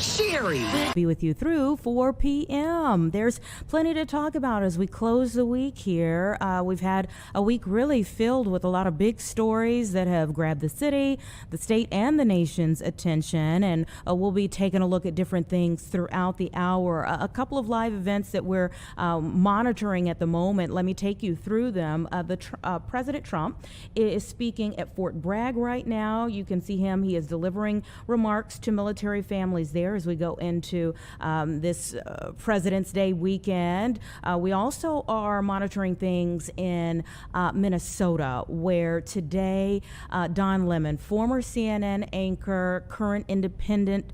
Sherry. Be with you through 4 p.m. There's plenty to talk about as we close the week here. We've had a week really filled with a lot of big stories that have grabbed the city, the state, and the nation's attention, and we'll be taking a look at different things throughout the hour. A couple of live events that we're monitoring at the moment. Let me take you through them. President Trump is speaking at Fort Bragg right now. You can see him. He is delivering remarks to military families there as we go into this President's Day weekend. We also are monitoring things in Minnesota, where today Don Lemon, former CNN anchor, current independent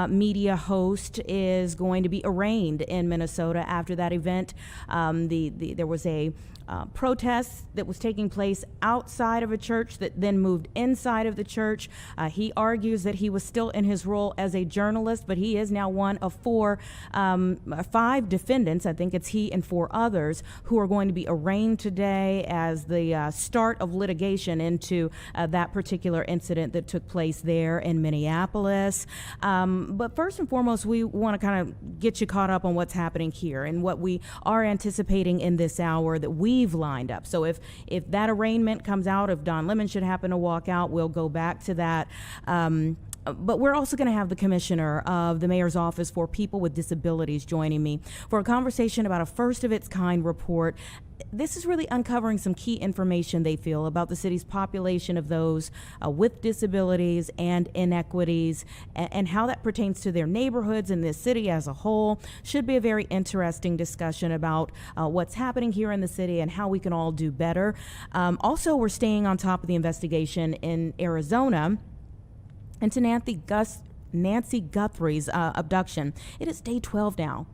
media host, is going to be arraigned in Minnesota after that event. There was a protest that was taking place outside of a church that then moved inside of the church. He argues that he was still in his role as a journalist, but he is now one of 5 defendants. I think it's he and 4 others who are going to be arraigned today as the start of litigation into that particular incident that took place there in Minneapolis. But first and foremost, we want to kind of get you caught up on what's happening here and what we are anticipating in this hour that we've lined up. So if that arraignment comes out, if Don Lemon should happen to walk out, we'll go back to that. But we're also going to have the commissioner of the mayor's office for people with disabilities joining me for a conversation about a first-of-its-kind report. This is really uncovering some key information, they feel, about the city's population of those with disabilities and inequities, and how that pertains to their neighborhoods and the city as a whole. Should be a very interesting discussion about what's happening here in the city and how we can all do better. Also, we're staying on top of the investigation in Arizona into Nancy Guthrie's abduction. It is day 12 now.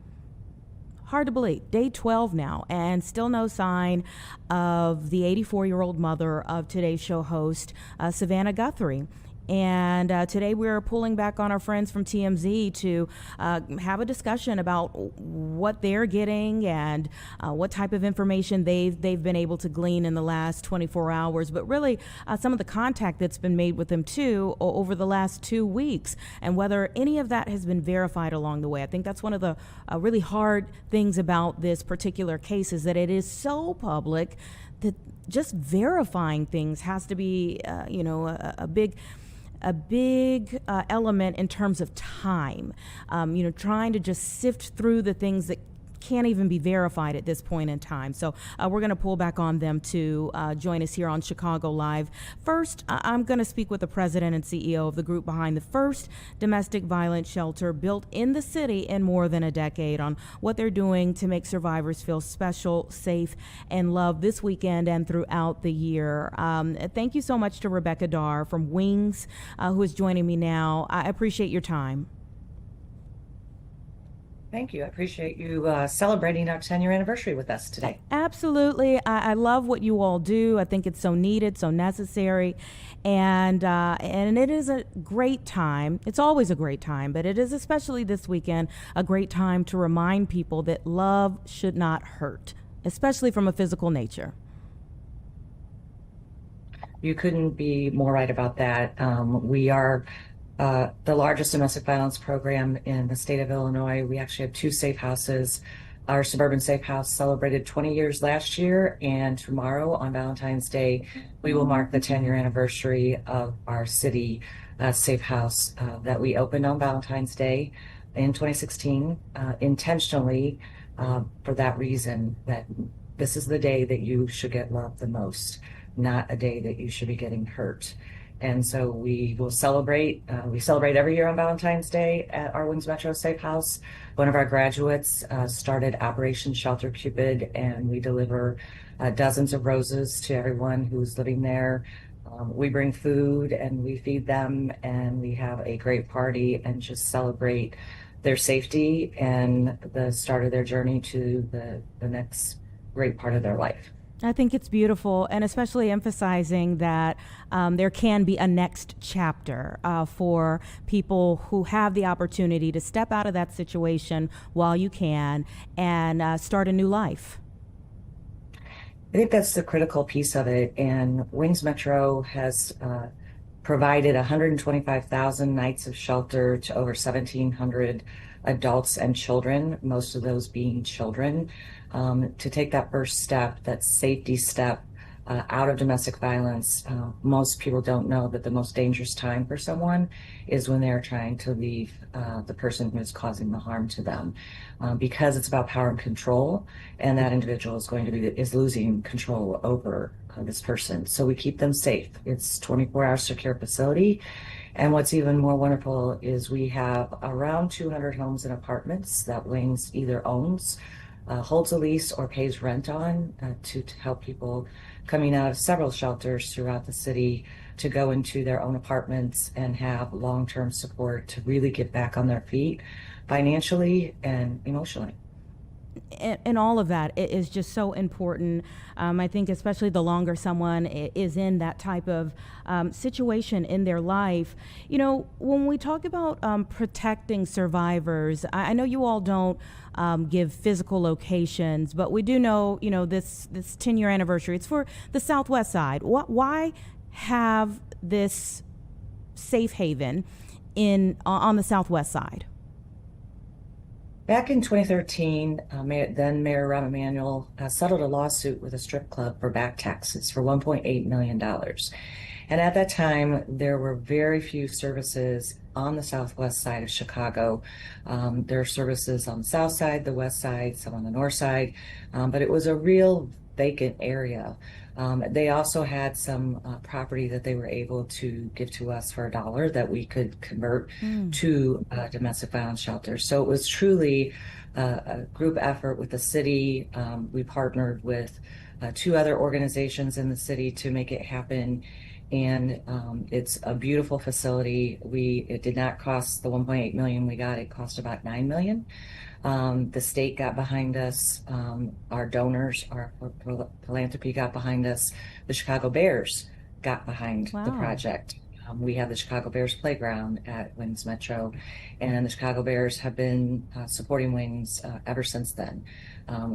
Hard to believe, day 12 now, and still no sign of the 84-year-old mother of today's show host, Savannah Guthrie. And today we're pulling back on our friends from TMZ to have a discussion about what they're getting and what type of information they've been able to glean in the last 24 hours, but really some of the contact that's been made with them too over the last 2 weeks, and whether any of that has been verified along the way. I think that's one of the really hard things about this particular case, is that it is so public that just verifying things has to be a big element in terms of time, trying to just sift through the things that can't even be verified at this point in time. So we're going to pull back on them to join us here on Chicago Live. First, I'm going to speak with the president and CEO of the group behind the first domestic violence shelter built in the city in more than a decade, on what they're doing to make survivors feel special, safe, and loved this weekend and throughout the year. Thank you so much to Rebecca Darr from Wings, who is joining me now. I appreciate your time. Thank you. I appreciate you celebrating our 10-year anniversary with us today. Absolutely. I love what you all do. I think it's so needed, so necessary. And it is a great time. It's always a great time, but it is especially this weekend a great time to remind people that love should not hurt, especially from a physical nature. You couldn't be more right about that. We are the largest domestic violence program in the state of Illinois. We actually have 2 safe houses. Our suburban safe house celebrated 20 years last year, and tomorrow on Valentine's Day, we will mark the 10-year anniversary of our city safe house that we opened on Valentine's Day in 2016, intentionally for that reason, that this is the day that you should get loved the most, not a day that you should be getting hurt. And so we will celebrate. We celebrate every year on Valentine's Day at our Wings Metro Safe House. One of our graduates started Operation Shelter Cupid, and we deliver dozens of roses to everyone who's living there. We bring food and we feed them, and we have a great party and just celebrate their safety and the start of their journey to the next great part of their life. I think it's beautiful, and especially emphasizing that there can be a next chapter for people who have the opportunity to step out of that situation while you can and start a new life. I think that's the critical piece of it, and Wings Metro has provided 125,000 nights of shelter to over 1,700 adults and children, most of those being children, to take that first step, that safety step out of domestic violence. Most people don't know that the most dangerous time for someone is when they're trying to leave the person who is causing the harm to them, because it's about power and control, and that individual is losing control over this person. So we keep them safe. It's 24-hour secure facility. And what's even more wonderful is we have around 200 homes and apartments that Wings either owns, holds a lease, or pays rent on to help people coming out of several shelters throughout the city to go into their own apartments and have long-term support to really get back on their feet financially and emotionally. And all of that is just so important. I think especially the longer someone is in that type of situation in their life. You know, when we talk about protecting survivors, I know you all don't give physical locations, but we do know, you know, this 10-year anniversary, it's for the Southwest side. Why have this safe haven on the Southwest side? Back in 2013, then Mayor Rahm Emanuel settled a lawsuit with a strip club for back taxes for $1.8 million. And at that time, there were very few services on the southwest side of Chicago. There are services on the south side, the west side, some on the north side, but it was a real vacant area. They also had some property that they were able to give to us for $1 that we could convert to domestic violence shelters. So it was truly a group effort with the city. We partnered with 2 other organizations in the city to make it happen. And it's a beautiful facility. It did not cost the $1.8 million we got. It cost about $9 million. The state got behind us. Our donors, our Philanthropy got behind us. The Chicago Bears got behind the project. We have the Chicago Bears playground at Wings Metro, and the Chicago Bears have been supporting Wings ever since then,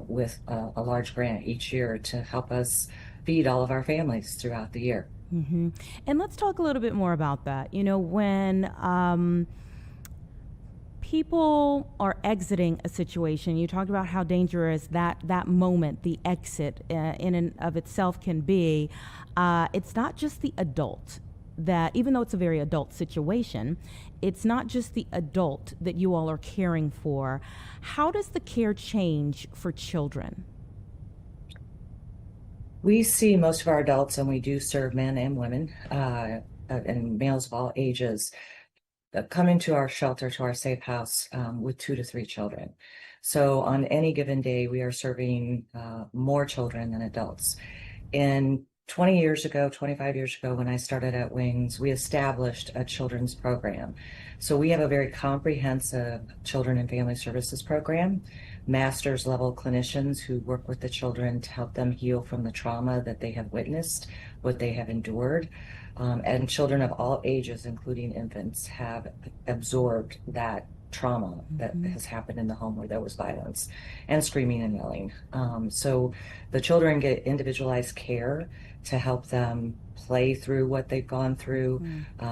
with a large grant each year to help us feed all of our families throughout the year. Mm-hmm. And let's talk a little bit more about that. You know, when people are exiting a situation, you talked about how dangerous that moment, the exit in and of itself can be. It's not just the adult that, even though it's a very adult situation, it's not just the adult that you all are caring for. How does the care change for children? We see most of our adults, and we do serve men and women, and males of all ages, come into our shelter, to our safe house, with 2 to 3 children. So on any given day, we are serving more children than adults. And 25 years ago, when I started at Wings, we established a children's program. So we have a very comprehensive children and family services program, master's level clinicians who work with the children to help them heal from the trauma that they have witnessed, what they have endured. And children of all ages, including infants, have absorbed that trauma that has happened in the home where there was violence and screaming and yelling. So the children get individualized care to help them play through what they've gone through.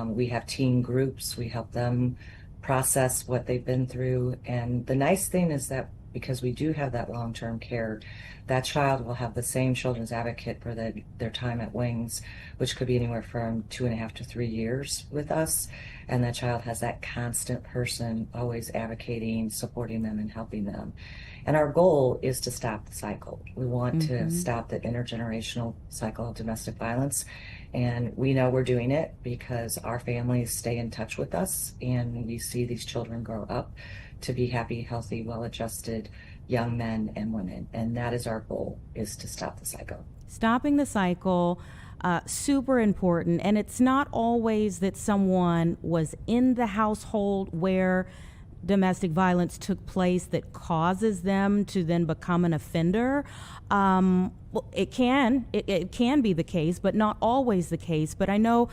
We have teen groups. We help them process what they've been through. And the nice thing is that because we do have that long-term care, that child will have the same children's advocate for their time at Wings, which could be anywhere from 2.5 to 3 years with us. And that child has that constant person always advocating, supporting them, and helping them. And our goal is to stop the cycle. We want to stop the intergenerational cycle of domestic violence. And we know we're doing it because our families stay in touch with us, and we see these children grow up to be happy, healthy, well-adjusted young men and women. And that is our goal, is to stop the cycle. Stopping the cycle, super important. And it's not always that someone was in the household where domestic violence took place that causes them to then become an offender. Well, it can be the case, but not always the case. But I know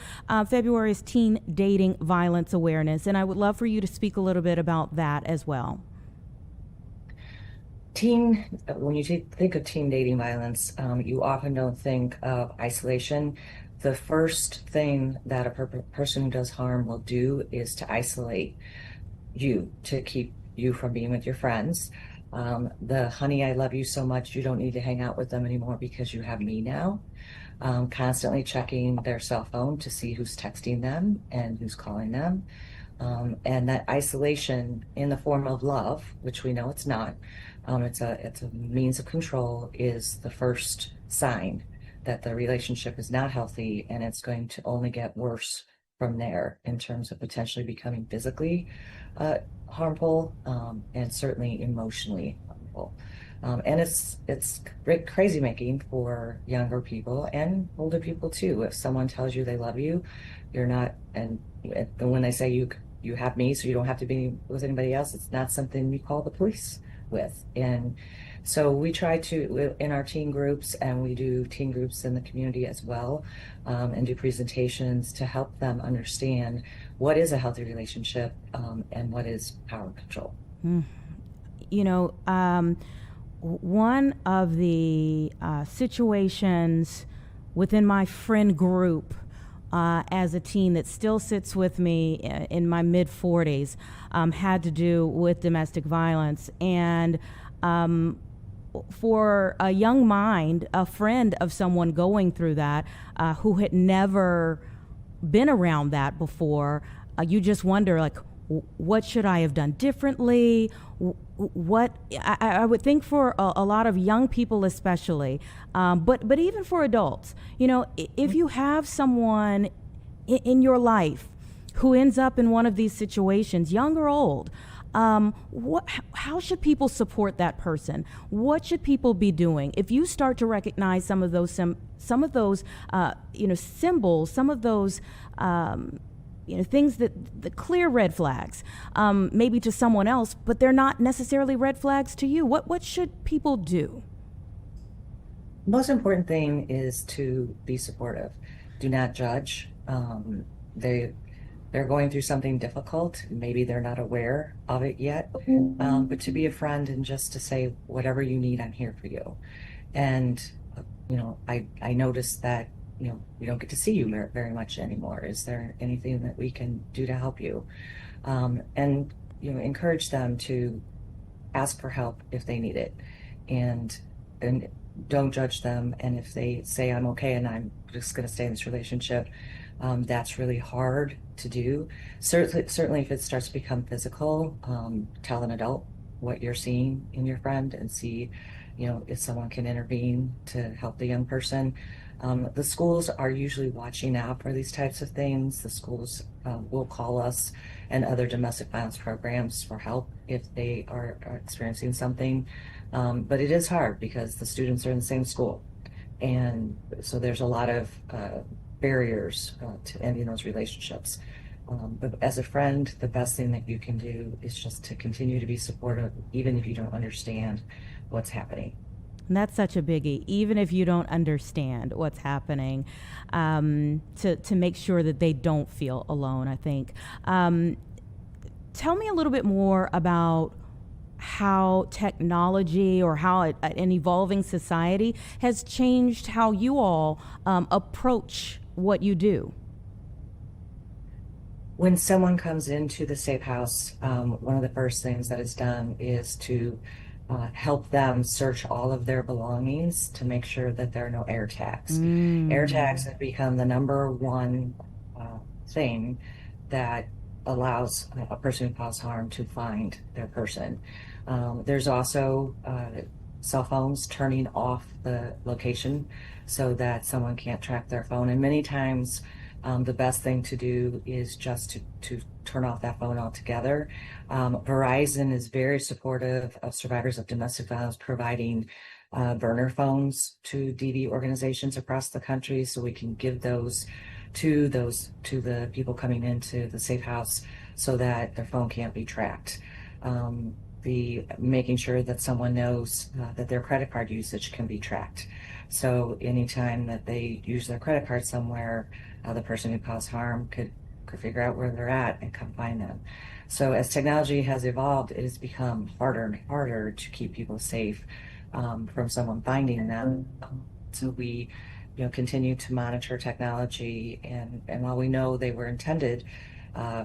February is Teen Dating Violence Awareness, and I would love for you to speak a little bit about that as well. When you think of teen dating violence, you often don't think of isolation. the first thing that a person who does harm will do is to isolate you, to keep you from being with your friends. The honey, I love you so much, you don't need to hang out with them anymore because you have me now. Constantly checking their cell phone to see who's texting them and who's calling them. And that isolation in the form of love, which we know it's not, it's a means of control, is the first sign that the relationship is not healthy, and it's going to only get worse from there in terms of potentially becoming physically harmful, and certainly emotionally harmful. And it's great crazy making for younger people and older people too. If someone tells you they love you, you're not, and when they say you have me, so you don't have to be with anybody else, it's not something you call the police with. And so we try to, in our teen groups, and we do teen groups in the community as well, and do presentations to help them understand what is a healthy relationship, and what is power control. You know, one of the situations within my friend group as a teen that still sits with me in my mid 40s had to do with domestic violence. And for a young mind, a friend of someone going through that, who had never been around that before, you just wonder, like, what should I have done differently? What I would think for a lot of young people especially, but even for adults, you know, if you have someone in your life who ends up in one of these situations, young or old, how should people support that person? What should people be doing? If you start to recognize some of those symbols, some of those things that the clear red flags, maybe to someone else, but they're not necessarily red flags to you. What should people do? Most important thing is to be supportive. Do not judge. They're going through something difficult. Maybe they're not aware of it yet, but to be a friend and just to say, whatever you need, I'm here for you. And I noticed that we don't get to see you very much anymore. Is there anything that we can do to help you? And encourage them to ask for help if they need it, and don't judge them. And if they say, I'm okay and I'm just going to stay in this relationship, that's really hard to do. Certainly if it starts to become physical, tell an adult what you're seeing in your friend and see if someone can intervene to help the young person. The schools are usually watching out for these types of things. The schools will call us and other domestic violence programs for help if they are experiencing something. But it is hard because the students are in the same school. And so there's a lot of barriers to ending those relationships. But as a friend, the best thing that you can do is just to continue to be supportive, even if you don't understand what's happening. And that's such a biggie, even if you don't understand what's happening, to make sure that they don't feel alone, I think. Tell me a little bit more about how technology or how an evolving society has changed how you all approach what you do. When someone comes into the safe house, one of the first things that is done is to help them search all of their belongings to make sure that there are no air tags. Air tags have become the number one thing that allows a person who caused harm to find their person. There's also cell phones turning off the location so that someone can't track their phone. And many times the best thing to do is just to turn off that phone altogether. Verizon is very supportive of survivors of domestic violence, providing burner phones to DV organizations across the country, so we can give those to the people coming into the safe house so that their phone can't be tracked. The making sure that someone knows that their credit card usage can be tracked. So anytime that they use their credit card somewhere, the person who caused harm could figure out where they're at and come find them. So as technology has evolved, it has become harder and harder to keep people safe from someone finding them. So we continue to monitor technology, and while we know they were intended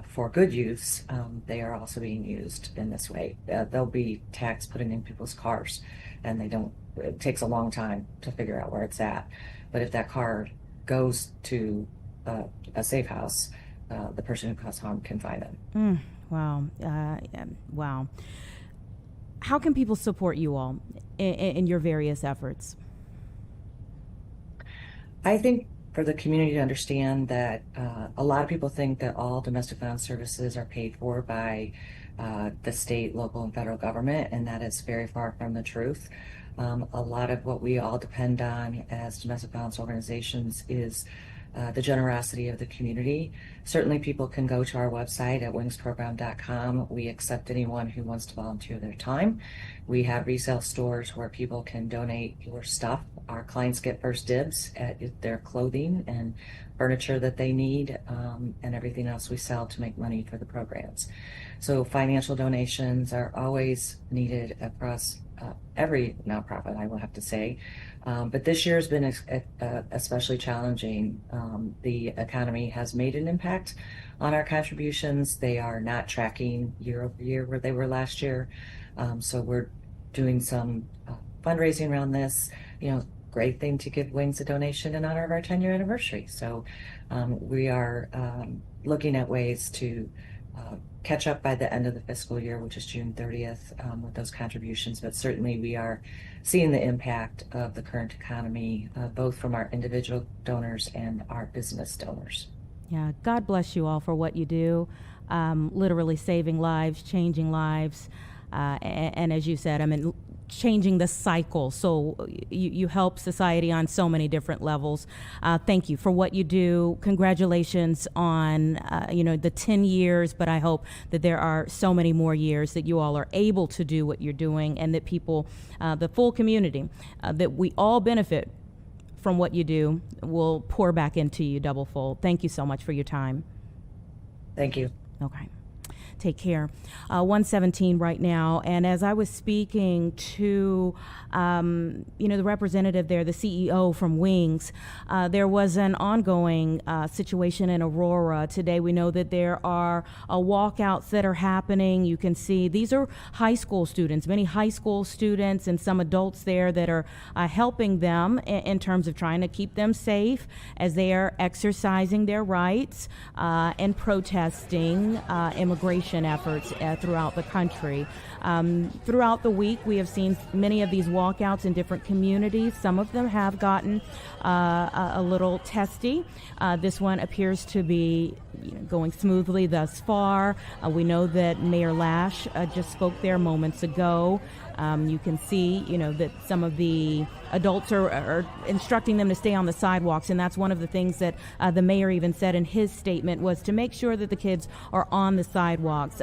for good use, they are also being used in this way. There'll be tags put in people's cars, and it takes a long time to figure out where it's at. But if that car goes to a safe house, the person who caused harm can find them. Wow. Wow. How can people support you all in your various efforts? I think for the community to understand that a lot of people think that all domestic violence services are paid for by the state, local, and federal government, and that is very far from the truth. A lot of what we all depend on as domestic violence organizations is the generosity of the community. Certainly people can go to our website at wingsprogram.com. We accept anyone who wants to volunteer their time. We have resale stores where people can donate your stuff. Our clients get first dibs at their clothing and furniture that they need, and everything else we sell to make money for the programs. So financial donations are always needed across every nonprofit, I will have to say. But this year has been especially challenging. The economy has made an impact on our contributions. They are not tracking year over year where they were last year. So we're doing some fundraising around this. Great thing to give Wings a donation in honor of our 10-year anniversary. So we are looking at ways to catch up by the end of the fiscal year, which is June 30th, with those contributions. But certainly we are seeing the impact of the current economy, both from our individual donors and our business donors. Yeah, God bless you all for what you do, literally saving lives, changing lives, and as you said, changing the cycle. So you help society on so many different levels. Thank you for what you do. Congratulations on the 10 years, but I hope that there are so many more years that you all are able to do what you're doing, and that people, the full community, that we all benefit from what you do, will pour back into you double fold. Thank you so much for your time. Thank you. Okay. Take care. 1:17 right now, and as I was speaking to the representative there, the CEO from Wings, there was an ongoing situation in Aurora today. We know that there are walkouts that are happening. You can see these are high school students, many high school students, and some adults there that are helping them in terms of trying to keep them safe as they are exercising their rights and protesting immigration efforts throughout the country. Throughout the week, we have seen many of these walkouts in different communities. Some of them have gotten a little testy. This one appears to be going smoothly thus far. We know that Mayor Lash just spoke there moments ago. You can see, that some of the adults are instructing them to stay on the sidewalks, and that's one of the things that the mayor even said in his statement, was to make sure that the kids are on the sidewalks.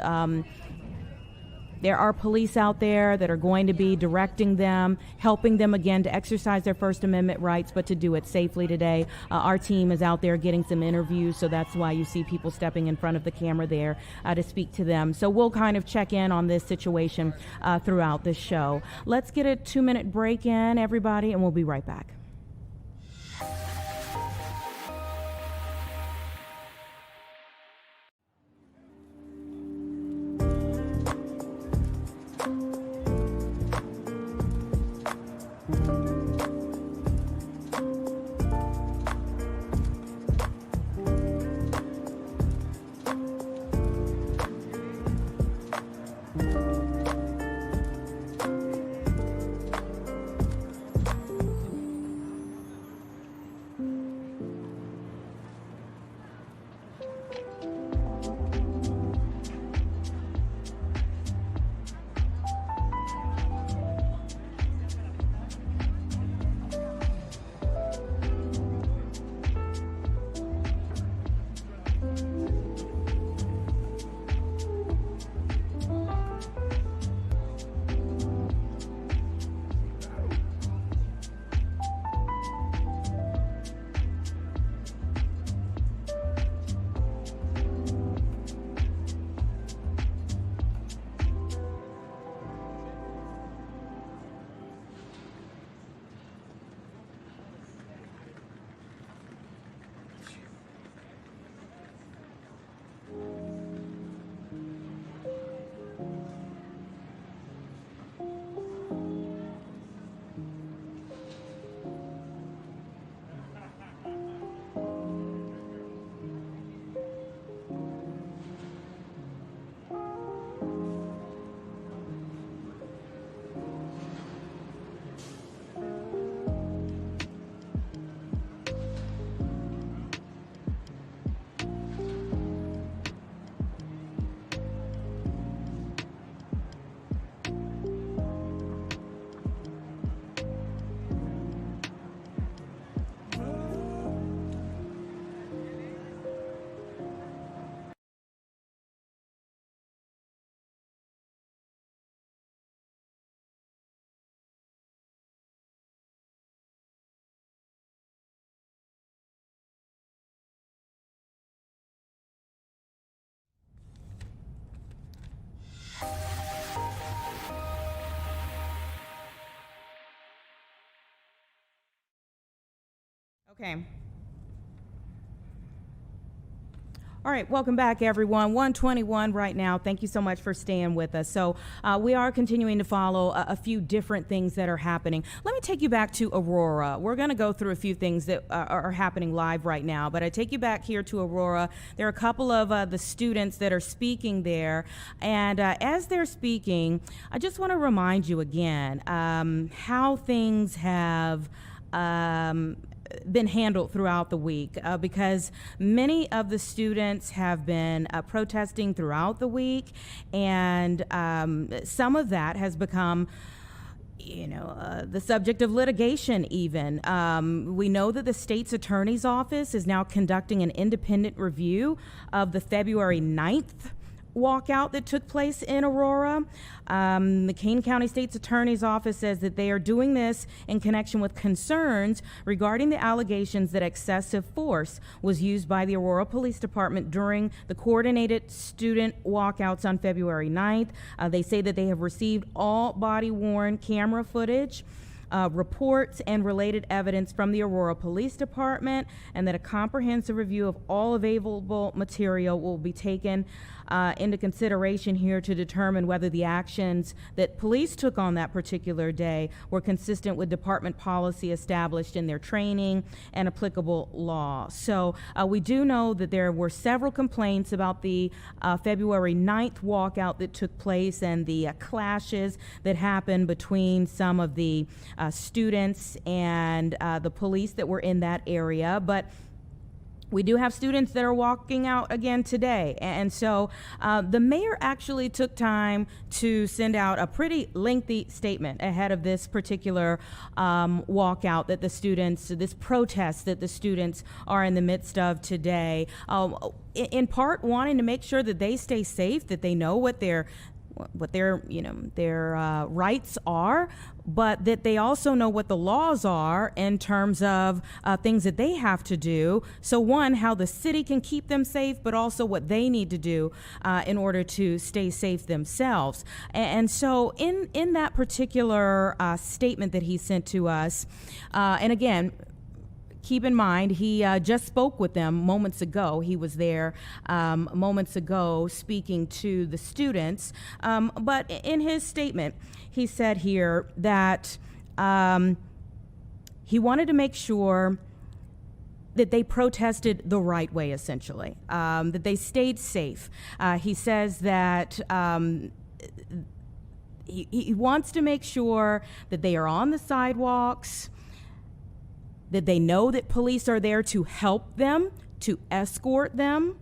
There are police out there that are going to be directing them, helping them again to exercise their First Amendment rights, but to do it safely today. Our team is out there getting some interviews, so that's why you see people stepping in front of the camera there to speak to them. So we'll kind of check in on this situation throughout the show. Let's get a 2-minute break in, everybody, and we'll be right back. Okay. All right, welcome back, everyone. 1:21 right now. Thank you so much for staying with us. So we are continuing to follow a few different things that are happening. Let me take you back to Aurora. We're going to go through a few things that are happening live right now, but I take you back here to Aurora. There are a couple of the students that are speaking there, and as they're speaking, I just want to remind you again how things have been handled throughout the week because many of the students have been protesting throughout the week, and some of that has become the subject of litigation even. We know that the state's attorney's office is now conducting an independent review of the February 9th walkout that took place in Aurora. The Kane County State's Attorney's Office says that they are doing this in connection with concerns regarding the allegations that excessive force was used by the Aurora Police Department during the coordinated student walkouts on February 9th. They say that they have received all body-worn camera footage, reports and related evidence from the Aurora Police Department, and that a comprehensive review of all available material will be taken into consideration here to determine whether the actions that police took on that particular day were consistent with department policy established in their training and applicable law. So we do know that there were several complaints about the February 9th walkout that took place and the clashes that happened between some of the students and the police that were in that area. But we do have students that are walking out again today. And so the mayor actually took time to send out a pretty lengthy statement ahead of this particular walkout that the students, this protest that the students are in the midst of today, in part wanting to make sure that they stay safe, that they know what their rights are, but that they also know what the laws are in terms of things that they have to do. So one, how the city can keep them safe, but also what they need to do in order to stay safe themselves. And so in that particular statement that he sent to us, and again, keep in mind, he just spoke with them moments ago. He was there moments ago speaking to the students. But in his statement, he said here that he wanted to make sure that they protested the right way, essentially, that they stayed safe. He says that he wants to make sure that they are on the sidewalks, that they know that police are there to help them, to escort them,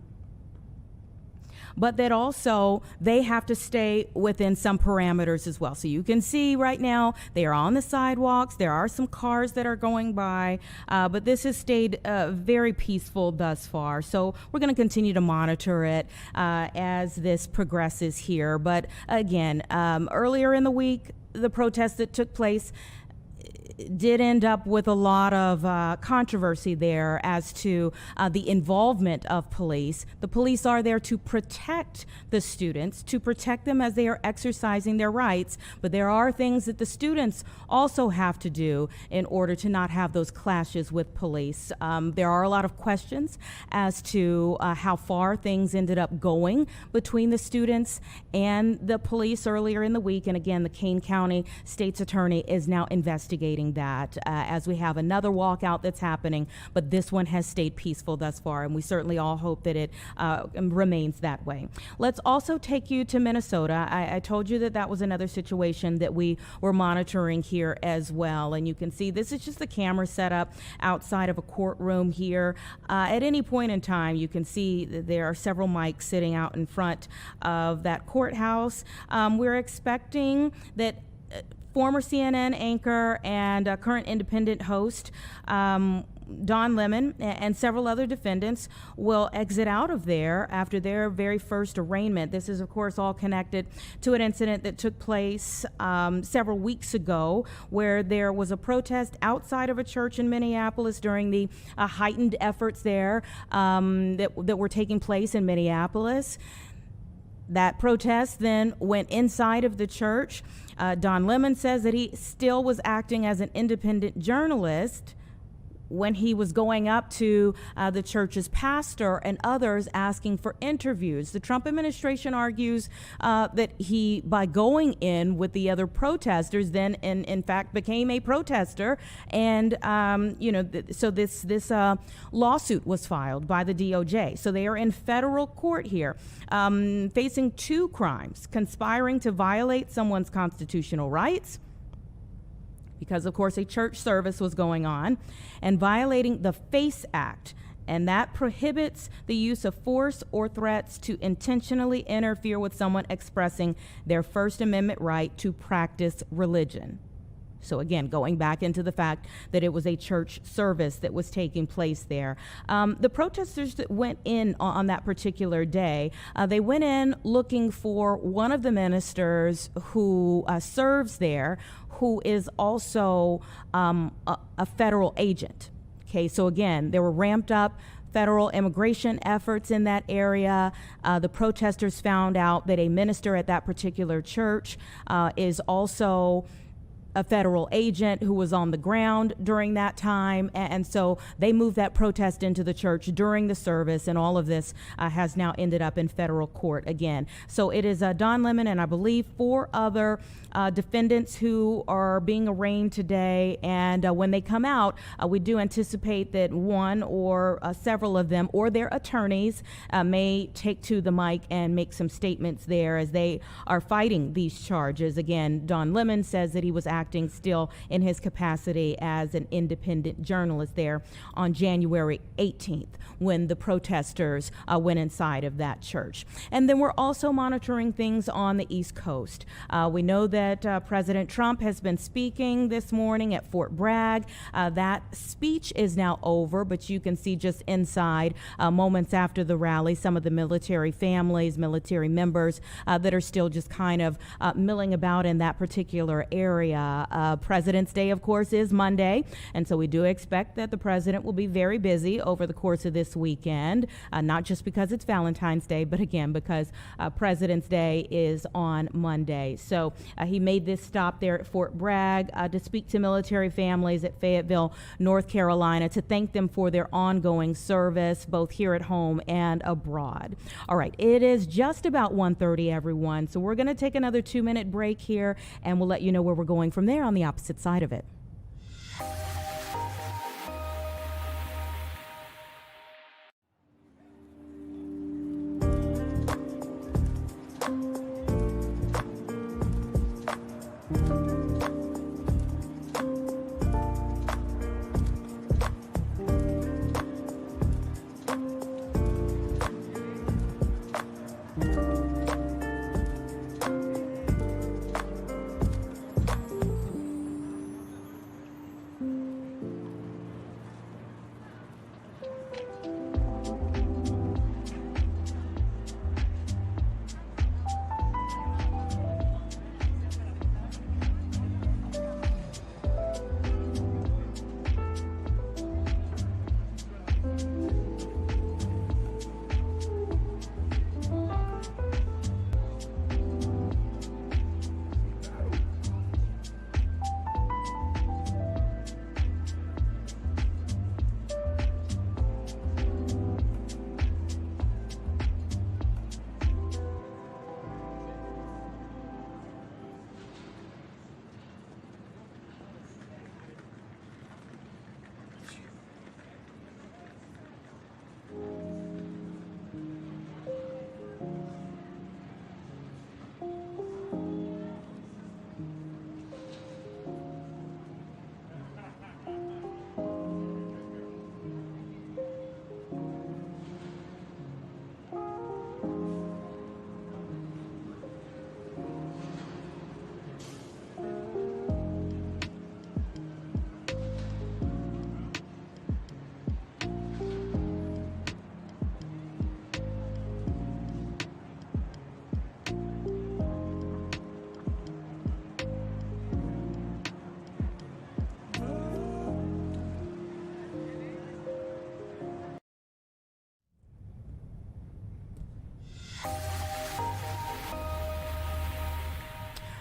but that also they have to stay within some parameters as well. So you can see right now they are on the sidewalks. There are some cars that are going by, but this has stayed very peaceful thus far. So we're going to continue to monitor it as this progresses here. But again, earlier in the week, the protest that took place did end up with a lot of controversy there as to the involvement of police. The police are there to protect the students, to protect them as they are exercising their rights, but there are things that the students also have to do in order to not have those clashes with police. There are a lot of questions as to how far things ended up going between the students and the police earlier in the week, and again, the Kane County State's Attorney is now investigating that as we have another walkout that's happening, but this one has stayed peaceful thus far, and we certainly all hope that it remains that way. Let's also take you to Minnesota. I told you that that was another situation that we were monitoring here as well, and you can see this is just the camera setup outside of a courtroom here. At any point in time, you can see that there are several mics sitting out in front of that courthouse. We're expecting that former CNN anchor and current independent host Don Lemon and several other defendants will exit out of there after their very first arraignment. This is, of course, all connected to an incident that took place several weeks ago where there was a protest outside of a church in Minneapolis during the heightened efforts there that were taking place in Minneapolis. That protest then went inside of the church. Don Lemon says that he still was acting as an independent journalist when he was going up to the church's pastor and others asking for interviews. The Trump administration argues that he, by going in with the other protesters, then in fact became a protester. And, so this lawsuit was filed by the DOJ. So they are in federal court here, facing 2 crimes: conspiring to violate someone's constitutional rights, because of course a church service was going on, and violating the FACE Act, and that prohibits the use of force or threats to intentionally interfere with someone expressing their First Amendment right to practice religion. So again, going back into the fact that it was a church service that was taking place there. The protesters that went in on that particular day, they went in looking for one of the ministers who serves there, who is also a federal agent. Okay, so again, there were ramped up federal immigration efforts in that area. The protesters found out that a minister at that particular church is also a federal agent who was on the ground during that time. And so they moved that protest into the church during the service, and all of this has now ended up in federal court again. So it is Don Lemon and I believe 4 other defendants who are being arraigned today. And when they come out, we do anticipate that one or several of them or their attorneys may take to the mic and make some statements there as they are fighting these charges. Again, Don Lemon says that he was acting still in his capacity as an independent journalist there on January 18th when the protesters went inside of that church. And then we're also monitoring things on the East Coast. We know that President Trump has been speaking this morning at Fort Bragg. That speech is now over, but you can see just inside, moments after the rally, some of the military families, military members that are still just kind of milling about in that particular area. President's Day, of course, is Monday, and so we do expect that the president will be very busy over the course of this weekend, not just because it's Valentine's Day, but again, because President's Day is on Monday. So he made this stop there at Fort Bragg to speak to military families at Fayetteville, North Carolina, to thank them for their ongoing service, both here at home and abroad. All right, it is just about 1:30, everyone, so we're going to take another 2-minute break here, and we'll let you know where we're going from there on the opposite side of it.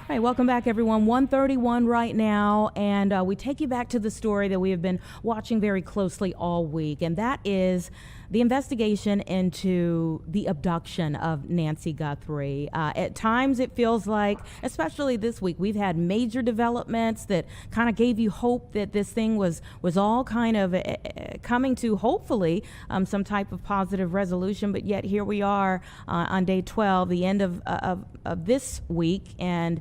All right, welcome back, everyone. 1:31 right now, and we take you back to the story that we have been watching very closely all week, and that is the investigation into the abduction of Nancy Guthrie. At times, it feels like, especially this week, we've had major developments that kind of gave you hope that this thing was all kind of coming to, hopefully, some type of positive resolution. But yet here we are on day 12, the end of this week, and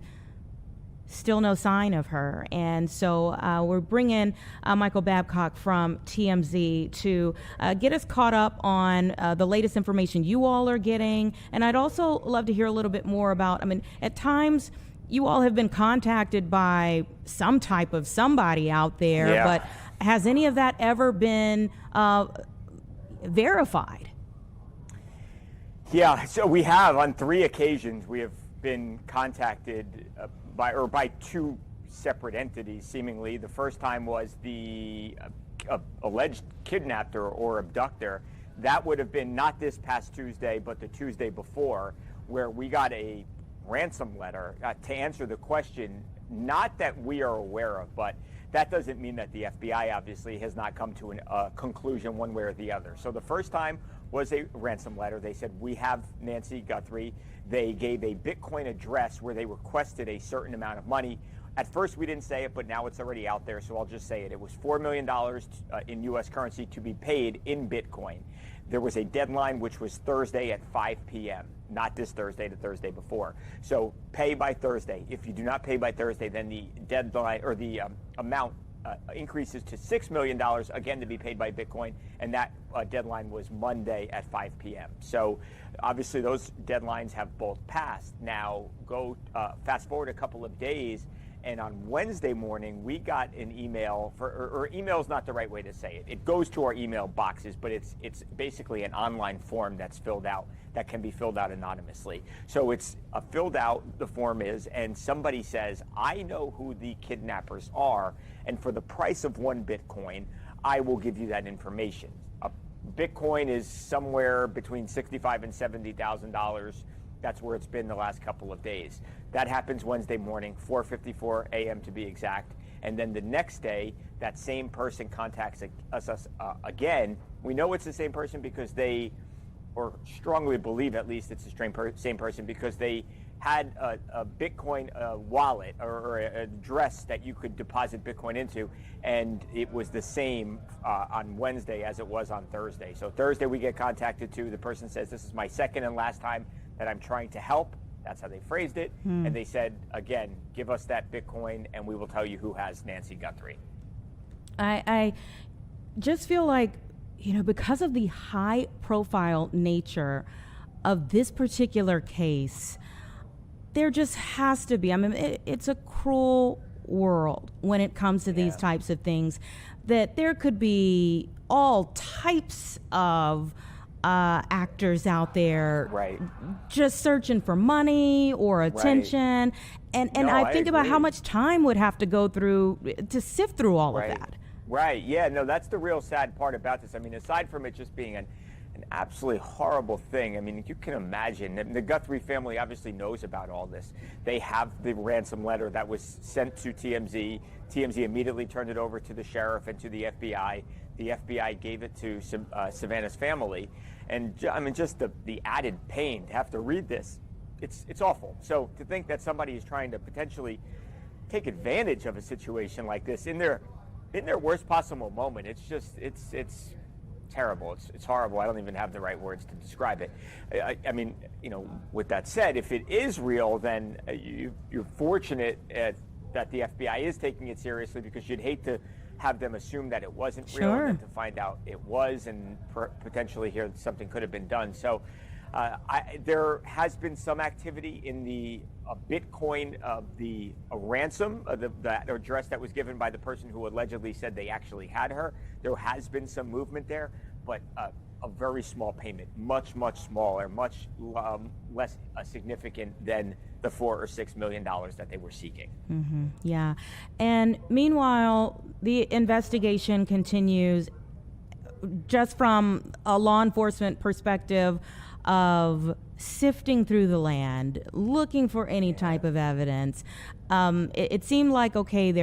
still no sign of her. And so we're bringing Michael Babcock from TMZ to get us caught up on the latest information you all are getting. And I'd also love to hear a little bit more about, I mean, at times you all have been contacted by some type of somebody out there, but has any of that ever been verified? Yeah, so we have on 3 occasions. We have been contacted by 2 separate entities, seemingly. The first time was the alleged kidnapper or abductor. That would have been not this past Tuesday, but the Tuesday before, where we got a ransom letter to answer the question, not that we are aware of, but that doesn't mean that the FBI obviously has not come to a conclusion one way or the other. So the first time was a ransom letter. They said, we have Nancy Guthrie. They gave a Bitcoin address where they requested a certain amount of money. At first, we didn't say it, but now it's already out there, so I'll just say it. It was $4 million in U.S. currency to be paid in Bitcoin. There was a deadline, which was Thursday at 5 p.m., not this Thursday, the Thursday before. So pay by Thursday. If you do not pay by Thursday, then the deadline or the amount increases to $6 million, again, to be paid by Bitcoin, and that deadline was Monday at 5 p.m. So obviously those deadlines have both passed. Now go fast forward a couple of days, and on Wednesday morning we got an email, or email is not the right way to say it. It goes to our email boxes, but it's basically an online form that's filled out, that can be filled out anonymously. So it's filled out, the form is, and somebody says, I know who the kidnappers are, and for the price of 1 Bitcoin, I will give you that information. A Bitcoin is somewhere between $65,000 and $70,000. That's where it's been the last couple of days. That happens Wednesday morning, 4:54 a.m. to be exact. And then the next day, that same person contacts us again. We know it's the same person because they, or strongly believe at least it's the same person, because they had a Bitcoin wallet or an address that you could deposit Bitcoin into, and it was the same on Wednesday as it was on Thursday. So Thursday we get contacted too. The person says, this is my second and last time that I'm trying to help. That's how they phrased it. And they said, again, give us that Bitcoin and we will tell you who has Nancy Guthrie. I just feel like, you know, because of the high profile nature of this particular case, there just has to be, I mean, it's a cruel world when it comes to these types of things, that there could be all types of actors out there just searching for money or attention. And no, I think about how much time would have to go through to sift through all of that. Right, yeah, no, that's the real sad part about this. I mean, aside from it just being an absolutely horrible thing, I mean, you can imagine, the Guthrie family obviously knows about all this. They have the ransom letter that was sent to TMZ. TMZ immediately turned it over to the sheriff and to the FBI. The FBI gave it to Savannah's family. And I mean, just the added pain to have to read this, it's awful. So to think that somebody is trying to potentially take advantage of a situation like this in their worst possible moment, it's just, it's terrible. It's horrible. I don't even have the right words to describe it. I mean, you know, with that said, if it is real, then you're fortunate that the FBI is taking it seriously, because you'd hate to have them assume that it wasn't real and then to find out it was, and potentially hear that something could have been done. So there has been some activity in the Bitcoin of the ransom, that address that was given by the person who allegedly said they actually had her. There has been some movement there, but a very small payment, much smaller, much less significant than the $4 or $6 million that they were seeking. Yeah, and meanwhile, the investigation continues. Just from a law enforcement perspective, of sifting through the land, looking for any type of evidence. It seemed like, okay,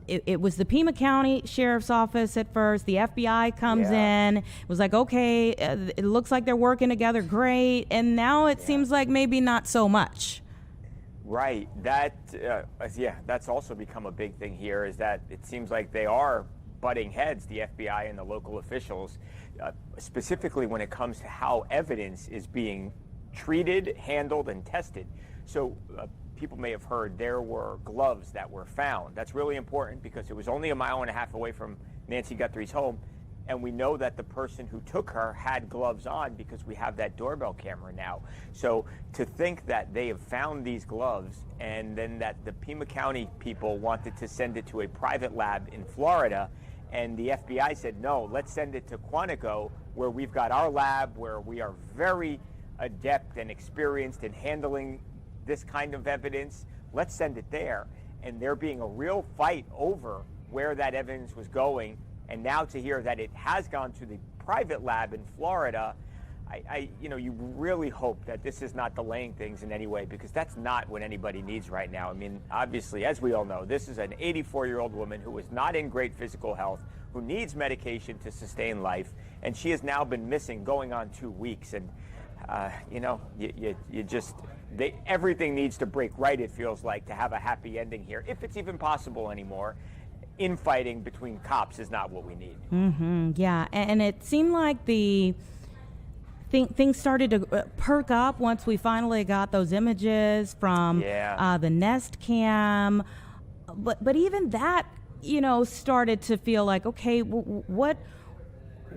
it was the Pima County Sheriff's Office at first. The FBI comes in. It was like, okay, it looks like they're working together great. And now it seems like maybe not so much. Right. That's also become a big thing here, is that it seems like they are butting heads, the FBI and the local officials, specifically when it comes to how evidence is being treated, handled, and tested. So people may have heard there were gloves that were found. That's really important because it was only 1.5 miles away from Nancy Guthrie's home. And we know that the person who took her had gloves on because we have that doorbell camera now. So to think that they have found these gloves and then that the Pima County people wanted to send it to a private lab in Florida, and the FBI said, no, let's send it to Quantico, where we've got our lab, where we are very adept and experienced in handling this kind of evidence. Let's send it there. And there being a real fight over where that evidence was going. And now to hear that it has gone to the private lab in Florida, you really hope that this is not delaying things in any way, because that's not what anybody needs right now. I mean, obviously, as we all know, this is an 84-year-old woman who is not in great physical health, who needs medication to sustain life, and she has now been missing going on 2 weeks. And, everything needs to break right, it feels like, to have a happy ending here, if it's even possible anymore. Infighting between cops is not what we need. Mm-hmm. Yeah, and it seemed like things started to perk up once we finally got those images from the Nest Cam. But even that, started to feel like, okay,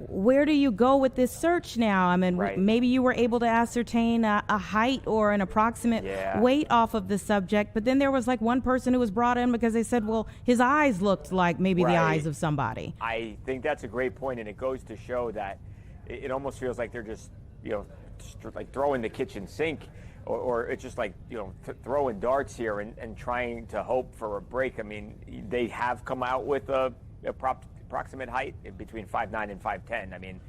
where do you go with this search now? I mean, maybe you were able to ascertain a height or an approximate weight off of the subject, but then there was like one person who was brought in because they said, well, his eyes looked like maybe the eyes of somebody. I think that's a great point, and it goes to show that it almost feels like they're just, like throwing the kitchen sink, or it's just like, throwing darts here and trying to hope for a break. I mean, they have come out with a approximate height between 5'9" and 5'10". I mean,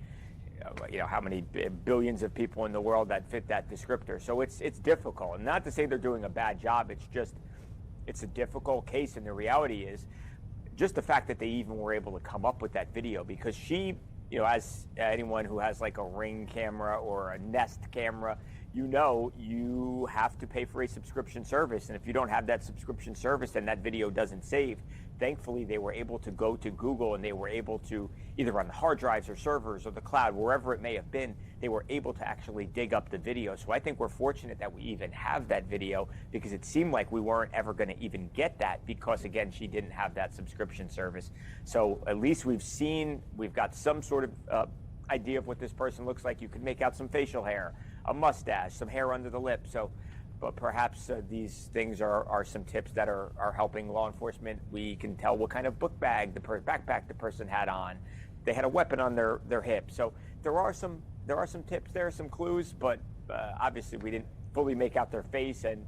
how many billions of people in the world that fit that descriptor. So it's difficult. And not to say they're doing a bad job. It's a difficult case. And the reality is just the fact that they even were able to come up with that video, because she, as anyone who has like a Ring camera or a Nest camera, you have to pay for a subscription service. And if you don't have that subscription service, then that video doesn't save. Thankfully, they were able to go to Google, and they were able to, either on the hard drives or servers or the cloud, wherever it may have been, they were able to actually dig up the video. So I think we're fortunate that we even have that video, because it seemed like we weren't ever going to even get that because, again, she didn't have that subscription service. So at least we've got some sort of idea of what this person looks like. You could make out some facial hair, a mustache, some hair under the lip. But perhaps these things are some tips that are helping law enforcement. We can tell what kind of book bag, backpack the person had on. They had a weapon on their hip. So there are some tips there, some clues, but obviously we didn't fully make out their face, and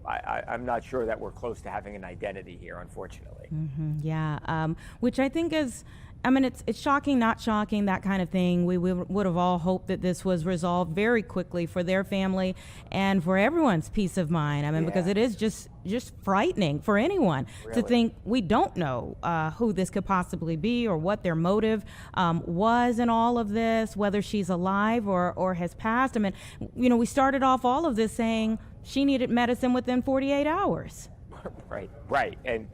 I'm not sure that we're close to having an identity here, unfortunately. Mm-hmm. Yeah, which I think is, it's shocking, not shocking, that kind of thing. We would have all hoped that this was resolved very quickly for their family and for everyone's peace of mind. Because it is just frightening for anyone to think we don't know who this could possibly be or what their motive was in all of this, whether she's alive or has passed. We started off all of this saying she needed medicine within 48 hours. Right. And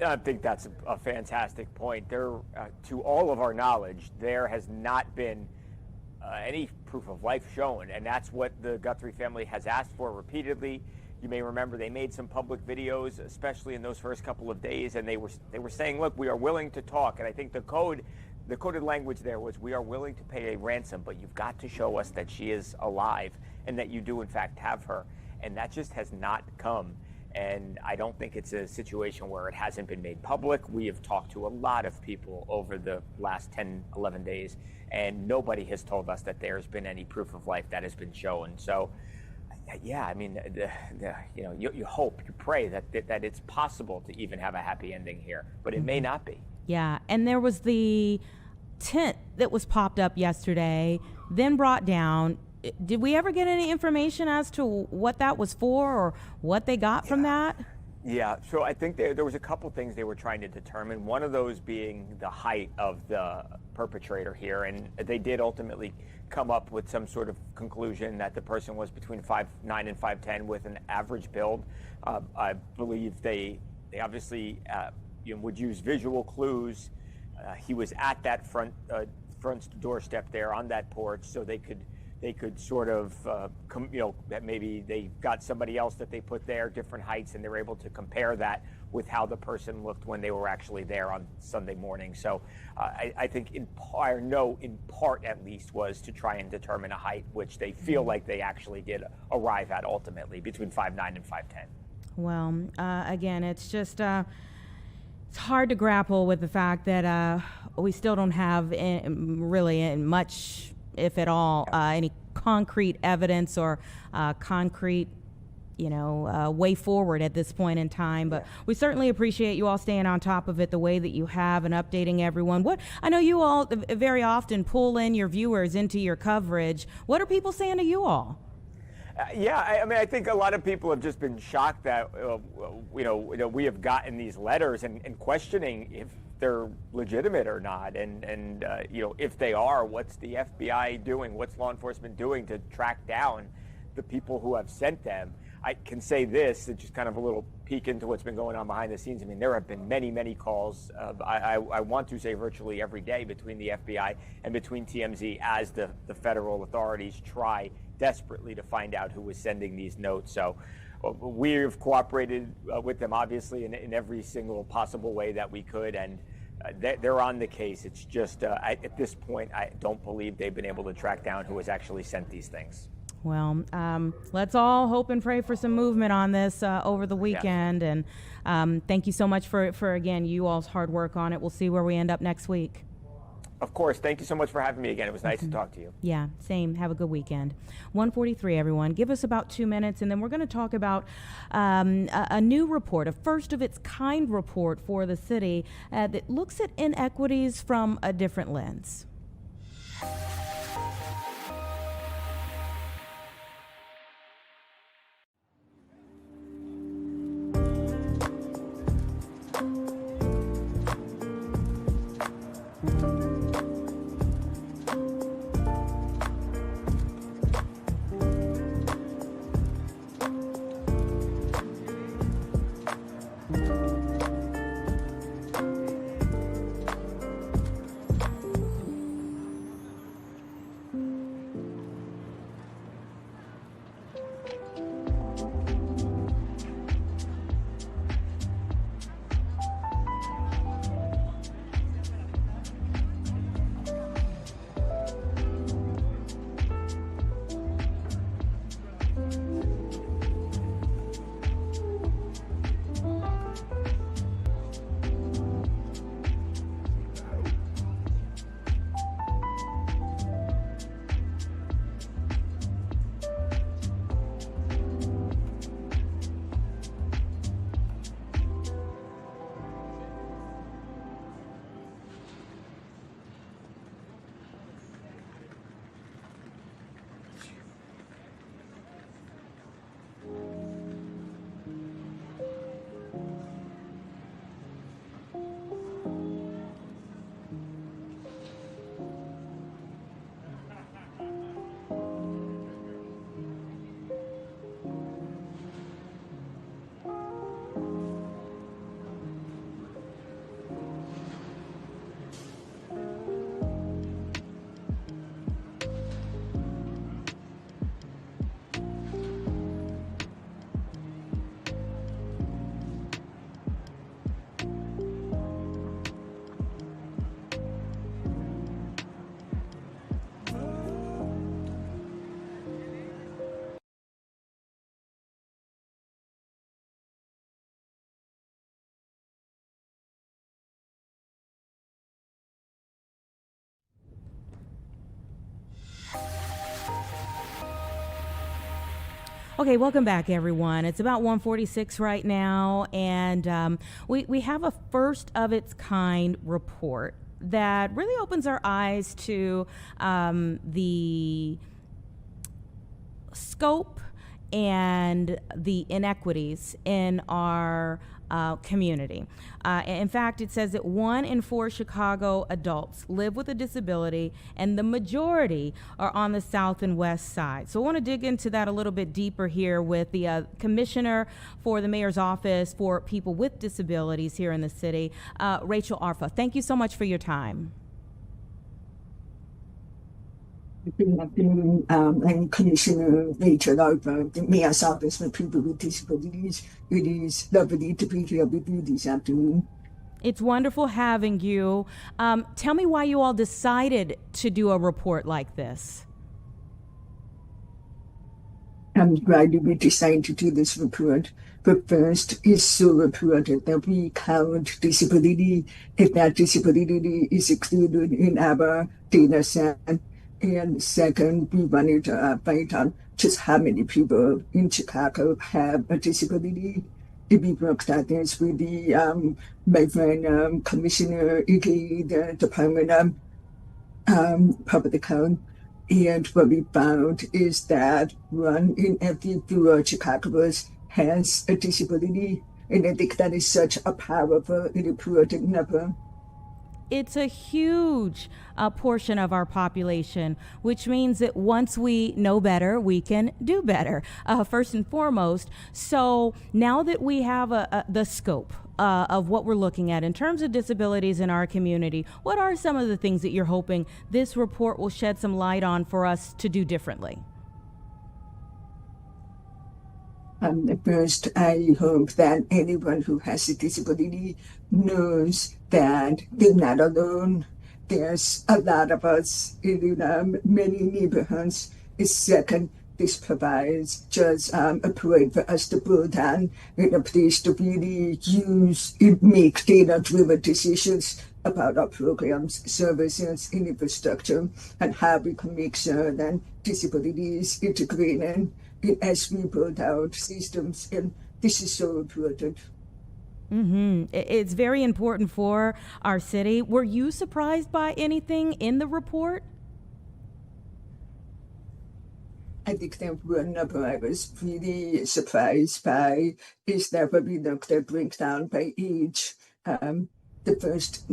I think that's a fantastic point. There, to all of our knowledge, there has not been any proof of life shown, and that's what the Guthrie family has asked for repeatedly. You may remember they made some public videos, especially in those first couple of days, and they were saying, look, we are willing to talk. And I think the coded language there was, we are willing to pay a ransom, but you've got to show us that she is alive and that you do in fact have her. And that just has not come. And I don't think it's a situation where it hasn't been made public. We have talked to a lot of people over the last 10, 11 days, and nobody has told us that there's been any proof of life that has been shown. So, you hope, you pray that it's possible to even have a happy ending here, but it may not be. Yeah, and there was the tent that was popped up yesterday then brought down. Did we ever get any information as to what that was for or what they got from that? Yeah, so I think there was a couple things they were trying to determine. One of those being the height of the perpetrator here, and they did ultimately come up with some sort of conclusion that the person was between 5'9" and 5'10" with an average build. I believe they obviously would use visual clues. He was at that front doorstep there on that porch, so they could sort of, that maybe they got somebody else that they put there, different heights, and they were able to compare that with how the person looked when they were actually there on Sunday morning. So I think in part at least, was to try and determine a height, which they feel like they actually did arrive at ultimately, between 5'9" and 5'10". Well, again, it's just, it's hard to grapple with the fact that we still don't have really much, if at all, any concrete evidence or concrete, way forward at this point in time. But we certainly appreciate you all staying on top of it the way that you have and updating everyone. I know you all very often pull in your viewers into your coverage. What are people saying to you all? I think a lot of people have just been shocked that we have gotten these letters and questioning if they're legitimate or not, and if they are, what's the FBI doing? What's law enforcement doing to track down the people who have sent them? I can say this, it's just kind of a little peek into what's been going on behind the scenes. I mean, there have been many, many calls. I want to say virtually every day between the FBI and between TMZ as the federal authorities try desperately to find out who was sending these notes. So we've cooperated with them, obviously, in every single possible way that we could, and they're on the case. It's just, at this point, I don't believe they've been able to track down who has actually sent these things. Well, let's all hope and pray for some movement on this over the weekend. Yes. And thank you so much for, again, you all's hard work on it. We'll see where we end up next week. Of course. Thank you so much for having me again. It was nice to talk to you. Yeah, same. Have a good weekend. 1:43, everyone. Give us about 2 minutes, and then we're going to talk about a new report, a first-of-its-kind report for the city that looks at inequities from a different lens. Okay, welcome back, everyone. It's about 1:46 right now, and we have a first-of-its-kind report that really opens our eyes to the scope and the inequities in our community. In fact, it says that 1 in 4 Chicago adults live with a disability, and the majority are on the south and west side. So I want to dig into that a little bit deeper here with the commissioner for the mayor's office for people with disabilities here in the city, Rachel Arfa. Thank you so much for your time. Good afternoon. I'm Commissioner Rachel Arfa, the Mayor's Office for People with Disabilities. It is lovely to be here with you this afternoon. It's wonderful having you. Tell me why you all decided to do a report like this. I'm glad we decided to do this report. But first, it's so important that we count disability if that disability is included in our data set. And second, we wanted to find out just how many people in Chicago have a disability. If we looked at this with my friend Commissioner Iggy, the Department of Public Account, and what we found is that 1 in every 4 Chicagoans has a disability, and I think that is such a powerful and important number. It's a huge portion of our population, which means that once we know better, we can do better, first and foremost. So now that we have the scope of what we're looking at in terms of disabilities in our community, what are some of the things that you're hoping this report will shed some light on for us to do differently? First, I hope that anyone who has a disability knows that they're not alone. There's a lot of us in many neighborhoods. Second, this provides just a point for us to build on in a place to really make data-driven decisions about our programs, services, and infrastructure, and how we can make sure that disability is integrated as we build out systems, and this is so important. It's very important for our city. Were you surprised by anything in the report? I think that one number I was really surprised by is that when we looked at breakdown by age, the first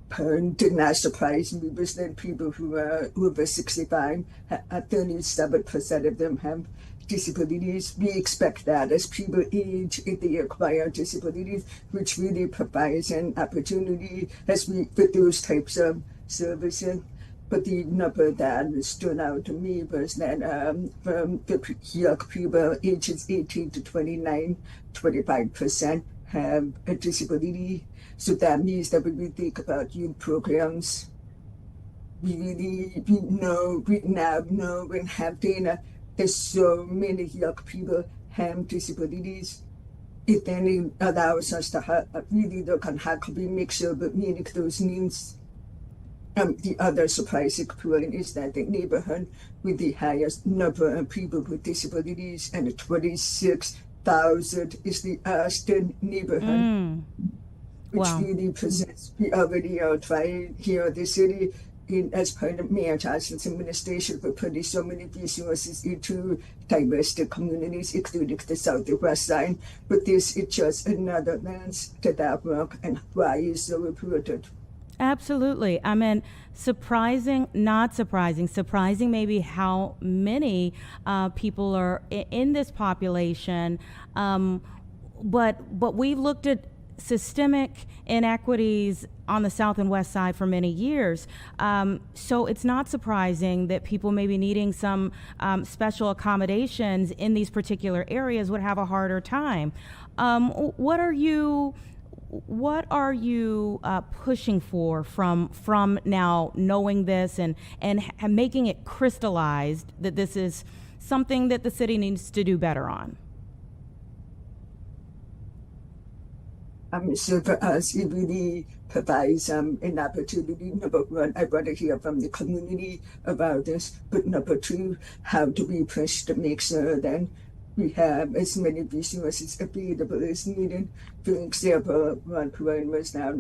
point did not surprise me was that people who are over 65, 37% of them have disabilities. We expect that as people age, if they acquire disabilities, which really provides an opportunity as we for those types of services. But the number that stood out to me was that from the young people ages 18 to 29, 25% have a disability. So that means that when we think about youth programs, we now know and have data. There's so many young people have disabilities. It then allows us to really look on how can we make sure that meeting those needs. The other surprising point is that the neighborhood with the highest number of people with disabilities, and 26,000 is the Reston neighborhood, which really presents the already trying here in the city. As part of Mayor Johnson's administration, we're putting so many resources into diverse communities, including the South and West Side. But this is just another lens to that work and why it's so important. Absolutely. I mean, surprising, not surprising, surprising maybe how many people are in this population. But we've looked at systemic inequities on the South and West Side for many years. So it's not surprising that people maybe needing some special accommodations in these particular areas would have a harder time. What are you pushing for from now knowing this and making it crystallized that this is something that the city needs to do better on? So for us, it really provides an opportunity. Number one, I want to hear from the community about this. But number two, how do we push to make sure that we have as many resources available as needed? For example, one point was that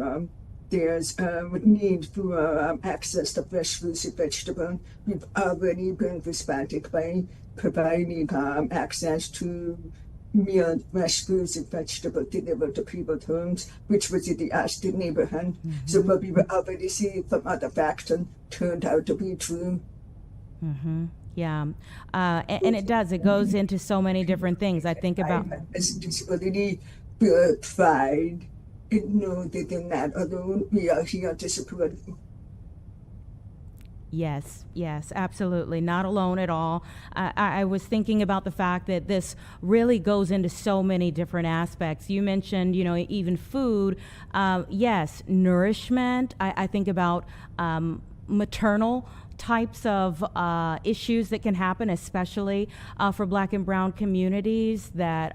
there's need for access to fresh fruits and vegetables. We've already been responding by providing access to meal, fresh fruits and vegetables delivered to people's homes, which was in the Aston neighborhood. So what we were already seeing from other factions turned out to be true. Yeah, and it does. It goes into so many different things. I think about disability, build pride, and know that they're not alone. We are here to support them. Yes, absolutely. Not alone at all. I was thinking about the fact that this really goes into so many different aspects. You mentioned, even food. Yes, nourishment. I think about maternal types of issues that can happen, especially for Black and brown communities that,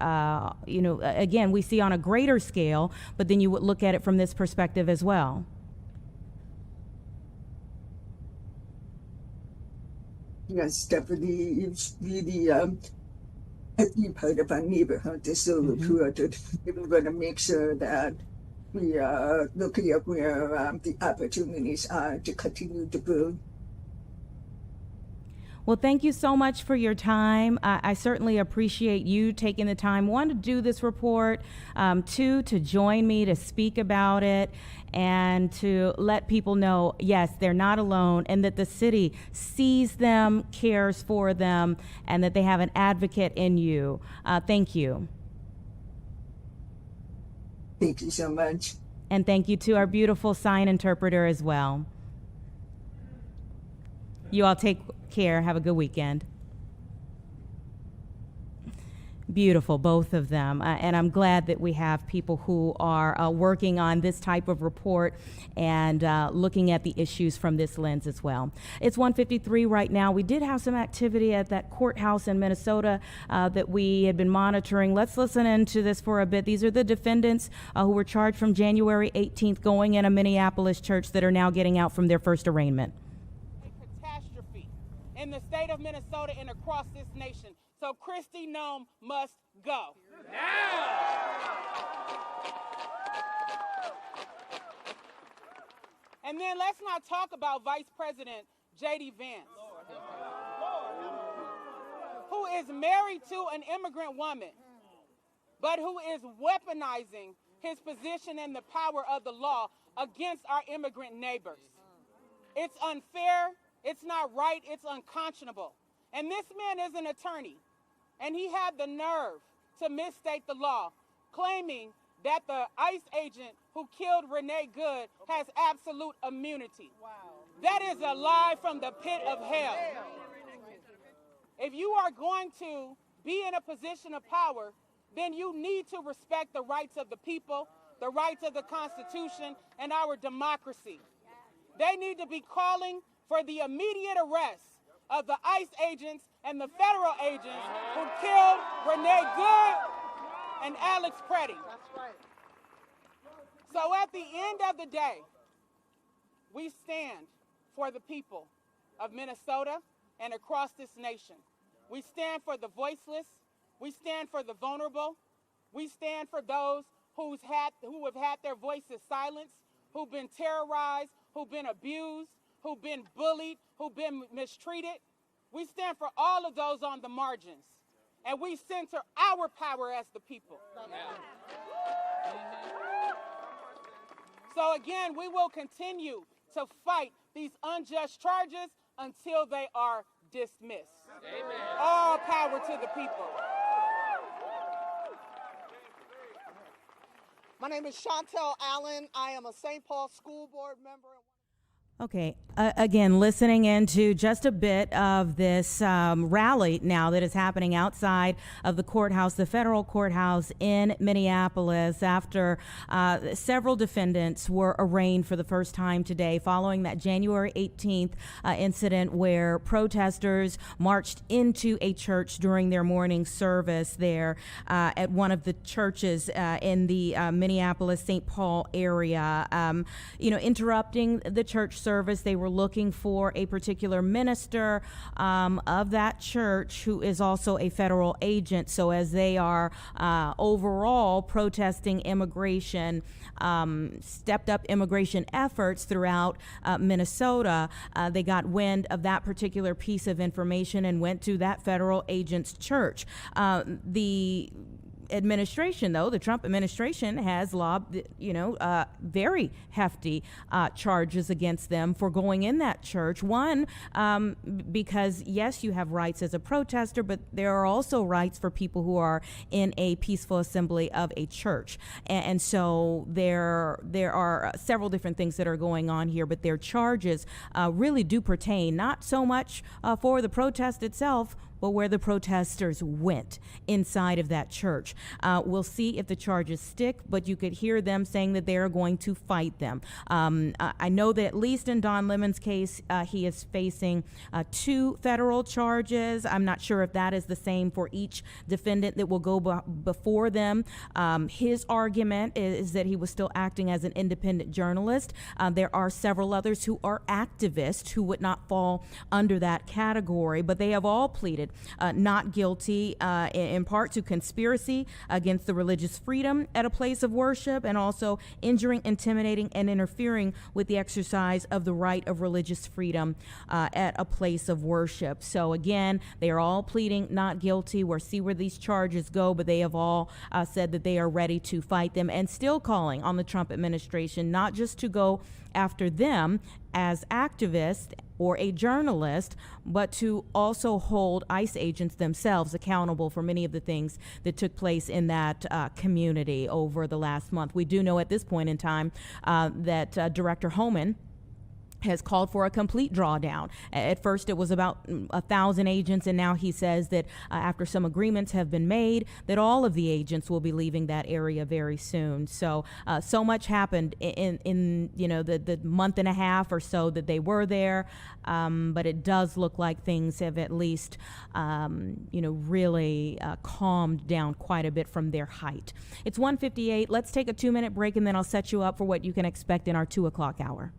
again, we see on a greater scale, but then you would look at it from this perspective as well. Yes, definitely. It's really every part of our neighborhood is so reported. We're going to make sure that we are looking at where the opportunities are to continue to build. Well, thank you so much for your time. I certainly appreciate you taking the time, one, to do this report, two, to join me to speak about it, and to let people know, yes, they're not alone, and that the city sees them, cares for them, and that they have an advocate in you. Thank you. Thank you so much. And thank you to our beautiful sign interpreter as well. You all take care. Have a good weekend. Beautiful, both of them. And I'm glad that we have people who are working on this type of report and looking at the issues from this lens as well. It's 1:53 right now. We did have some activity at that courthouse in Minnesota that we had been monitoring. Let's listen into this for a bit. These are the defendants who were charged from January 18th going in a Minneapolis church that are now getting out from their first arraignment. In the state of Minnesota and across this nation. So Kristi Noem must go. Now! And then let's not talk about Vice President J.D. Vance, who is married to an immigrant woman, but who is weaponizing his position and the power of the law against our immigrant neighbors. It's unfair. It's not right. It's unconscionable. And this man is an attorney, and he had the nerve to misstate the law, claiming that the ICE agent who killed Renee Good has absolute immunity. Wow. That is a lie from the pit of hell. If you are going to be in a position of power, then you need to respect the rights of the people, the rights of the Constitution, and our democracy. They need to be calling for the immediate arrest of the ICE agents and the federal agents who killed Renee Good and Alex Preddy. That's right. So at the end of the day, we stand for the people of Minnesota and across this nation. We stand for the voiceless. We stand for the vulnerable. We stand for those who have had their voices silenced, who've been terrorized, who've been abused, who've been bullied, who've been mistreated. We stand for all of those on the margins, and we center our power as the people. So again, we will continue to fight these unjust charges until they are dismissed. Amen. All power to the people. My name is Chantel Allen. I am a St. Paul School Board member. Okay, again, listening into just a bit of this rally now that is happening outside of the courthouse, the federal courthouse in Minneapolis, after several defendants were arraigned for the first time today following that January 18th incident where protesters marched into a church during their morning service there at one of the churches in the Minneapolis, St. Paul area, interrupting the church service. They were looking for a particular minister of that church who is also a federal agent. So as they are overall protesting immigration, stepped up immigration efforts throughout Minnesota, they got wind of that particular piece of information and went to that federal agent's church. The administration, though, the Trump administration has lobbed, very hefty charges against them for going in that church. One, because yes, you have rights as a protester, but there are also rights for people who are in a peaceful assembly of a church. And so there are several different things that are going on here, but their charges really do pertain not so much for the protest itself, but where the protesters went inside of that church. We'll see if the charges stick, but you could hear them saying that they are going to fight them. I know that at least in Don Lemon's case, he is facing 2 federal charges. I'm not sure if that is the same for each defendant that will go before them. His argument is that he was still acting as an independent journalist. There are several others who are activists who would not fall under that category, but they have all pleaded not guilty, in part to conspiracy against the religious freedom at a place of worship, and also injuring, intimidating, and interfering with the exercise of the right of religious freedom at a place of worship. So again, they are all pleading not guilty. We'll see where these charges go, but they have all said that they are ready to fight them, and still calling on the Trump administration not just to go after them as activists or a journalist, but to also hold ICE agents themselves accountable for many of the things that took place in that community over the last month. We do know at this point in time that Director Homan has called for a complete drawdown. At first, it was about 1,000 agents, and now he says that after some agreements have been made, that all of the agents will be leaving that area very soon. So, so much happened in the month and a half or so that they were there, but it does look like things have at least, really calmed down quite a bit from their height. It's 1:58. Let's take a 2-minute break, and then I'll set you up for what you can expect in our 2 o'clock hour.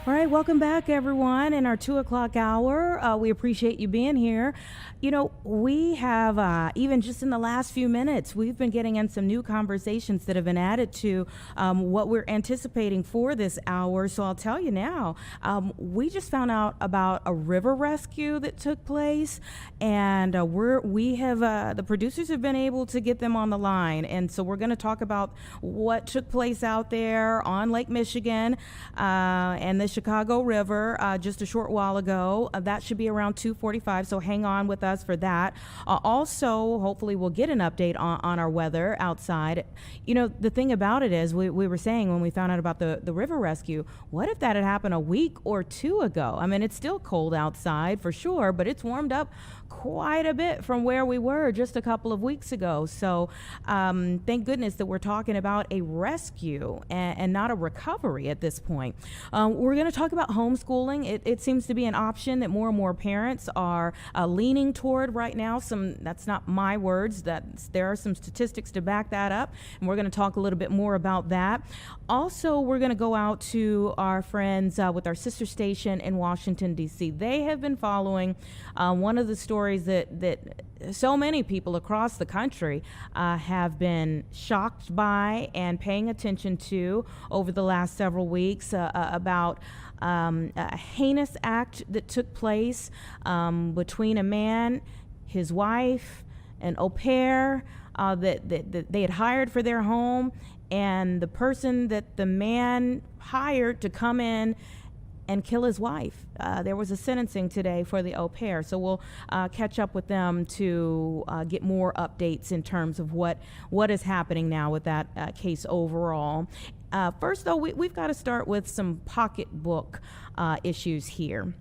All right, welcome back, everyone, in our 2 o'clock hour. We appreciate you being here. You know, we have, even just in the last few minutes, we've been getting in some new conversations that have been added to what we're anticipating for this hour. So I'll tell you now, we just found out about a river rescue that took place, and the producers have been able to get them on the line. And so we're going to talk about what took place out there on Lake Michigan and the Chicago River just a short while ago. That should be around 2:45, so hang on with us for that. Also, hopefully we'll get an update on our weather outside. You know, the thing about it is, we were saying when we found out about the river rescue, what if that had happened a week or two ago? I mean, it's still cold outside for sure, but it's warmed up quite a bit from where we were just a couple of weeks ago. So thank goodness that we're talking about a rescue and not a recovery at this point. We're going to talk about homeschooling. It seems to be an option that more and more parents are leaning toward right now. That's not my words, there are some statistics to back that up, and we're going to talk a little bit more about that. Also, we're going to go out to our friends with our sister station in Washington, D.C. They have been following one of the stories that so many people across the country have been shocked by and paying attention to over the last several weeks about a heinous act that took place between a man, his wife, an au pair that they had hired for their home, and the person that the man hired to come in and kill his wife. There was a sentencing today for the au pair, so we'll catch up with them to get more updates in terms of what is happening now with that case overall. First, though, we've got to start with some pocketbook issues here.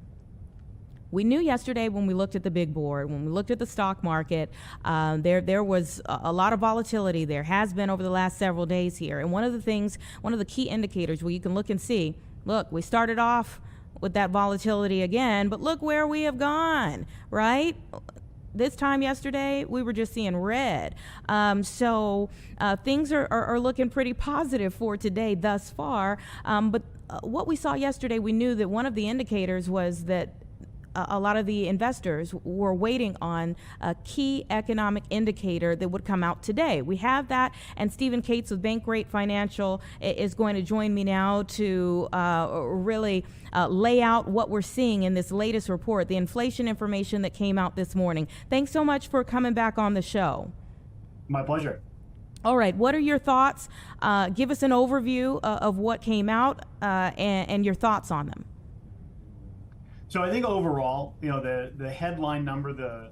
We knew yesterday when we looked at the big board, when we looked at the stock market, there was a lot of volatility. There has been over the last several days here. And one of the key indicators where you can look and see, look, we started off with that volatility again, but look where we have gone, right? This time yesterday, we were just seeing red. So things are looking pretty positive for today thus far. But what we saw yesterday, we knew that one of the indicators was that a lot of the investors were waiting on a key economic indicator that would come out today. We have that, and Stephen Cates with Bankrate Financial is going to join me now to really lay out what we're seeing in this latest report, the inflation information that came out this morning. Thanks so much for coming back on the show. My pleasure. All right, what are your thoughts? Give us an overview of what came out and your thoughts on them. So I think overall, you know, the headline number, the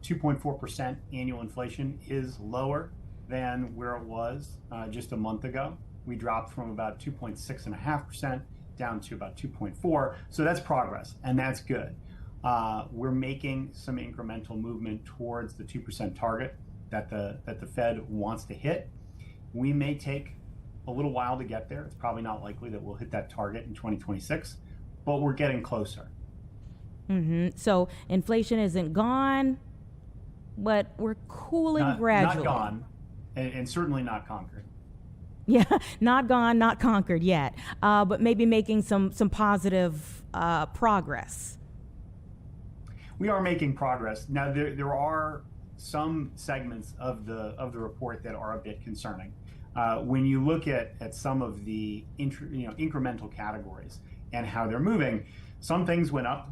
2.4% annual inflation is lower than where it was just a month ago. We dropped from about 2.6.5% down to about 2.4. So that's progress, and that's good. We're making some incremental movement towards the 2% target that the Fed wants to hit. We may take a little while to get there. It's probably not likely that we'll hit that target in 2026, but we're getting closer. Mm-hmm. So inflation isn't gone, but we're cooling gradually. Not gone, and certainly not conquered. Yeah, not gone, not conquered yet, but maybe making some positive progress. We are making progress. Now, there are some segments of the report that are a bit concerning. When you look at some of the incremental categories and how they're moving, some things went up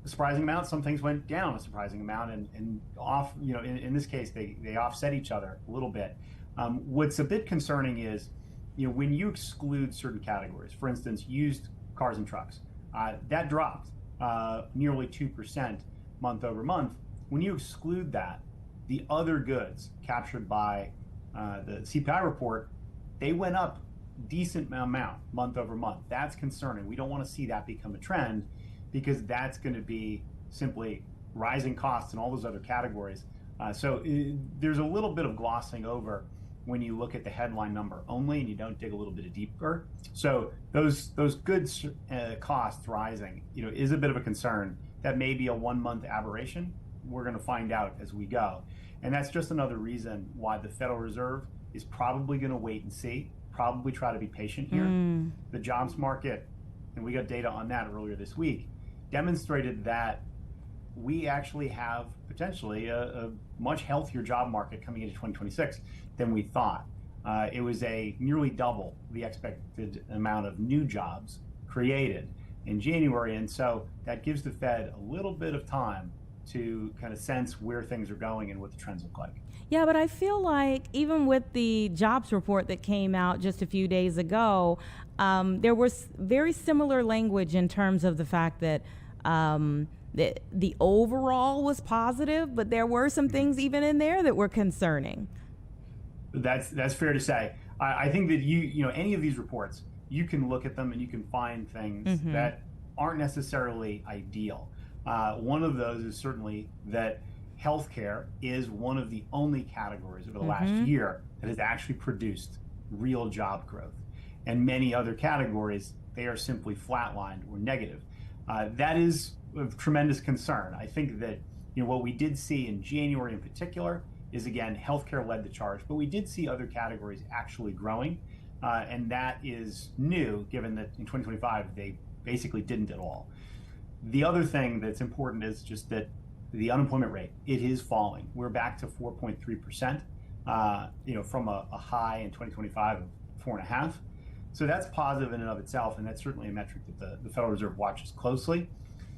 a surprising amount, some things went down a surprising amount, and off, in this case, they offset each other a little bit. What's a bit concerning is, when you exclude certain categories, for instance, used cars and trucks, that dropped nearly 2% month over month. When you exclude that, the other goods captured by the CPI report, they went up decent amount month over month. That's concerning. We don't want to see that become a trend, because that's going to be simply rising costs in all those other categories. So there's a little bit of glossing over when you look at the headline number only and you don't dig a little bit deeper. So those goods costs rising, is a bit of a concern. That may be a 1 month aberration. We're going to find out as we go. And that's just another reason why the Federal Reserve is probably going to wait and see, probably try to be patient here. The jobs market and we got data on that earlier this week, demonstrated that we actually have potentially a much healthier job market coming into 2026 than we thought. It was a nearly double the expected amount of new jobs created in January. And so that gives the Fed a little bit of time to kind of sense where things are going and what the trends look like. Yeah, but I feel like even with the jobs report that came out just a few days ago, there was very similar language in terms of the fact that the overall was positive, but there were some things even in there that were concerning. That's fair to say. I think that you know any of these reports, you can look at them and you can find things that aren't necessarily ideal. One of those is certainly that healthcare is one of the only categories over the last year that has actually produced real job growth. And many other categories, they are simply flatlined or negative. That is of tremendous concern. I think that what we did see in January in particular is, again, healthcare led the charge, but we did see other categories actually growing. And that is new, given that in 2025, they basically didn't at all. The other thing that's important is just that the unemployment rate, it is falling. We're back to 4.3%, from a high in 2025 of 4.5%. So that's positive in and of itself, and that's certainly a metric that the Federal Reserve watches closely.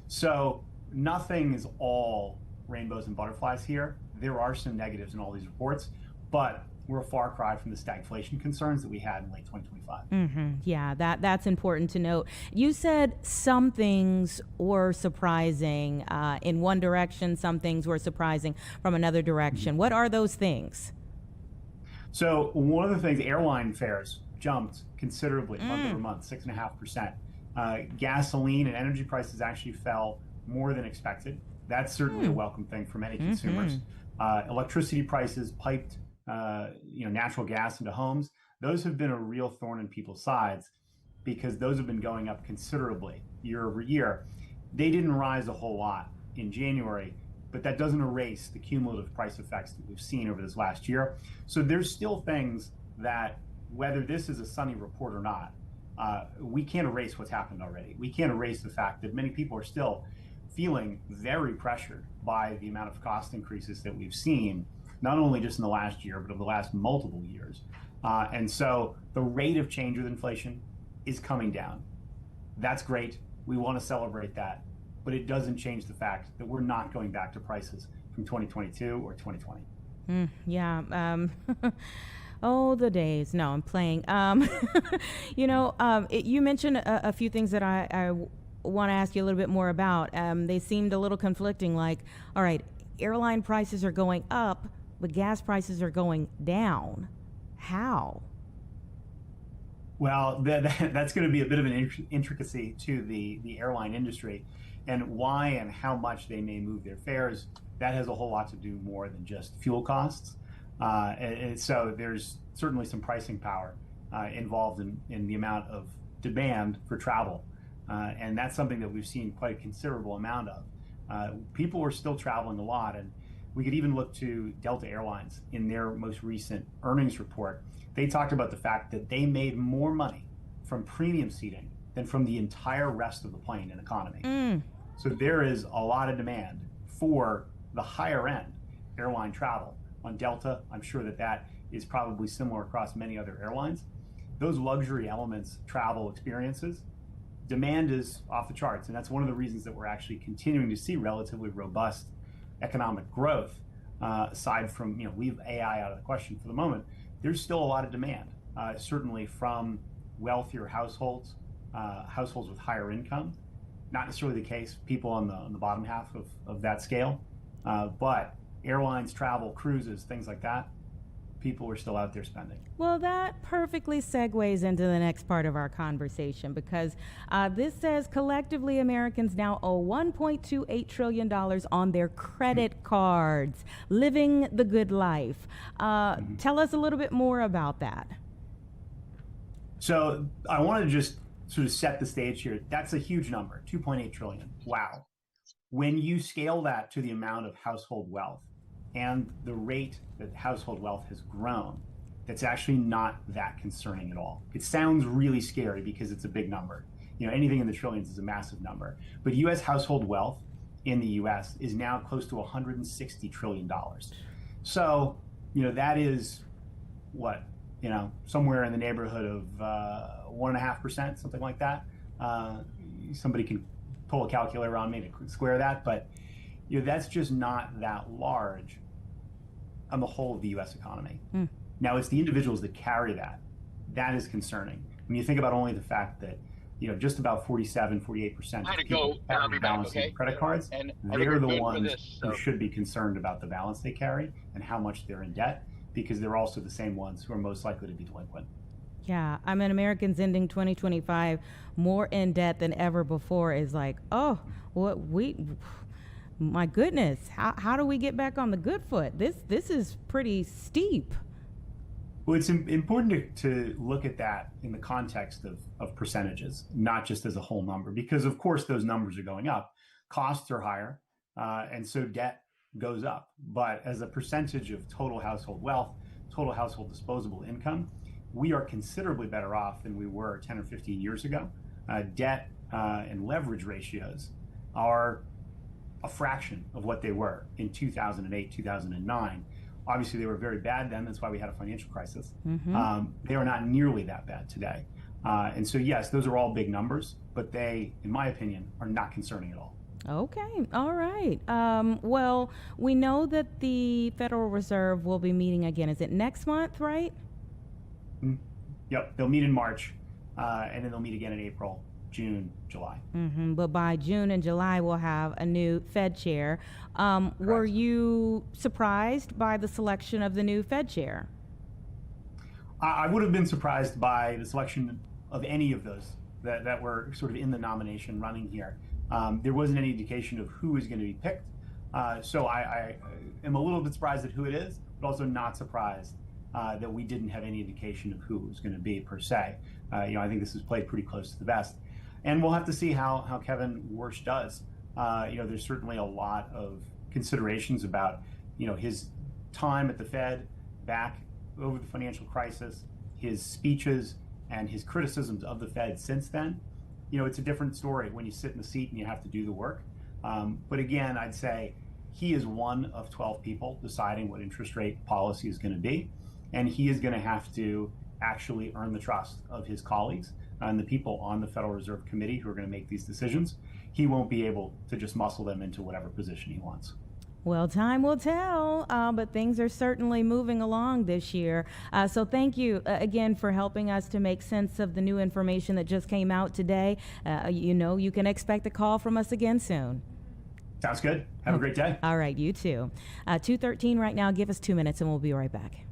So nothing is all rainbows and butterflies here. There are some negatives in all these reports, but we're a far cry from the stagflation concerns that we had in late 2025. Yeah, that's important to note. You said some things were surprising in one direction, some things were surprising from another direction. What are those things? So one of the things, airline fares jumped considerably month over month, 6.5%. Gasoline and energy prices actually fell more than expected. That's certainly a welcome thing for many consumers. Electricity prices, piped natural gas into homes, those have been a real thorn in people's sides because those have been going up considerably year over year. They didn't rise a whole lot in January, but that doesn't erase the cumulative price effects that we've seen over this last year. So there's still things that, whether this is a sunny report or not, we can't erase what's happened already. We can't erase the fact that many people are still feeling very pressured by the amount of cost increases that we've seen, not only just in the last year, but over the last multiple years. And so the rate of change with inflation is coming down. That's great. We want to celebrate that. But it doesn't change the fact that we're not going back to prices from 2022 or 2020. Oh, the days. No, I'm playing. You mentioned a few things that I want to ask you a little bit more about. They seemed a little conflicting, like, all right, airline prices are going up, but gas prices are going down. How? Well, that's going to be a bit of an intricacy to the airline industry, and why and how much they may move their fares. That has a whole lot to do more than just fuel costs. And so there's certainly some pricing power involved in the amount of demand for travel. And that's something that we've seen quite a considerable amount of. People are still traveling a lot, and we could even look to Delta Airlines in their most recent earnings report. They talked about the fact that they made more money from premium seating than from the entire rest of the plane and economy. So there is a lot of demand for the higher end airline travel. On Delta, I'm sure that is probably similar across many other airlines. Those luxury elements, travel experiences, demand is off the charts. And that's one of the reasons that we're actually continuing to see relatively robust economic growth. Aside from, leave AI out of the question for the moment, there's still a lot of demand, certainly from wealthier households, households with higher income. Not necessarily the case, people on the bottom half of that scale, but airlines, travel, cruises, things like that, people are still out there spending. Well, that perfectly segues into the next part of our conversation, because this says collectively Americans now owe $1.28 trillion on their credit cards, living the good life. Tell us a little bit more about that. So I want to just sort of set the stage here. That's a huge number, 2.8 trillion. Wow. When you scale that to the amount of household wealth and the rate that household wealth has grown, that's actually not that concerning at all. It sounds really scary because it's a big number. anything in the trillions is a massive number. But U.S. household wealth in the U.S. is now close to $160 trillion. So, that is what, somewhere in the neighborhood of 1.5%, something like that. Somebody can pull a calculator on me to square that, but that's just not that large on the whole of the U.S. economy. Now, it's the individuals that carry that. That is concerning. When you think about only the fact that just about 48% of people carry balancing credit cards, and they're the ones who should be concerned about the balance they carry and how much they're in debt, because they're also the same ones who are most likely to be delinquent. Yeah, I mean, Americans ending 2025 more in debt than ever before is like, my goodness, how do we get back on the good foot? This is pretty steep. Well, it's important to look at that in the context of percentages, not just as a whole number, because of course those numbers are going up. Costs are higher, and so debt goes up. But as a percentage of total household wealth, total household disposable income, we are considerably better off than we were 10 or 15 years ago. Debt and leverage ratios are a fraction of what they were in 2008, 2009. Obviously, they were very bad then. That's why we had a financial crisis. They are not nearly that bad today. And so, yes, those are all big numbers, but they, in my opinion, are not concerning at all. Okay. All right. Well, we know that the Federal Reserve will be meeting again. Is it next month, right? Yep. They'll meet in March, and then they'll meet again in April, June, July. But by June and July, we'll have a new Fed chair. Were you surprised by the selection of the new Fed chair? I would have been surprised by the selection of any of those that were sort of in the nomination running here. There wasn't any indication of who was going to be picked. So I am a little bit surprised at who it is, but also not surprised that we didn't have any indication of who it was going to be per se. I think this is played pretty close to the vest. And we'll have to see how Kevin Warsh does. There's certainly a lot of considerations about, his time at the Fed back over the financial crisis, his speeches and his criticisms of the Fed since then. It's a different story when you sit in the seat and you have to do the work. But again, I'd say he is one of 12 people deciding what interest rate policy is going to be. And he is going to have to actually earn the trust of his colleagues and the people on the Federal Reserve Committee who are going to make these decisions. He won't be able to just muscle them into whatever position he wants. Well, time will tell, but things are certainly moving along this year. So thank you again for helping us to make sense of the new information that just came out today. You can expect a call from us again soon. Sounds good. Have a great day. All right, you too. 2:13 right now. Give us 2 minutes and we'll be right back.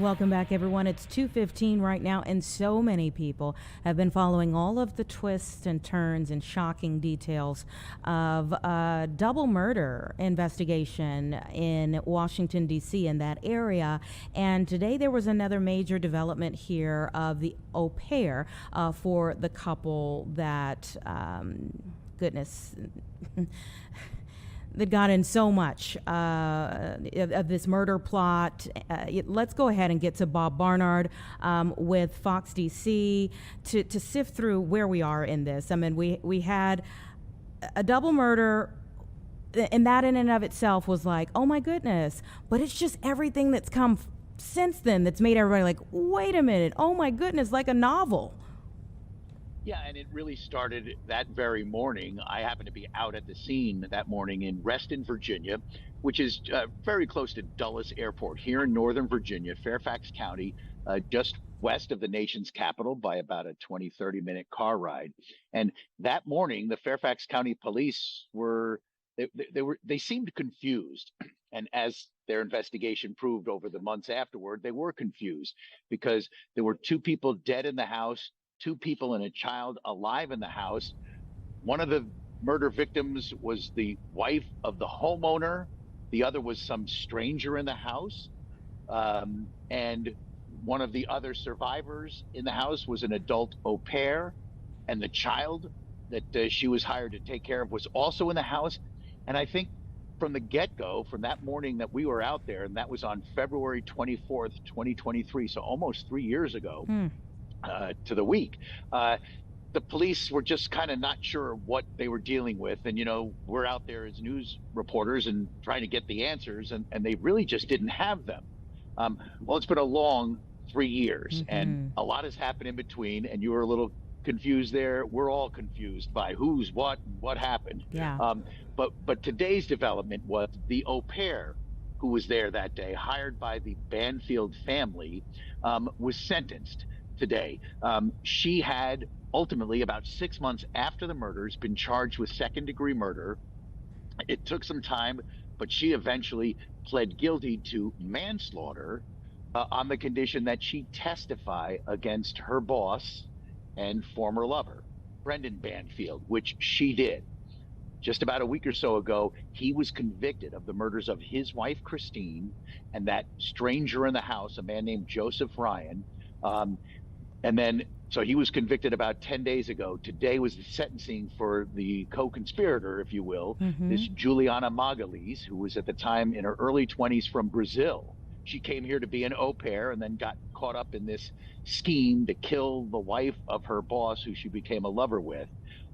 Welcome back, everyone. It's 2:15 right now, and so many people have been following all of the twists and turns and shocking details of a double murder investigation in Washington, D.C., in that area. And today there was another major development here of the au pair for the couple that, goodness... that got in so much of this murder plot. Let's go ahead and get to Bob Barnard with Fox DC to sift through where we are in this. I mean, we had a double murder, and that in and of itself was like, oh my goodness, but it's just everything that's come since then that's made everybody like, wait a minute, oh my goodness, like a novel. Yeah, and it really started that very morning. I happened to be out at the scene that morning in Reston, Virginia, which is very close to Dulles Airport here in Northern Virginia, Fairfax County, just west of the nation's capital by about a 20, 30-minute car ride. And that morning, the Fairfax County police they seemed confused. And as their investigation proved over the months afterward, they were confused because there were two people dead in the house, two people and a child alive in the house. One of the murder victims was the wife of the homeowner. The other was some stranger in the house. And one of the other survivors in the house was an adult au pair. And the child that she was hired to take care of was also in the house. And I think from the get-go, from that morning that we were out there, and that was on February 24th, 2023, so almost 3 years ago, to the week, the police were just kind of not sure what they were dealing with. And, you know, we're out there as news reporters and trying to get the answers, and they really just didn't have them. Well, it's been a long 3 years, and a lot has happened in between, and you were a little confused there. We're all confused by who's what happened. Yeah. But today's development was the au pair who was there that day, hired by the Banfield family, was sentenced today. She had ultimately, about 6 months after the murders, been charged with second-degree murder. It took some time, but she eventually pled guilty to manslaughter on the condition that she testify against her boss and former lover, Brendan Banfield, which she did. Just about a week or so ago, he was convicted of the murders of his wife, Christine, and that stranger in the house, a man named Joseph Ryan. And then, so he was convicted about 10 days ago. Today was the sentencing for the co-conspirator, if you will, this Juliana Magalhães, who was at the time in her early 20s from Brazil. She came here to be an au pair and then got caught up in this scheme to kill the wife of her boss, who she became a lover with.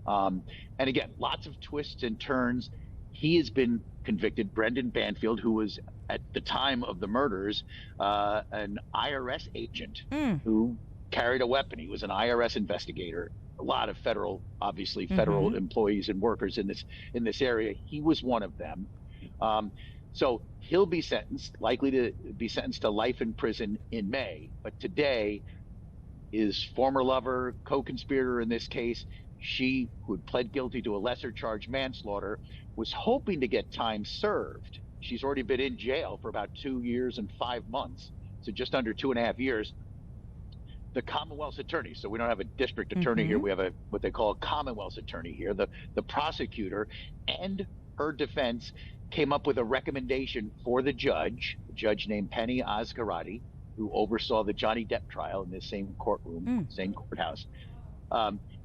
And again, lots of twists and turns. He has been convicted, Brendan Banfield, who was at the time of the murders, an IRS agent who carried a weapon. He was an IRS investigator. A lot of federal employees and workers in this area. He was one of them. So he'll be likely to be sentenced to life in prison in May. But today, his former lover, co-conspirator in this case, she, who had pled guilty to a lesser charge, manslaughter, was hoping to get time served. She's already been in jail for about 2 years and 5 months, so just under 2.5 years. The Commonwealth's attorney, so we don't have a district attorney here, we have what they call a Commonwealth's attorney here. The prosecutor and her defense came up with a recommendation for the judge, a judge named Penny Asgharati, who oversaw the Johnny Depp trial in this same courtroom, same courthouse.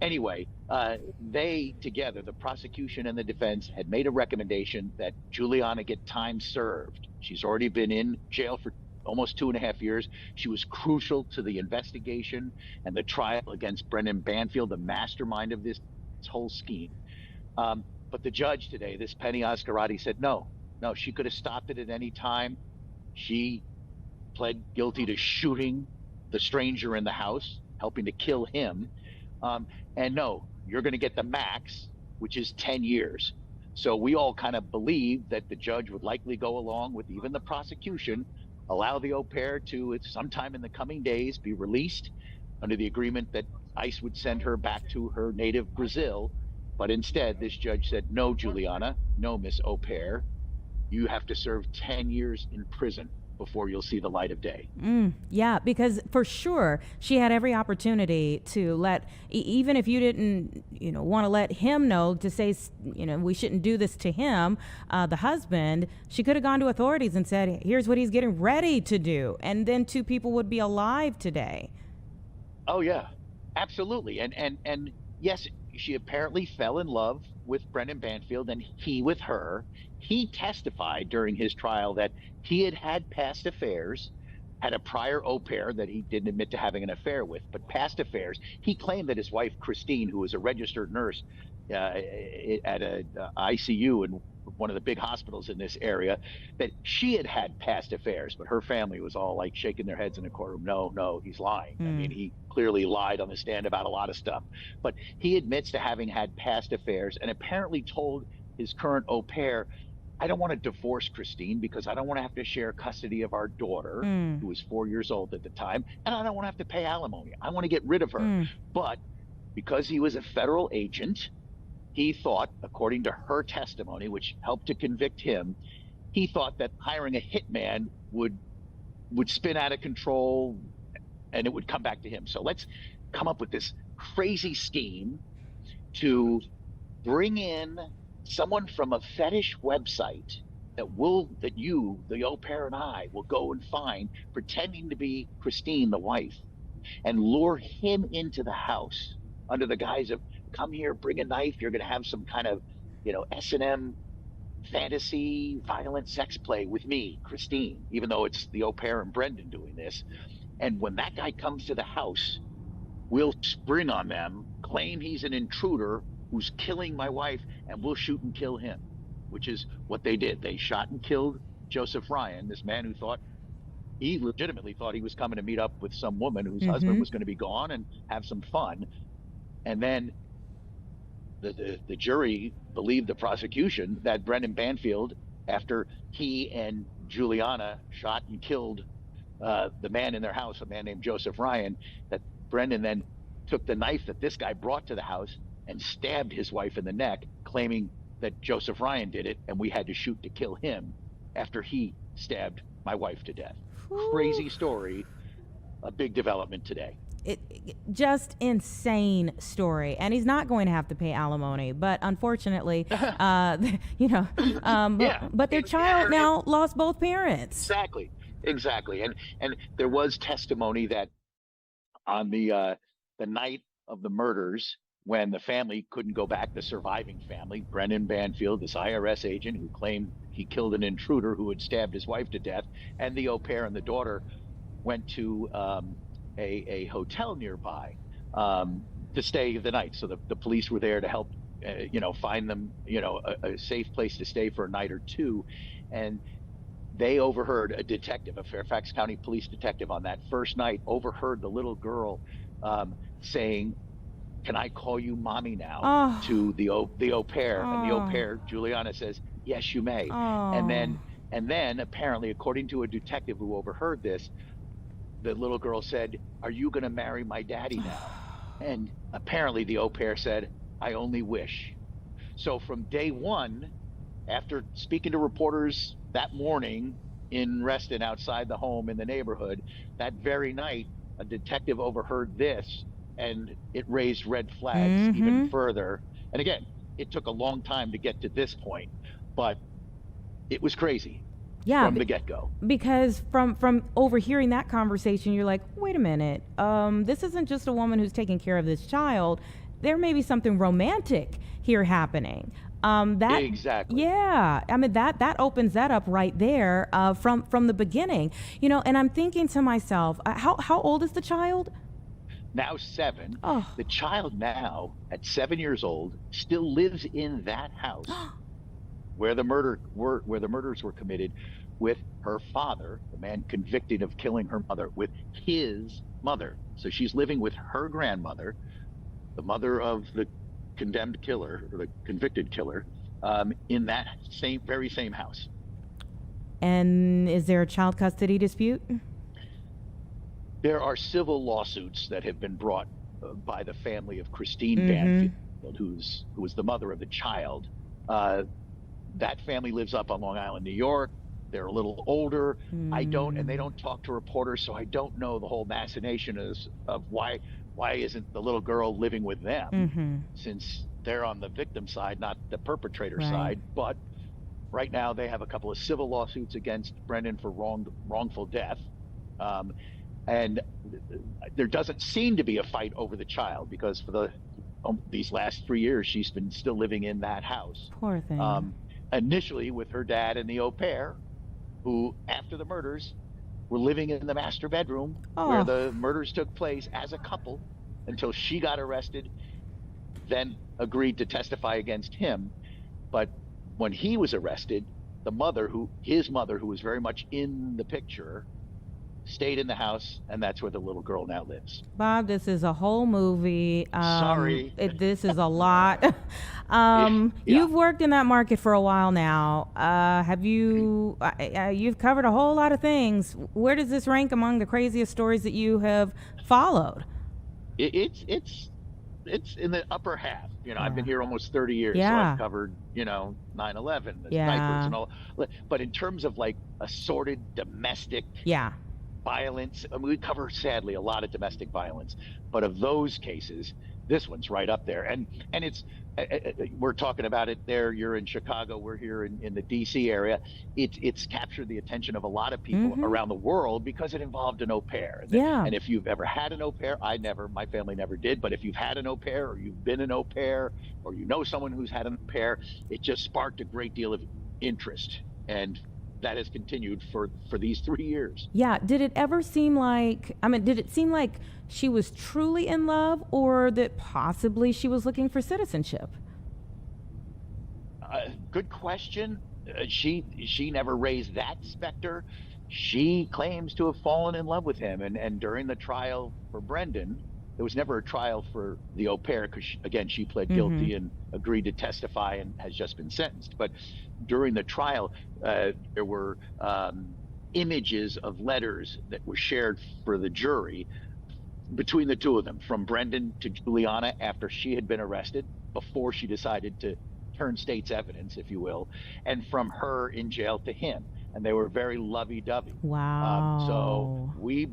Anyway, they together, the prosecution and the defense, had made a recommendation that Juliana get time served. She's already been in jail for almost 2.5 years. She was crucial to the investigation and the trial against Brendan Banfield, the mastermind of this whole scheme. But the judge today, this Penny Asgharati, said no, she could have stopped it at any time. She pled guilty to shooting the stranger in the house, helping to kill him. And no, you're going to get the max, which is 10 years. So we all kind of believe that the judge would likely go along with even the prosecution, allow the au pair to, sometime in the coming days, be released under the agreement that ICE would send her back to her native Brazil. But instead, this judge said, no, Juliana, no, Miss Au Pair, you have to serve 10 years in prison before you'll see the light of day. Yeah, because for sure she had every opportunity to let, even if you didn't, want to let him know, to say, we shouldn't do this to him, the husband, she could have gone to authorities and said, here's what he's getting ready to do. And then 2 people would be alive today. Oh yeah, absolutely. And yes, she apparently fell in love with Brendan Banfield and he with her. He testified during his trial that he had past affairs, had a prior au pair that he didn't admit to having an affair with, but past affairs. He claimed that his wife, Christine, who was a registered nurse at a ICU in one of the big hospitals in this area, that she had past affairs, but her family was all like shaking their heads in the courtroom. No, he's lying. I mean, he clearly lied on the stand about a lot of stuff, but he admits to having had past affairs and apparently told his current au pair, I don't want to divorce Christine because I don't want to have to share custody of our daughter, who was 4 years old at the time, and I don't want to have to pay alimony. I want to get rid of her. But because he was a federal agent, he thought, according to her testimony, which helped to convict him, he thought that hiring a hitman would spin out of control and it would come back to him. So let's come up with this crazy scheme to bring in someone from a fetish website that you, the au pair, and I will go and find, pretending to be Christine, the wife, and lure him into the house under the guise of, come here, bring a knife, you're going to have some kind of, S&M fantasy, violent sex play with me, Christine, even though it's the au pair and Brendan doing this. And when that guy comes to the house, we'll spring on them, claim he's an intruder who's killing my wife, and we'll shoot and kill him, which is what they did. They shot and killed Joseph Ryan, this man who he legitimately thought he was coming to meet up with some woman whose husband was going to be gone and have some fun. And then the jury believed the prosecution that Brendan Banfield, after he and Juliana shot and killed the man in their house, a man named Joseph Ryan, that Brendan then took the knife that this guy brought to the house and stabbed his wife in the neck, claiming that Joseph Ryan did it and we had to shoot to kill him after he stabbed my wife to death. Crazy story, a big development today. Just insane story, and he's not going to have to pay alimony, but unfortunately but their child now lost both parents. Exactly. And there was testimony that on the night of the murders, when the family couldn't go back, the surviving family, Brendan Banfield, this IRS agent who claimed he killed an intruder who had stabbed his wife to death, and the au pair and the daughter went to a hotel nearby to stay the night. So the police were there to help, find them, a safe place to stay for a night or two. And they overheard a detective, a Fairfax County police detective, on that first night, overheard the little girl saying, "Can I call you mommy now?" to the au pair. And the au pair, Juliana, says, "Yes, you may." And then apparently, according to a detective who overheard this, the little girl said, "Are you going to marry my daddy now?" And apparently the au pair said, "I only wish." So from day one, after speaking to reporters that morning in Reston outside the home in the neighborhood, that very night, a detective overheard this, and it raised red flags even further. And again, it took a long time to get to this point, but it was crazy. Yeah, from the get-go. Because from overhearing that conversation, you're like, wait a minute, this isn't just a woman who's taking care of this child. There may be something romantic here happening. Exactly. Yeah, I mean that opens that up right there from the beginning. And I'm thinking to myself, how old is the child? Now 7. The child now, at 7 years old, still lives in that house where the murders were committed, with her father, the man convicted of killing her mother, with his mother. So she's living with her grandmother, the mother of the condemned killer, or the convicted killer, in that very same house. And is there a child custody dispute? There are civil lawsuits that have been brought by the family of Christine Banfield, who was the mother of the child. That family lives up on Long Island, New York. They're a little older. I don't, and they don't talk to reporters, so I don't know the whole machination of why isn't the little girl living with them, since they're on the victim side, not the perpetrator side. But right now they have a couple of civil lawsuits against Brendan for wrongful death. And there doesn't seem to be a fight over the child, because for these last 3 years, she's been still living in that house. Poor thing. Initially with her dad and the au pair, who after the murders were living in the master bedroom where the murders took place as a couple, until she got arrested, then agreed to testify against him. But when he was arrested, his mother, who was very much in the picture, stayed in the house, and that's where the little girl now lives. Bob, this is a whole movie. Sorry. This is a lot. You've worked in that market for a while now. You've covered a whole lot of things. Where does this rank among the craziest stories that you have followed? It's in the upper half. I've been here almost 30 years, so I've covered, 9/11, the snipers and all. But in terms of like assorted domestic violence, we cover, sadly, a lot of domestic violence. But of those cases, this one's right up there. And it's, we're talking about it there. You're in Chicago. We're here in the D.C. area. It's captured the attention of a lot of people around the world because it involved an au pair. And if you've ever had an au pair, my family never did. But if you've had an au pair, or you've been an au pair, or you know someone who's had an au pair, it just sparked a great deal of interest. And that has continued for these 3 years. Yeah. Did it ever seem like, did it seem like she was truly in love, or that possibly she was looking for citizenship? Good question. She never raised that specter. She claims to have fallen in love with him. And during the trial for Brendan, there was never a trial for the au pair, because she pled guilty and agreed to testify and has just been sentenced. But during the trial, there were images of letters that were shared for the jury between the two of them, from Brendan to Juliana after she had been arrested, before she decided to turn state's evidence, if you will, and from her in jail to him. And they were very lovey-dovey. Wow. So we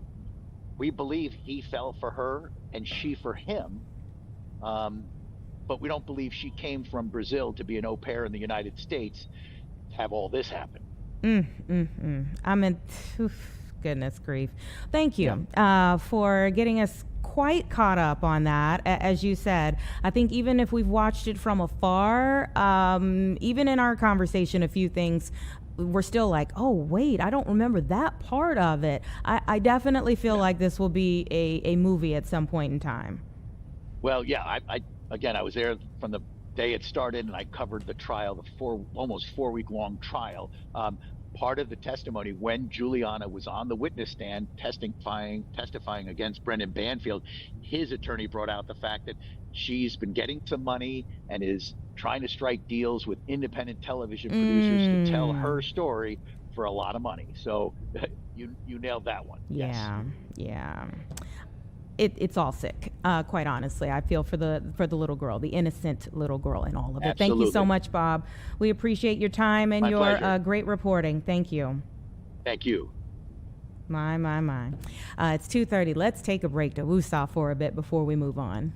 believe he fell for her and she for him. But we don't believe she came from Brazil to be an au pair in the United States to have all this happen. Goodness grief. Thank you for getting us quite caught up on that. As you said, I think even if we've watched it from afar, even in our conversation, a few things we're still like, oh, wait, I don't remember that part of it. I definitely feel like this will be a movie at some point in time. Well, yeah, I was there from the day it started, and I covered the trial, the almost 4 week long trial. Part of the testimony, when Juliana was on the witness stand testifying against Brendan Banfield, his attorney brought out the fact that she's been getting some money and is trying to strike deals with independent television producers to tell her story for a lot of money. So you nailed that one. Yeah, yeah. It's all sick, quite honestly. I feel for the little girl, the innocent little girl in all of it. Absolutely. Thank you so much, Bob. We appreciate your time and My your pleasure. Great reporting. Thank you. Thank you. My. It's 2:30. Let's take a break to woosah for a bit before we move on.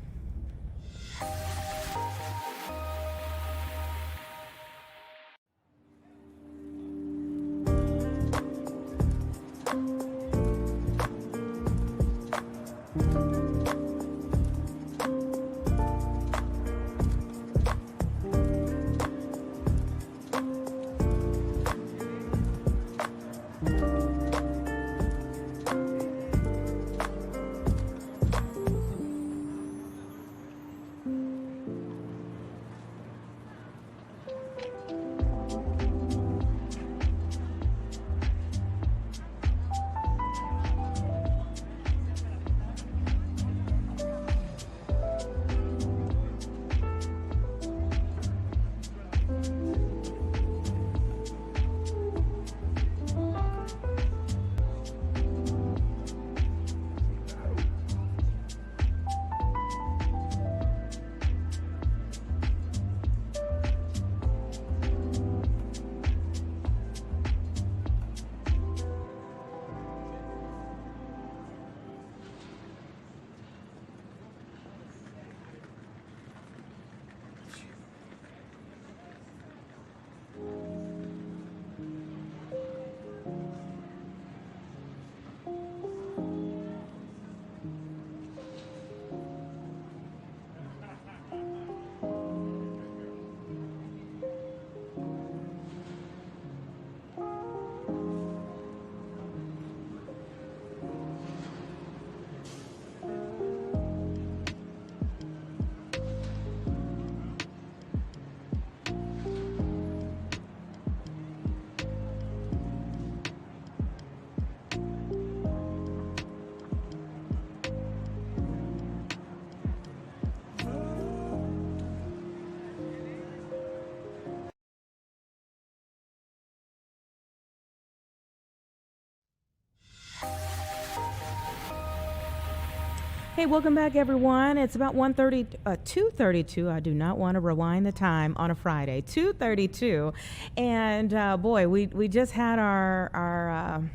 Hey, welcome back, everyone. It's about 2:32. I do not want to rewind the time on a Friday. 2:32, and boy, we just had our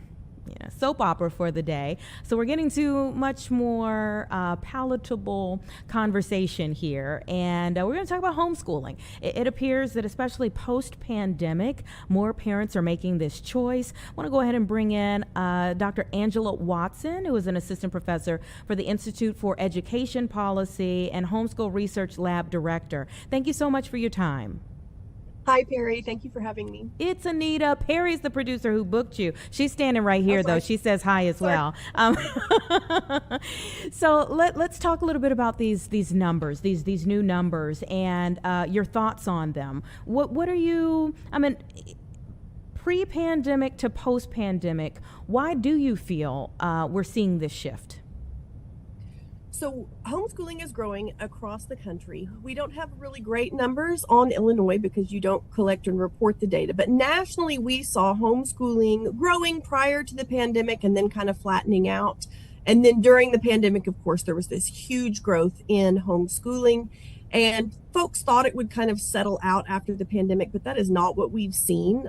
soap opera for the day. So we're getting to much more palatable conversation here. And we're going to talk about homeschooling. It appears that especially post-pandemic, more parents are making this choice. I want to go ahead and bring in Dr. Angela Watson, who is an assistant professor for the Institute for Education Policy and Homeschool Research Lab Director. Thank you so much for your time. Hi, Perry. Thank you for having me. It's Anita. Perry's the producer who booked you. She's standing right here, though. She says hi as well. So let's talk a little bit about these numbers, these new numbers, and your thoughts on them. What are you? I mean, pre-pandemic to post-pandemic, why do you feel we're seeing this shift? So homeschooling is growing across the country. We don't have really great numbers on Illinois because you don't collect and report the data. But nationally, we saw homeschooling growing prior to the pandemic and then kind of flattening out. And then during the pandemic, of course, there was this huge growth in homeschooling. And folks thought it would kind of settle out after the pandemic, but that is not what we've seen.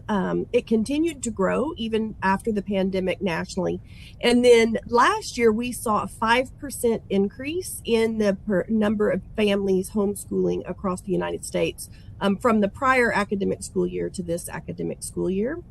It continued to grow even after the pandemic nationally. And then last year, we saw a 5% increase in the number of families homeschooling across the United States from the prior academic school year to this academic school year.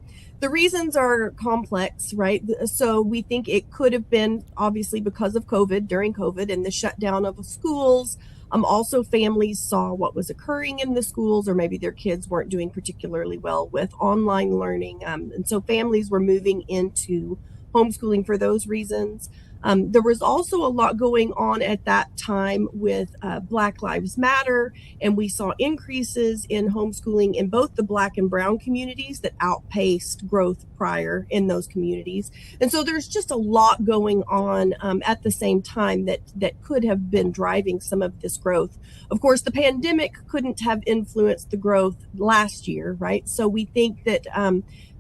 The reasons are complex, right? So we think it could have been obviously because of COVID, during COVID and the shutdown of schools. Also, families saw what was occurring in the schools, or maybe their kids weren't doing particularly well with online learning. And so families were moving into homeschooling for those reasons. There was also a lot going on at that time with Black Lives Matter, and we saw increases in homeschooling in both the Black and Brown communities that outpaced growth prior in those communities. And so there's just a lot going on at the same time that could have been driving some of this growth. Of course, the pandemic couldn't have influenced the growth last year, right? So we think that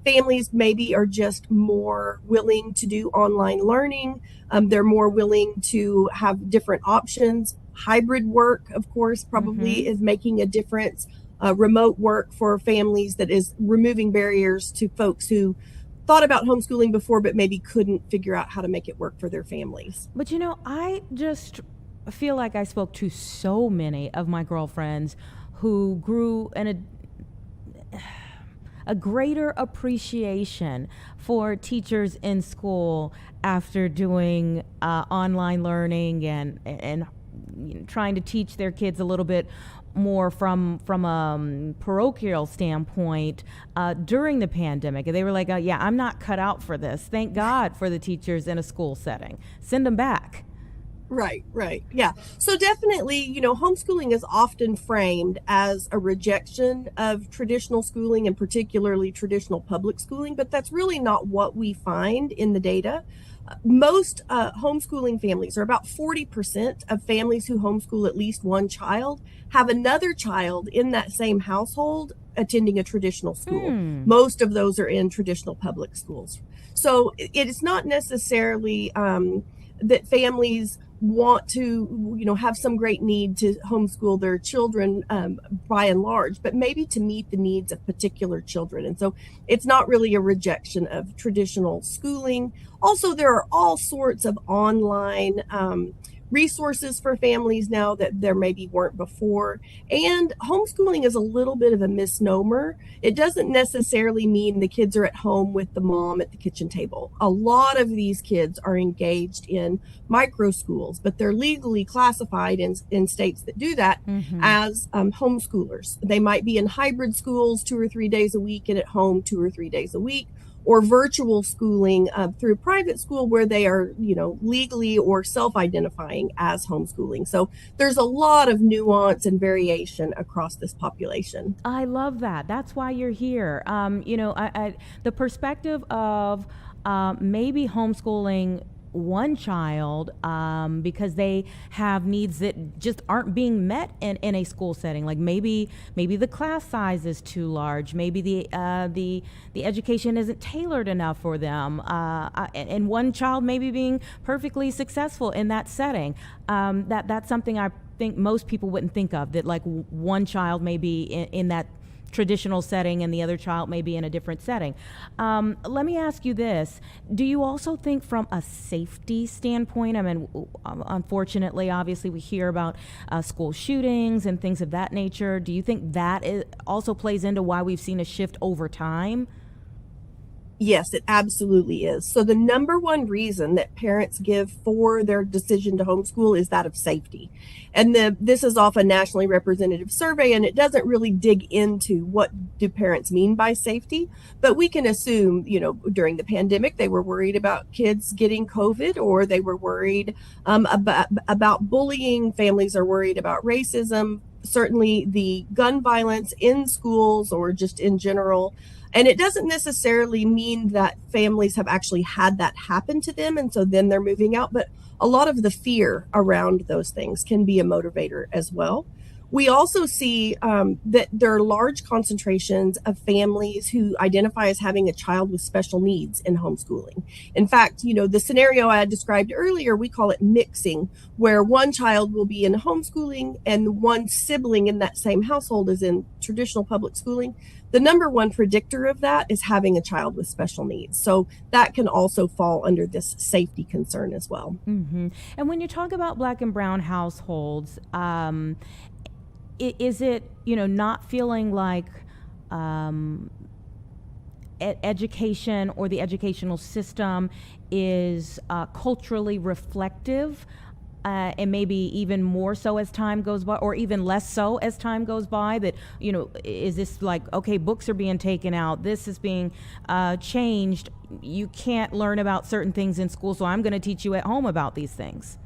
families maybe are just more willing to do online learning. They're more willing to have different options. Hybrid work, of course, probably is making a difference. Remote work for families that is removing barriers to folks who thought about homeschooling before, but maybe couldn't figure out how to make it work for their families. But I just feel like I spoke to so many of my girlfriends who grew in a greater appreciation for teachers in school after doing online learning and trying to teach their kids a little bit more from a parochial standpoint during the pandemic. And they were like, yeah, I'm not cut out for this. Thank God for the teachers in a school setting. Send them back. Right. Yeah. So definitely, homeschooling is often framed as a rejection of traditional schooling and particularly traditional public schooling, but that's really not what we find in the data. Most homeschooling families, or about 40% of families who homeschool at least one child, have another child in that same household attending a traditional school. Most of those are in traditional public schools. So it is not necessarily that families want to, have some great need to homeschool their children by and large, but maybe to meet the needs of particular children. And so it's not really a rejection of traditional schooling. Also, there are all sorts of online resources for families now that there maybe weren't before. And homeschooling is a little bit of a misnomer. It doesn't necessarily mean the kids are at home with the mom at the kitchen table. A lot of these kids are engaged in micro schools, but they're legally classified in states that do that as homeschoolers. They might be in hybrid schools 2 or 3 days a week and at home 2 or 3 days a week, or virtual schooling through private school where they are, legally or self-identifying as homeschooling. So there's a lot of nuance and variation across this population. I love that. That's why you're here. The perspective of maybe homeschooling one child because they have needs that just aren't being met in a school setting. Like maybe the class size is too large. Maybe the education isn't tailored enough for them. And one child maybe being perfectly successful in that setting. That's something I think most people wouldn't think of, that like one child may be in that traditional setting and the other child may be in a different setting. Let me ask you this. Do you also think from a safety standpoint, I mean, unfortunately, obviously we hear about school shootings and things of that nature. Do you think that also plays into why we've seen a shift over time? Yes, it absolutely is. So the number one reason that parents give for their decision to homeschool is that of safety. And this is off a nationally representative survey, and it doesn't really dig into what do parents mean by safety. But we can assume, during the pandemic, they were worried about kids getting COVID, or they were worried about bullying. Families are worried about racism, certainly the gun violence in schools or just in general. And it doesn't necessarily mean that families have actually had that happen to them, and so then they're moving out. But a lot of the fear around those things can be a motivator as well. We also see that there are large concentrations of families who identify as having a child with special needs in homeschooling. In fact, the scenario I had described earlier, we call it mixing, where one child will be in homeschooling and one sibling in that same household is in traditional public schooling. The number one predictor of that is having a child with special needs. So that can also fall under this safety concern as well. Mm-hmm. And when you talk about Black and brown households, is it, not feeling like education or the educational system is culturally reflective? And maybe even more so as time goes by, or even less so as time goes by, that, is this like, okay, books are being taken out, this is being changed, you can't learn about certain things in school, so I'm going to teach you at home about these things?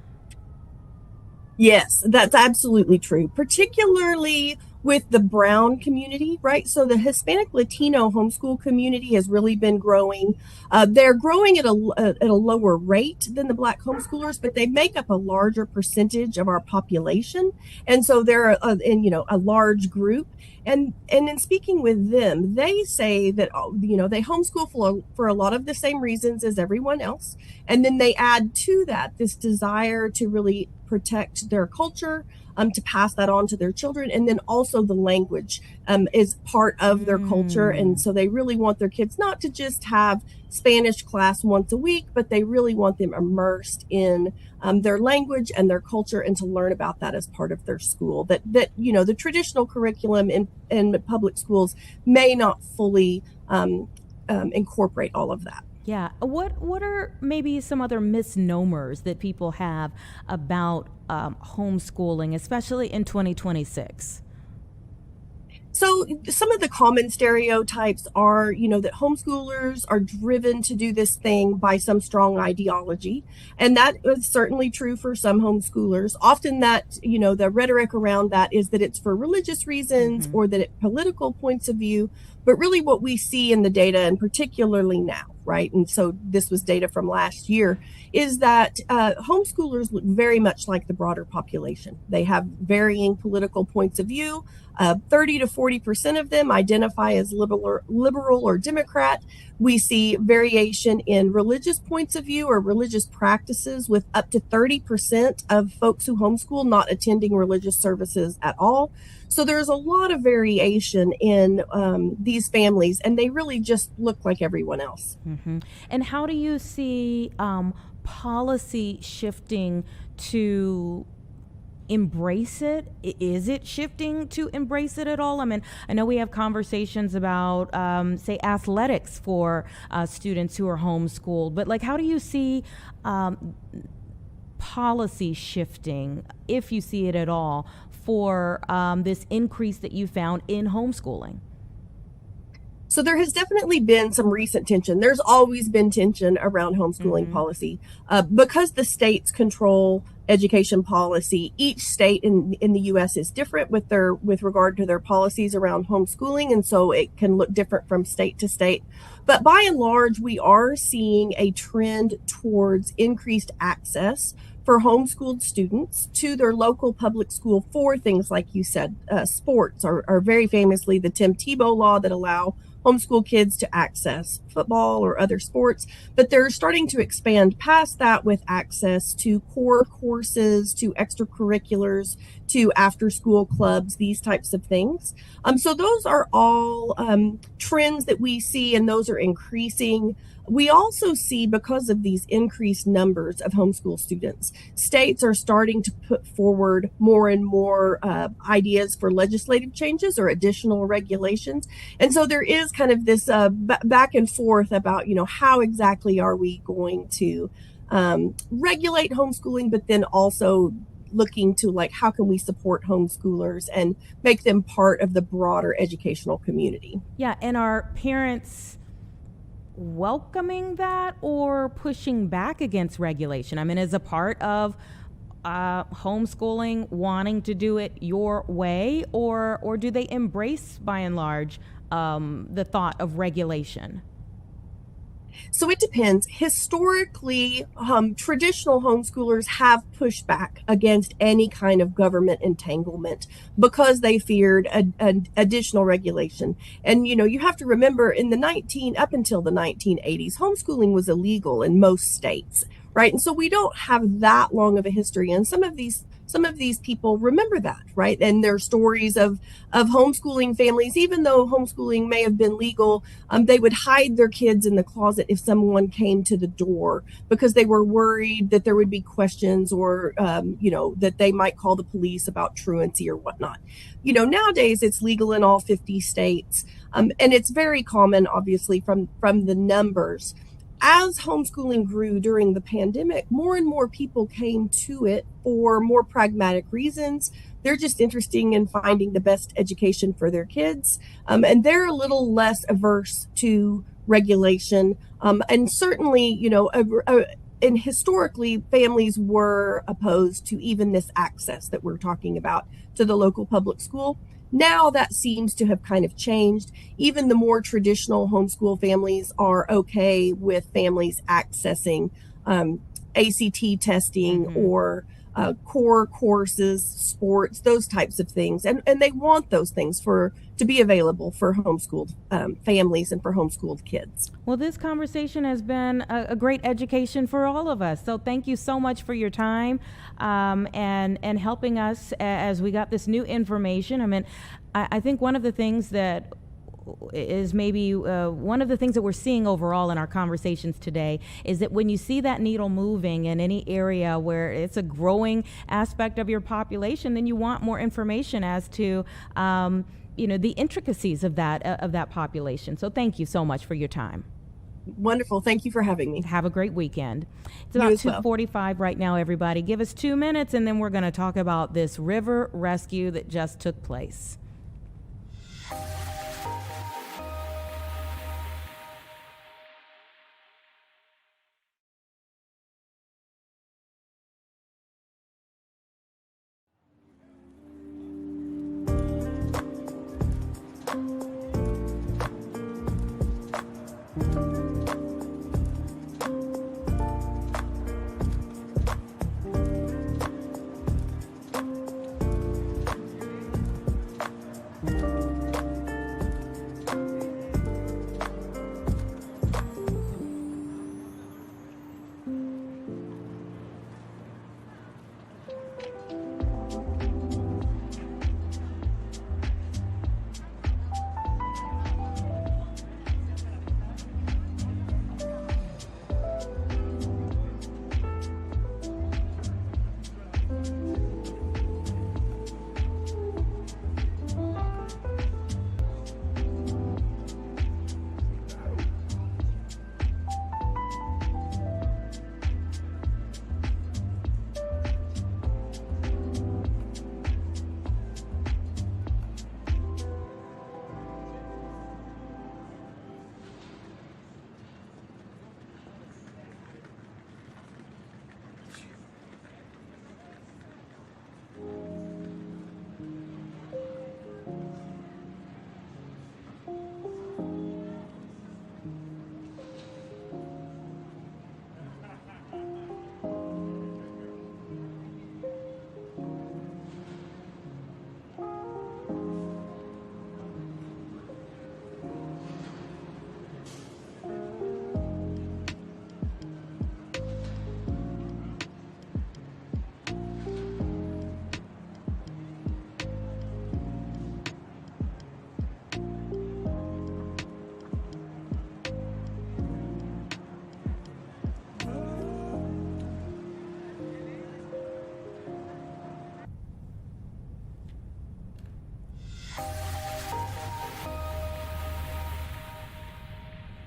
Yes, that's absolutely true, particularly with the brown community, right? So the Hispanic Latino homeschool community has really been growing. They're growing at a lower rate than the Black homeschoolers, but they make up a larger percentage of our population. And so they're a large group. And in speaking with them, they say that, they homeschool for a lot of the same reasons as everyone else. And then they add to that this desire to really protect their culture, to pass that on to their children. And then also the language is part of their culture. And so they really want their kids not to just have Spanish class once a week, but they really want them immersed in their language and their culture, and to learn about that as part of their school. That the traditional curriculum in public schools may not fully incorporate all of that. Yeah. What are maybe some other misnomers that people have about homeschooling, especially in 2026? So some of the common stereotypes are, that homeschoolers are driven to do this thing by some strong ideology. And that is certainly true for some homeschoolers. Often that, the rhetoric around that is that it's for religious reasons, or that it's political points of view. But really what we see in the data, and particularly now, right? And so this was data from last year, is that homeschoolers look very much like the broader population. They have varying political points of view. 30 to 40% of them identify as liberal or Democrat. We see variation in religious points of view or religious practices, with up to 30% of folks who homeschool not attending religious services at all. So there's a lot of variation in these families, and they really just look like everyone else. Mm-hmm. And how do you see policy shifting to embrace it? Is it shifting to embrace it at all? I mean, I know we have conversations about, say, athletics for students who are homeschooled, but like, how do you see policy shifting, if you see it at all, for this increase that you found in homeschooling? So there has definitely been some recent tension. There's always been tension around homeschooling policy because the states control education policy. Each state in the U.S. is different with regard to their policies around homeschooling, and so it can look different from state to state. But by and large, we are seeing a trend towards increased access for homeschooled students to their local public school for things like you said, sports are very famously the Tim Tebow law that allow homeschool kids to access football or other sports, but they're starting to expand past that with access to core courses, to extracurriculars, to after school clubs, these types of things. So those are all trends that we see, and those are increasing. We also see, because of these increased numbers of homeschool students, states are starting to put forward more and more ideas for legislative changes or additional regulations. And so there is kind of this back and forth about, how exactly are we going to regulate homeschooling, but then also looking to how can we support homeschoolers and make them part of the broader educational community. Yeah, and are parents welcoming that or pushing back against regulation? I mean, as a part of homeschooling, wanting to do it your way, or do they embrace, by and large, the thought of regulation? So it depends. Historically, traditional homeschoolers have pushed back against any kind of government entanglement because they feared an additional regulation. And, you have to remember up until the 1980s, homeschooling was illegal in most states, right? And so we don't have that long of a history. And some of these people remember that, right? And there are stories of homeschooling families, even though homeschooling may have been legal, they would hide their kids in the closet if someone came to the door because they were worried that there would be questions or, that they might call the police about truancy or whatnot. Nowadays it's legal in all 50 states. And it's very common, obviously, from the numbers. As homeschooling grew during the pandemic, more and more people came to it for more pragmatic reasons. They're just interested in finding the best education for their kids. And they're a little less averse to regulation. And certainly, and historically, families were opposed to even this access that we're talking about to the local public school. Now that seems to have kind of changed. Even the more traditional homeschool families are okay with families accessing ACT testing or core courses, sports, those types of things. And they want those things to be available for homeschooled families and for homeschooled kids. Well, this conversation has been a great education for all of us. So thank you so much for your time and helping us as we got this new information. I mean, I think one of the things that is maybe one of the things that we're seeing overall in our conversations today is that when you see that needle moving in any area where it's a growing aspect of your population, then you want more information as to the intricacies of that population. So thank you so much for your time. Wonderful. Thank you for having me. Have a great weekend. It's about 2:45 right now, everybody. Give us 2 minutes and then we're going to talk about this river rescue that just took place.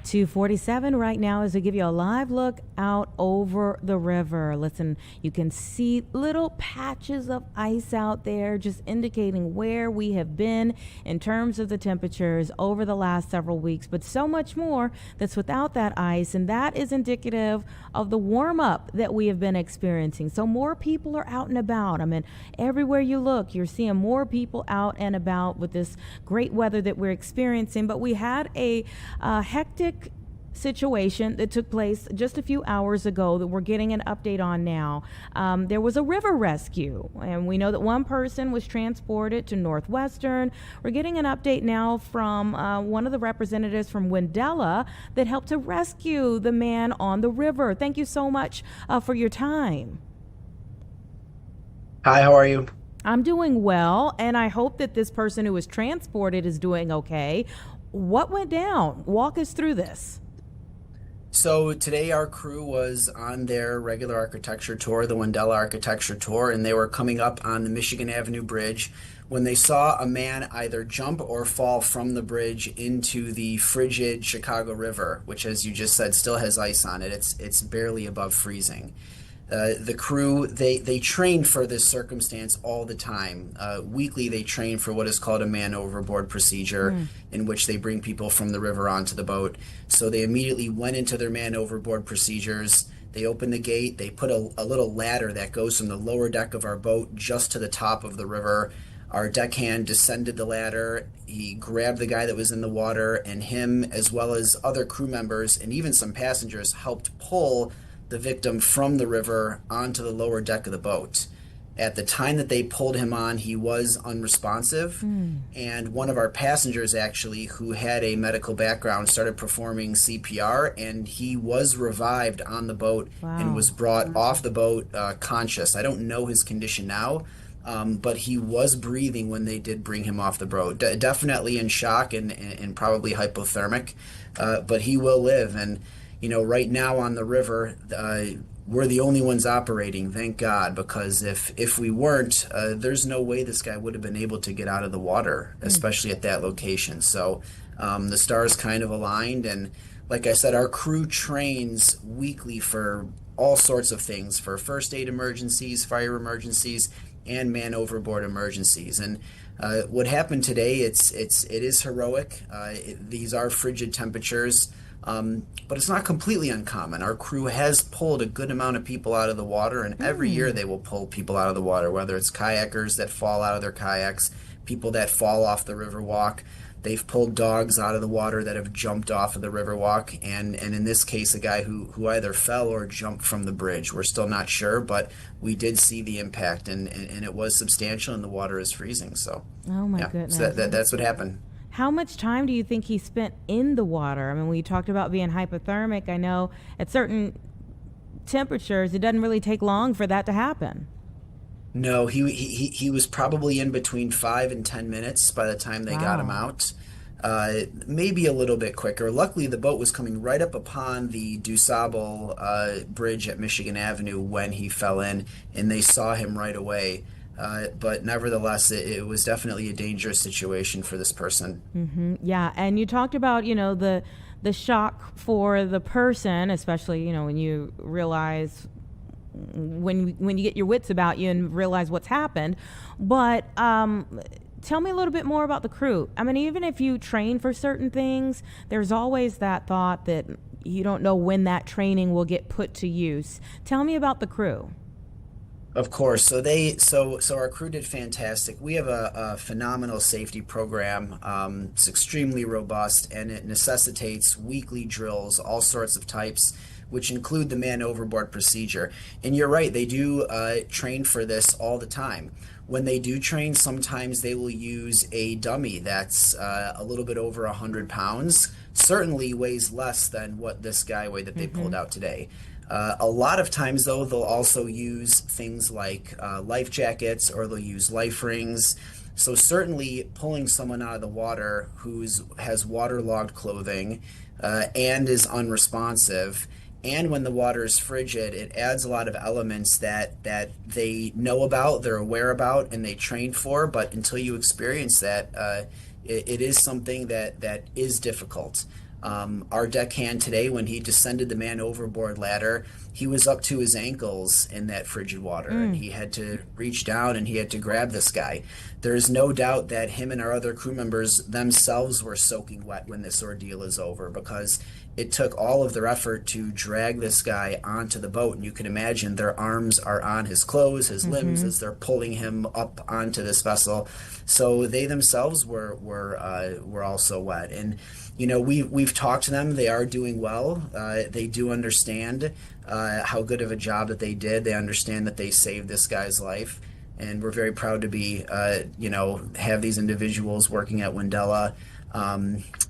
2:47 right now as we give you a live look out over the river. Listen, you can see little patches of ice out there just indicating where we have been in terms of the temperatures over the last several weeks, but so much more that's without that ice, and that is indicative of the warm up that we have been experiencing. So more people are out and about. I mean, everywhere you look, you're seeing more people out and about with this great weather that we're experiencing. But we had a hectic situation that took place just a few hours ago that we're getting an update on now. There was a river rescue, and we know that one person was transported to Northwestern. We're getting an update now from one of the representatives from Wendella that helped to rescue the man on the river. Thank you so much for your time. Hi, how are you? I'm doing well, and I hope that this person who was transported is doing okay. What went down? Walk us through this. So today our crew was on their regular architecture tour, the Wendella architecture tour, and they were coming up on the Michigan Avenue Bridge when they saw a man either jump or fall from the bridge into the frigid Chicago River, which, as you just said, still has ice on it. It's barely above freezing. The crew, they train for this circumstance all the time. Weekly, they train for what is called a man overboard procedure, in which they bring people from the river onto the boat. So they immediately went into their man overboard procedures. They opened the gate. They put a little ladder that goes from the lower deck of our boat just to the top of the river. Our deckhand descended the ladder. He grabbed the guy that was in the water, and him, as well as other crew members and even some passengers, helped pull the victim from the river onto the lower deck of the boat. At the time that they pulled him on, he was unresponsive, and one of our passengers, actually, who had a medical background, started performing CPR, and he was revived on the boat and was brought off the boat conscious. I don't know his condition now, but he was breathing when they did bring him off the boat. Definitely in shock and probably hypothermic, but he will live. And you know, right now on the river, we're the only ones operating, thank God, because if we weren't, there's no way this guy would have been able to get out of the water, especially at that location. So the stars kind of aligned, and like I said, our crew trains weekly for all sorts of things, for first aid emergencies, fire emergencies, and man overboard emergencies. And what happened today, it is heroic. These are frigid temperatures. But it's not completely uncommon. Our crew has pulled a good amount of people out of the water, and every year they will pull people out of the water, whether it's kayakers that fall out of their kayaks, people that fall off the Riverwalk. They've pulled dogs out of the water that have jumped off of the Riverwalk, and in this case, a guy who either fell or jumped from the bridge. We're still not sure, but we did see the impact, and it was substantial, and the water is freezing. So, oh my goodness. So that's what happened. How much time do you think he spent in the water? I mean, when you talked about being hypothermic, I know at certain temperatures, it doesn't really take long for that to happen. No, he was probably in between 5 and 10 minutes by the time they got him out. Maybe a little bit quicker. Luckily, the boat was coming right up upon the DuSable bridge at Michigan Avenue when he fell in, and they saw him right away. But nevertheless, it was definitely a dangerous situation for this person. Yeah, and you talked about, you know, the shock for the person, especially, you know, when you realize when you get your wits about you and realize what's happened. But tell me a little bit more about the crew. I mean, even if you train for certain things, there's always that thought that you don't know when that training will get put to use. Tell me about the crew. Of course. So our crew did fantastic. We have a phenomenal safety program. It's extremely robust, and it necessitates weekly drills, all sorts of types, which include the man overboard procedure. And you're right, they do train for this all the time. When they do train, sometimes they will use a dummy that's a little bit over 100 pounds, certainly weighs less than what this guy weighed that they pulled out today. A lot of times, though, they'll also use things like life jackets, or they'll use life rings. So certainly pulling someone out of the water who has waterlogged clothing and is unresponsive, and when the water is frigid, it adds a lot of elements that they know about, they're aware about, and they train for. But until you experience that, it is something that is difficult. Our deckhand today, when he descended the man overboard ladder, he was up to his ankles in that frigid water, and he had to reach down and he had to grab this guy. There's no doubt that him and our other crew members themselves were soaking wet when this ordeal is over, because it took all of their effort to drag this guy onto the boat. And you can imagine their arms are on his clothes, his limbs, as they're pulling him up onto this vessel. So they themselves were also wet. And we've talked to them. They are doing well. They do understand how good of a job that they did. They understand that they saved this guy's life, and we're very proud to be have these individuals working at Wendella.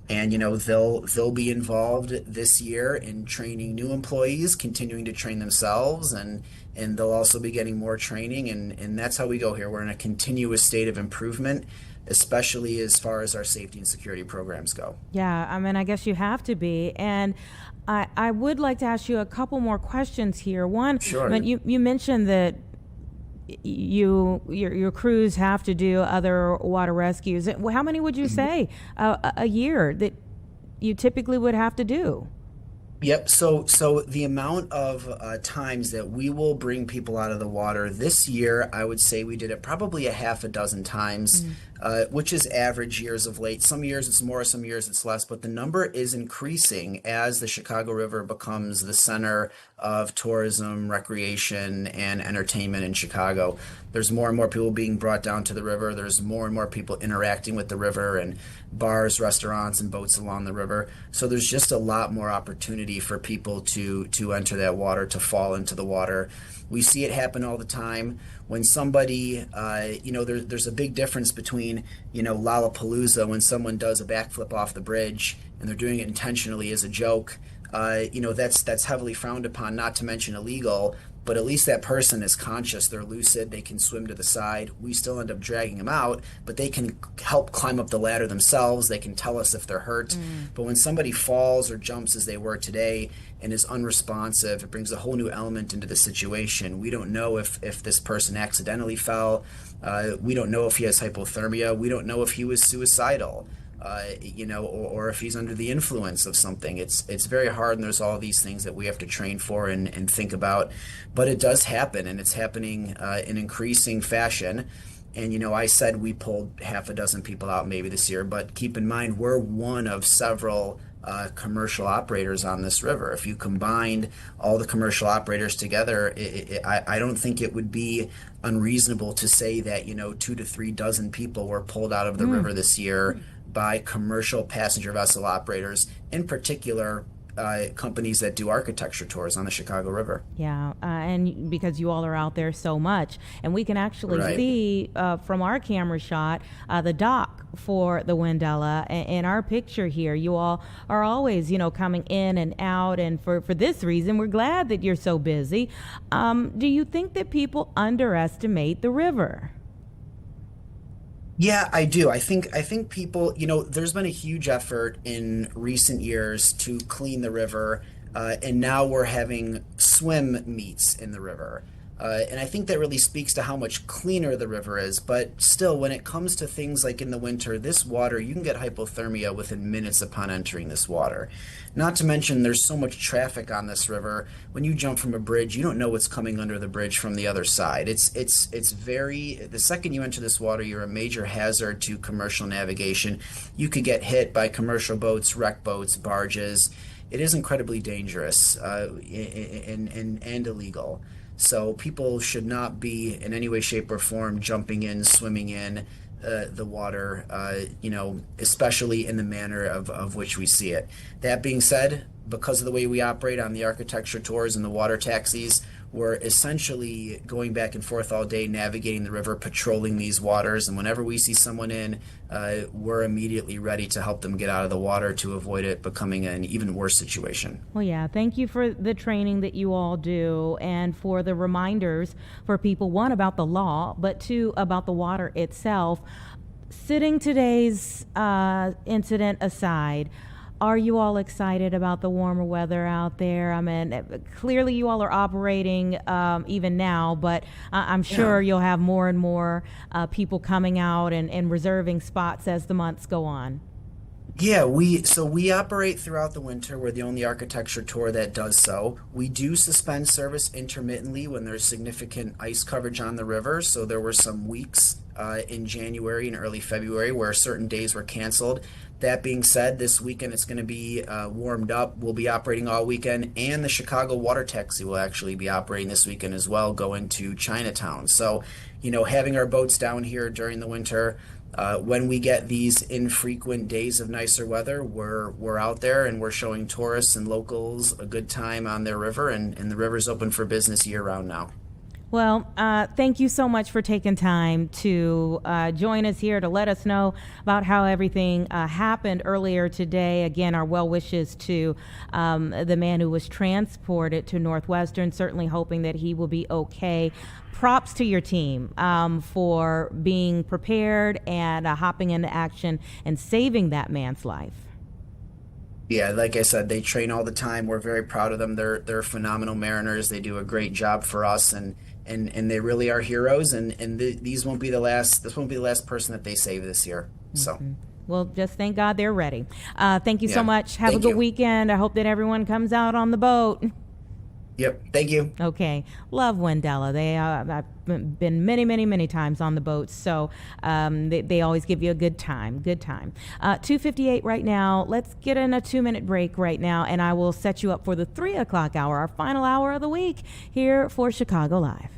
And they'll be involved this year in training new employees, continuing to train themselves, and they'll also be getting more training, and that's how we go here. We're in a continuous state of improvement, especially as far as our safety and security programs go. Yeah, I mean, I guess you have to be. And I would like to ask you a couple more questions here. One, Sure. I mean, you mentioned that your crews have to do other water rescues. How many would you say a year that you typically would have to do? Yep. So the amount of times that we will bring people out of the water this year, I would say we did it probably a half a dozen times, which is average years of late. Some years it's more, some years it's less, but the number is increasing as the Chicago River becomes the center of tourism, recreation, and entertainment in Chicago. There's more and more people being brought down to the river. There's more and more people interacting with the river, and bars, restaurants, and boats along the river. So there's just a lot more opportunity for people to enter that water, to fall into the water. We see it happen all the time. When somebody, there's a big difference between, Lollapalooza, when someone does a backflip off the bridge and they're doing it intentionally as a joke. That's heavily frowned upon, not to mention illegal. But at least that person is conscious, they're lucid, they can swim to the side. We still end up dragging them out, but they can help climb up the ladder themselves. They can tell us if they're hurt. But when somebody falls or jumps as they were today and is unresponsive, it brings a whole new element into the situation. We don't know if this person accidentally fell. We don't know if he has hypothermia. We don't know if he was suicidal. Or if he's under the influence of something. It's very hard, and there's all these things that we have to train for and think about. But it does happen, and it's happening in increasing fashion. And, I said we pulled half a dozen people out maybe this year, but keep in mind, we're one of several commercial operators on this river. If you combined all the commercial operators together, I don't think it would be unreasonable to say that, 2 to 3 dozen people were pulled out of the river this year by commercial passenger vessel operators, in particular companies that do architecture tours on the Chicago River. Yeah, and because you all are out there so much, and we can actually see from our camera shot the dock for the Wendella. In our picture here, you all are always, coming in and out, and for this reason, we're glad that you're so busy. Do you think that people underestimate the river? Yeah, I do. I think people, there's been a huge effort in recent years to clean the river, and now we're having swim meets in the river. And I think that really speaks to how much cleaner the river is. But still, when it comes to things like in the winter, this water, you can get hypothermia within minutes upon entering this water. Not to mention, there's so much traffic on this river. When you jump from a bridge, you don't know what's coming under the bridge from the other side. It's very, the second you enter this water, you're a major hazard to commercial navigation. You could get hit by commercial boats, wreck boats, barges. It is incredibly dangerous and illegal. So people should not be in any way, shape, or form jumping in, swimming in the water, especially in the manner of which we see it. That being said, because of the way we operate on the architecture tours and the water taxis, we're essentially going back and forth all day, navigating the river, patrolling these waters, and whenever we see someone in, we're immediately ready to help them get out of the water to avoid it becoming an even worse situation. Well, yeah, thank you for the training that you all do, and for the reminders for people, one, about the law, but two, about the water itself. Setting today's incident aside, are you all excited about the warmer weather out there? I mean, clearly you all are operating even now, but I'm sure you'll have more and more people coming out and reserving spots as the months go on. Yeah, we operate throughout the winter. We're the only architecture tour that does so. We do suspend service intermittently when there's significant ice coverage on the river. So there were some weeks in January and early February where certain days were canceled. That being said, this weekend it's going to be warmed up. We'll be operating all weekend, and the Chicago Water Taxi will actually be operating this weekend as well, going to Chinatown. So, having our boats down here during the winter. When we get these infrequent days of nicer weather, we're out there and we're showing tourists and locals a good time on their river, and the river's open for business year round now. Well, thank you so much for taking time to join us here to let us know about how everything happened earlier today. Again, our well wishes to the man who was transported to Northwestern, certainly hoping that he will be okay. Props to your team for being prepared and hopping into action and saving that man's life. Yeah, like I said, they train all the time. We're very proud of them. They're phenomenal mariners. They do a great job for us, and they really are heroes. And these won't be the last. This won't be the last person that they save this year. So. Mm-hmm. Well, just thank God they're ready. Thank you so much. Have a Thank good you. weekend. I hope that everyone comes out on the boat. Yep. Thank you. Okay. Love Wendella. I've been many, many, many times on the boats, so they always give you a good time. Good time. 2:58 right now. Let's get in a 2-minute break right now, and I will set you up for the 3 o'clock hour, our final hour of the week here for Chicago Live.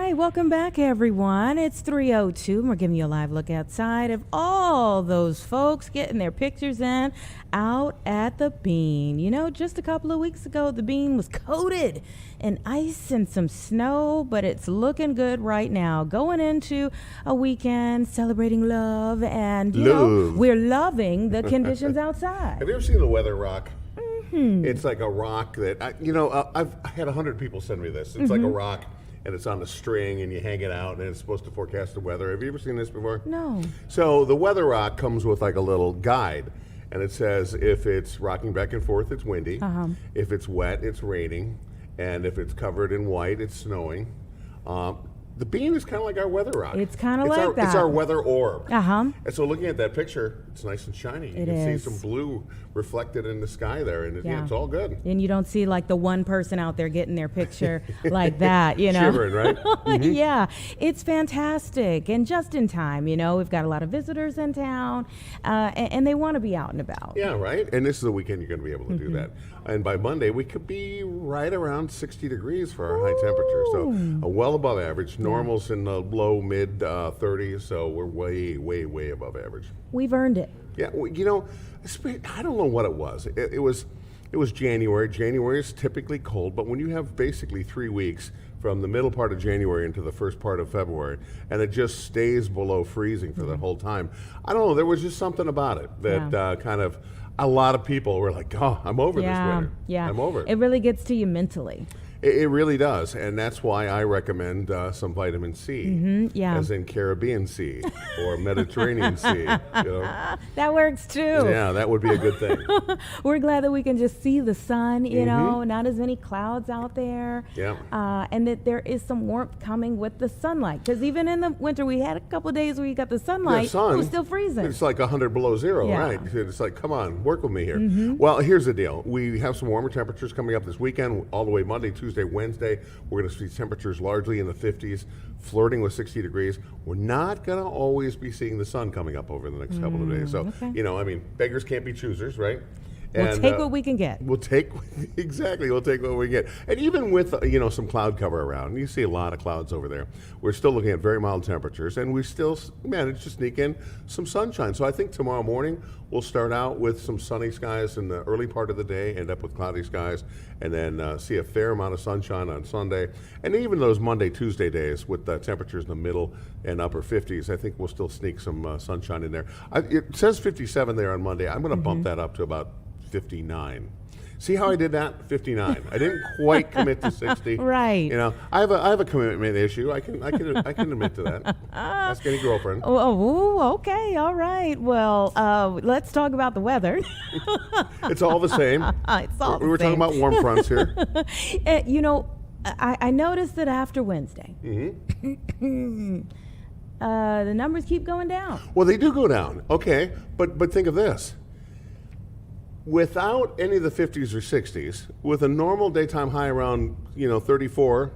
right, welcome back, everyone. It's 3:02, and we're giving you a live look outside of all those folks getting their pictures in out at the Bean. You know, just a couple of weeks ago, the Bean was coated in ice and some snow, but it's looking good right now. Going into a weekend celebrating love, and, you know, we're loving the conditions outside. Have you ever seen the weather rock? It's like a rock that, I've had 100 people send me this. It's like a rock, and it's on a string, and you hang it out, and it's supposed to forecast the weather. Have you ever seen this before? No. So the weather rock comes with like a little guide, and it says if it's rocking back and forth, it's windy. If it's wet, it's raining. And if it's covered in white, it's snowing. The Bean is kind of like our weather rock. It's kind of like that. It's our weather orb. Uh-huh. And so looking at that picture, it's nice and shiny. You can see some blue reflected in the sky there, and it's all good. And you don't see like the one person out there getting their picture like that, you know. Shivering, right? Yeah, it's fantastic. And just in time, you know, we've got a lot of visitors in town, and they want to be out and about. Yeah, right? And this is the weekend you're going to be able to do that. And by Monday, we could be right around 60 degrees for our high temperature. So well above average. Normal's in the low, mid 30s, so we're way, way, way above average. We've earned it. Yeah, you know, I don't know what it was. It was January. January is typically cold, but when you have basically 3 weeks from the middle part of January into the first part of February, and it just stays below freezing for the whole time, I don't know, there was just something about it that kind of, a lot of people were like, oh, I'm over this winter. Yeah, I'm over it. It really gets to you mentally. It really does, and that's why I recommend some vitamin C, as in Caribbean Sea or Mediterranean Sea. You know? That works too. Yeah, that would be a good thing. We're glad that we can just see the sun, you know, not as many clouds out there. Yeah. And that there is some warmth coming with the sunlight. Because even in the winter, we had a couple of days where you got the sunlight. The sun, it was still freezing. It's like 100 below zero, right? It's like, come on, work with me here. Well, here's the deal. We have some warmer temperatures coming up this weekend, all the way Monday, Tuesday, Wednesday. We're going to see temperatures largely in the 50s, flirting with 60 degrees. We're not going to always be seeing the sun coming up over the next couple of days. So, you know, I mean, beggars can't be choosers, right? We'll take what we can get. We'll take what we get. And even with, some cloud cover around, you see a lot of clouds over there, we're still looking at very mild temperatures, and we still manage to sneak in some sunshine. So I think tomorrow morning we'll start out with some sunny skies in the early part of the day, end up with cloudy skies, and then see a fair amount of sunshine on Sunday. And even those Monday, Tuesday days with temperatures in the middle and upper 50s, I think we'll still sneak some sunshine in there. It says 57 there on Monday. I'm going to bump that up to about 59. See how I did that? 59. I didn't quite commit to 60. Right. You know, I have a commitment issue. I can admit to that. Ask any girlfriend. Oh, okay, all right. Well, let's talk about the weather. It's all the same. It's all we were talking about warm fronts here. You know, I noticed that after Wednesday, the numbers keep going down. Well, they do go down. Okay, but think of this. Without any of the 50s or 60s, with a normal daytime high around, 34,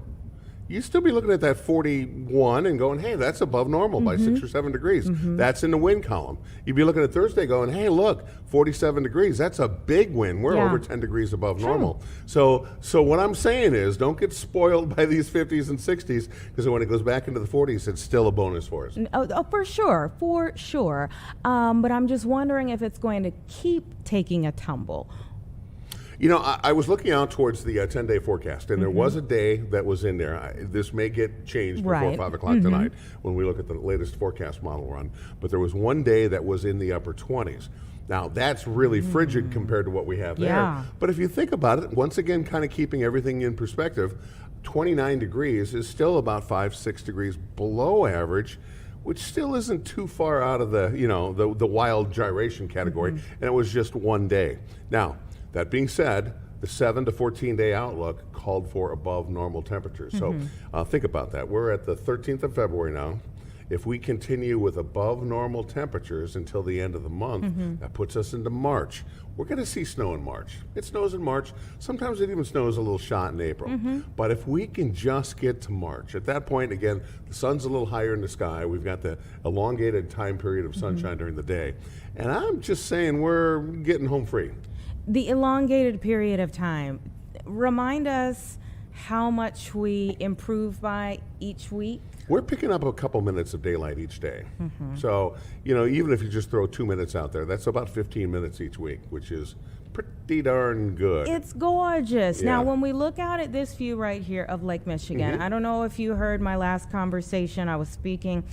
you'd still be looking at that 41 and going, hey, that's above normal by 6 or 7 degrees. That's in the win column. You'd be looking at Thursday going, hey, look, 47 degrees. That's a big win. We're over 10 degrees above normal. So what I'm saying is don't get spoiled by these 50s and 60s, because when it goes back into the 40s, it's still a bonus for us. Oh, for sure. But I'm just wondering if it's going to keep taking a tumble. You know, I was looking out towards the 10-day forecast, and there was a day that was in there. This may get changed before 5 o'clock tonight when we look at the latest forecast model run. But there was one day that was in the upper 20s. Now, that's really frigid compared to what we have there. But if you think about it, once again, kind of keeping everything in perspective, 29 degrees is still about 5-6 degrees below average, which still isn't too far out of the wild gyration category. And it was just one day. Now, that being said, the 7 to 14-day outlook called for above normal temperatures. So think about that. We're at the 13th of February now. If we continue with above normal temperatures until the end of the month, that puts us into March. We're going to see snow in March. It snows in March. Sometimes it even snows a little shot in April. But if we can just get to March, at that point, again, the sun's a little higher in the sky. We've got the elongated time period of sunshine during the day. And I'm just saying we're getting home free. The elongated period of time. Remind us how much we improve by each week? We're picking up a couple minutes of daylight each day. So, you know, even if you just throw 2 minutes out there, that's about 15 minutes each week, which is pretty darn good. It's gorgeous. Yeah. Now, when we look out at this view right here of Lake Michigan, I don't know if you heard my last conversation. I was speaking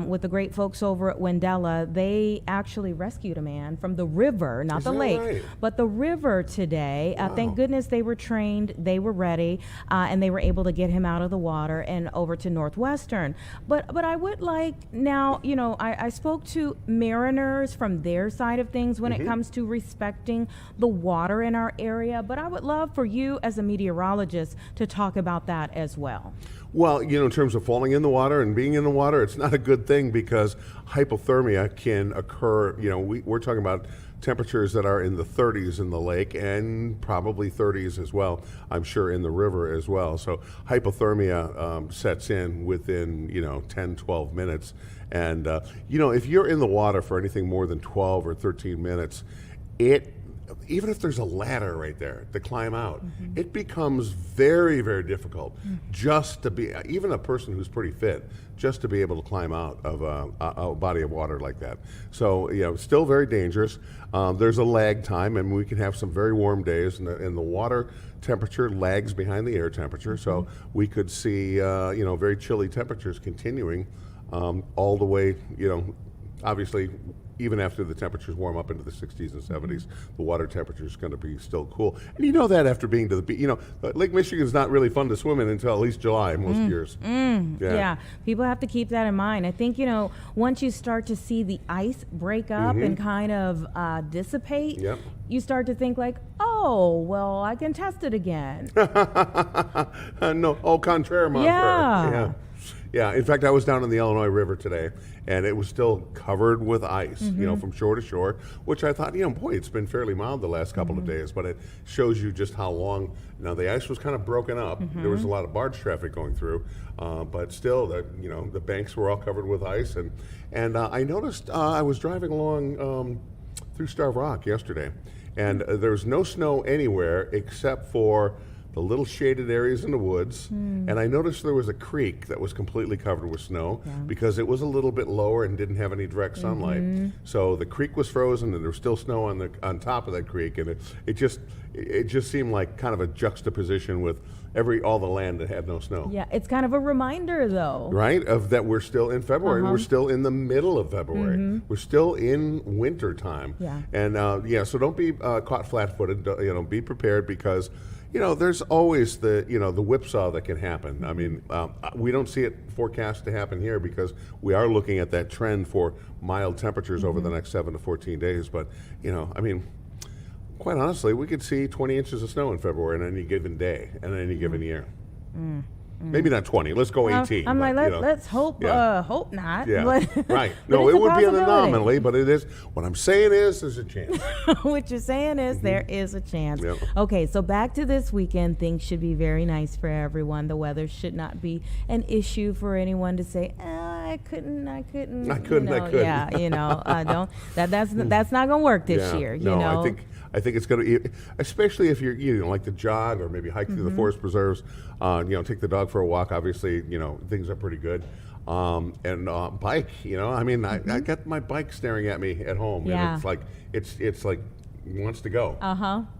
with the great folks over at Wendella. They actually rescued a man from the river, not Is the that lake, right? but the river today. Thank goodness they were trained, they were ready, and they were able to get him out of the water and over to Northwestern. But I would like now, you know, I spoke to mariners from their side of things when it comes to respecting the water in our area, but I would love for you as a meteorologist to talk about that as well. Well, you know, in terms of falling in the water and being in the water, it's not a good thing because hypothermia can occur. You know, we're talking about temperatures that are in the 30s in the lake and probably 30s as well, I'm sure, in the river as well. So hypothermia sets in within, you know, 10, 12 minutes. And, you know, if you're in the water for anything more than 12 or 13 minutes, even if there's a ladder right there to climb out, it becomes very, very difficult just to be, even a person who's pretty fit, just to be able to climb out of a body of water like that. So, you know, still very dangerous. There's a lag time, and we can have some very warm days, and the water temperature lags behind the air temperature. So we could see, you know, very chilly temperatures continuing all the way, you know, obviously, even after the temperatures warm up into the 60s and 70s, the water temperature is going to be still cool. And you know that after being to the beach. You know, Lake Michigan is not really fun to swim in until at least July most years. Yeah, people have to keep that in mind. I think, you know, once you start to see the ice break up and kind of dissipate, you start to think like, oh, well, I can test it again. No, au contraire, mon frère. Yeah, in fact, I was down in the Illinois River today, and it was still covered with ice, you know, from shore to shore, which I thought, you know, boy, it's been fairly mild the last couple of days, but it shows you just how long. Now, the ice was kind of broken up. There was a lot of barge traffic going through, but still, you know, the banks were all covered with ice. And I noticed I was driving along through Starved Rock yesterday, and there was no snow anywhere except for the little shaded areas in the woods, and I noticed there was a creek that was completely covered with snow because it was a little bit lower and didn't have any direct sunlight. So the creek was frozen, and there was still snow on top of that creek, and it just seemed like kind of a juxtaposition with all the land that had no snow. Yeah, it's kind of a reminder, though, right, of that we're still in February. We're still in the middle of February. We're still in winter time. And so don't be caught flat-footed. You know, be prepared because, you know, there's always the whipsaw that can happen. I mean, we don't see it forecast to happen here because we are looking at that trend for mild temperatures over the next 7 to 14 days. But, you know, I mean, quite honestly, we could see 20 inches of snow in February on any given day and any given year. Maybe not 20. Let's go 18. I'm like, but, let's hope not. Yeah, But, right. but No, it's it a would be an possibility. anomaly, but it is. What I'm saying is, there's a chance. What you're saying is there is a chance. Yep. Okay, so back to this weekend. Things should be very nice for everyone. The weather should not be an issue for anyone to say, I couldn't. Yeah, you know, that's not gonna work this year. You know, I think it's going to, especially if you're, like to jog or maybe hike through the forest preserves, take the dog for a walk. Obviously, things are pretty good. And bike, I mean, I got my bike staring at me at home. Yeah. And it's like, it wants to go.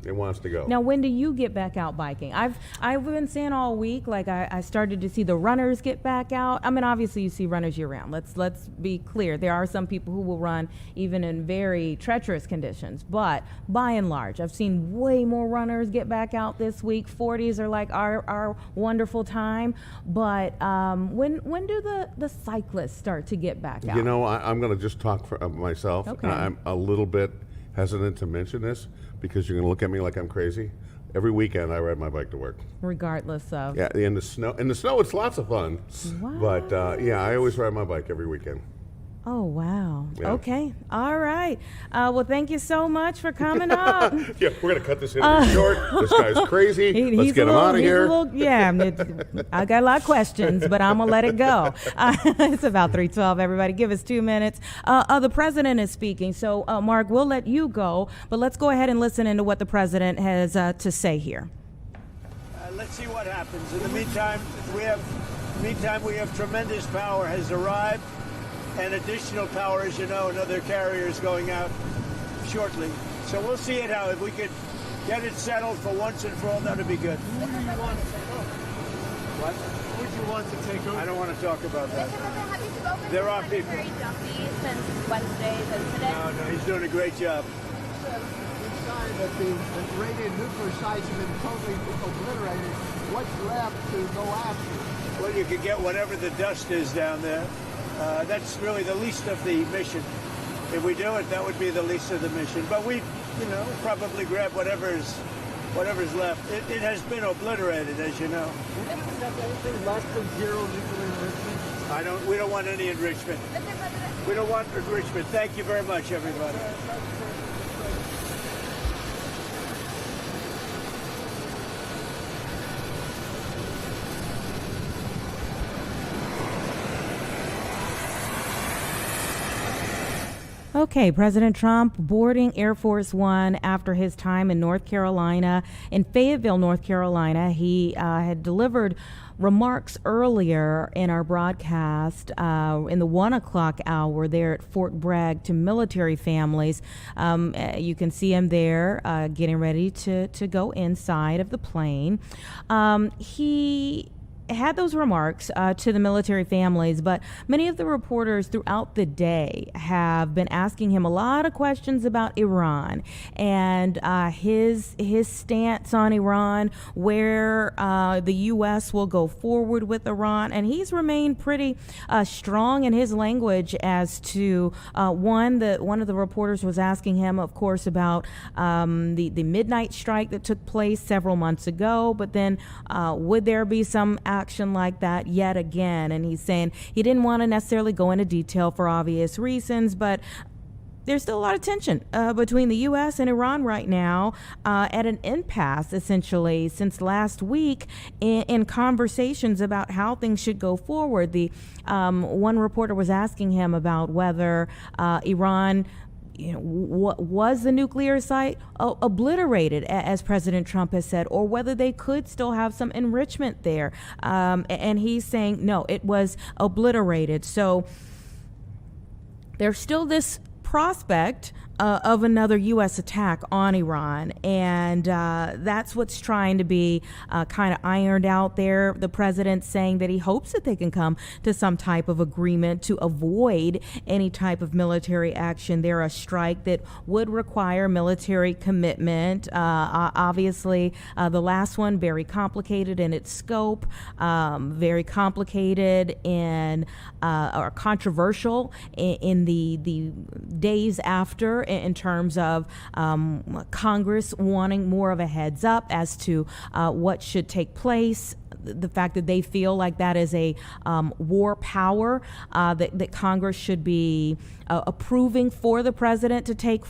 It wants to go. Now, when do you get back out biking? I've been saying all week, like I started to see the runners get back out. I mean, obviously you see runners year round. Let's be clear. There are some people who will run even in very treacherous conditions, but by and large, I've seen way more runners get back out this week. 40s are like our wonderful time. But when do the cyclists start to get back out? I'm going to just talk for myself. Okay. I'm a little bit hesitant to mention this because you're going to look at me like I'm crazy. Every weekend I ride my bike to work. Regardless of. Yeah, in the snow. In the snow, it's lots of fun. Wow. But I always ride my bike every weekend. Oh, wow. Yeah. Okay. All right. Well, thank you so much for coming up. Yeah, we're going to cut this interview short. This guy's crazy. Let's get him out of here. I got a lot of questions, but I'm going to let it go. It's about 3:12, everybody. Give us 2 minutes. The president is speaking. So, Mark, we'll let you go, but let's go ahead and listen into what the president has to say here. let's see what happens. In the meantime, we have tremendous power has arrived, and additional power, as you know, another carrier is going out shortly. So we'll see it how. If we could get it settled for once and for all, that'd be good. What do you want to take over? What? What would you want to take over? I don't want to talk about that. Have you spoken There to are people. Secretary Duffy since Wednesday's incident? No, he's doing a great job. That the Iranian nuclear sites have been totally obliterated. What's left to go after? Well, you could get whatever the dust is down there. That's really the least of the mission. If we do it, that would be the least of the mission. But we, probably grab whatever's left. It has been obliterated, as you know. Anything less than zero nuclear enrichment? We don't want any enrichment. We don't want enrichment. Thank you very much, everybody. Okay, President Trump boarding Air Force One after his time in North Carolina. In Fayetteville, North Carolina, he had delivered remarks earlier in our broadcast in the 1 o'clock hour there at Fort Bragg to military families. You can see him there getting ready to go inside of the plane. He had those remarks to the military families, but many of the reporters throughout the day have been asking him a lot of questions about Iran and his stance on Iran, where the U.S. will go forward with Iran, and he's remained pretty strong in his language as to one of the reporters was asking him, of course, about the midnight strike that took place several months ago, but then would there be some action like that yet again? And he's saying he didn't want to necessarily go into detail for obvious reasons, but there's still a lot of tension between the U.S. and Iran right now, at an impasse, essentially, since last week in conversations about how things should go forward. The one reporter was asking him about whether Iran what was the nuclear site obliterated, as President Trump has said, or whether they could still have some enrichment there. And he's saying, no, it was obliterated. So there's still this prospect of another U.S. attack on Iran, and that's what's trying to be kind of ironed out there. The president saying that he hopes that they can come to some type of agreement to avoid any type of military action there, a strike that would require military commitment. Obviously, the last one, very complicated in its scope, very complicated in or controversial in the days after, in terms of Congress wanting more of a heads up as to what should take place. The fact that they feel like that is a war power that Congress should be approving for the president to take,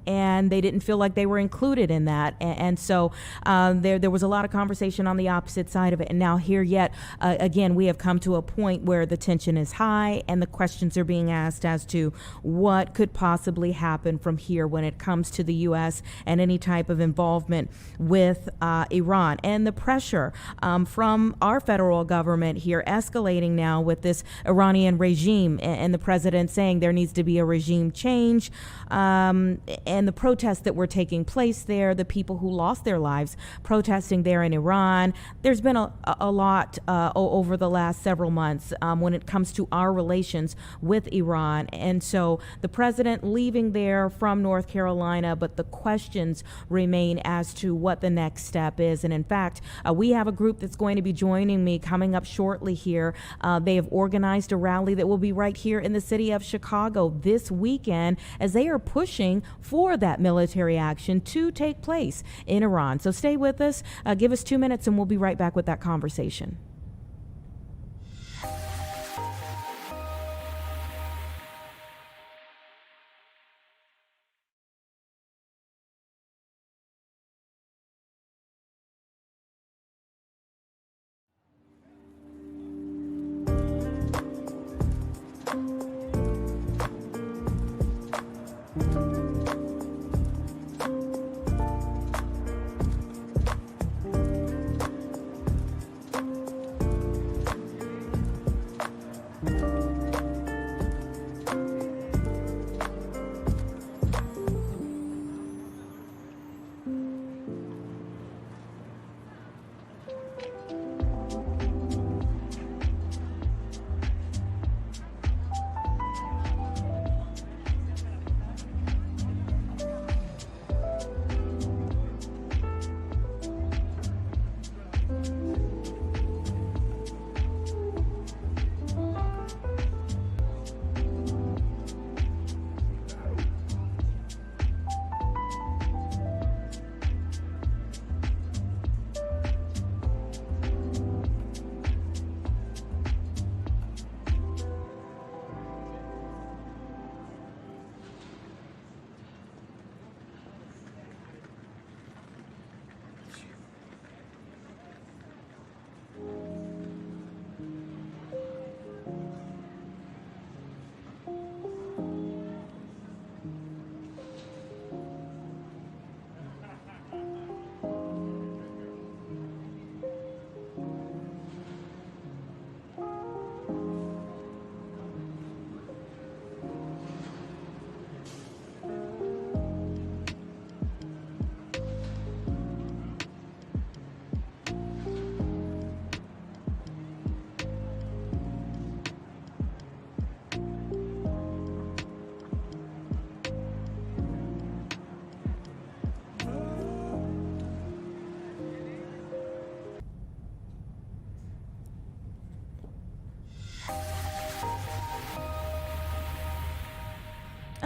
and they didn't feel like they were included in that. And so there was a lot of conversation on the opposite side of it. And now here yet again, we have come to a point where the tension is high and the questions are being asked as to what could possibly happen from here when it comes to the U.S. and any type of involvement with Iran. And the pressure from our federal government here escalating now with this Iranian regime, and the president saying there needs to be a regime change. And the protests that were taking place there, the people who lost their lives protesting there in Iran. There's been a lot over the last several months when it comes to our relations with Iran. And so the president leaving there from North Carolina, but the questions remain as to what the next step is. And in fact, we have a group that's going to be joining me coming up shortly here. They have organized a rally that will be right here in the city of Chicago this weekend as they are pushing for that military action to take place in Iran. So stay with us. Give us 2 minutes and we'll be right back with that conversation.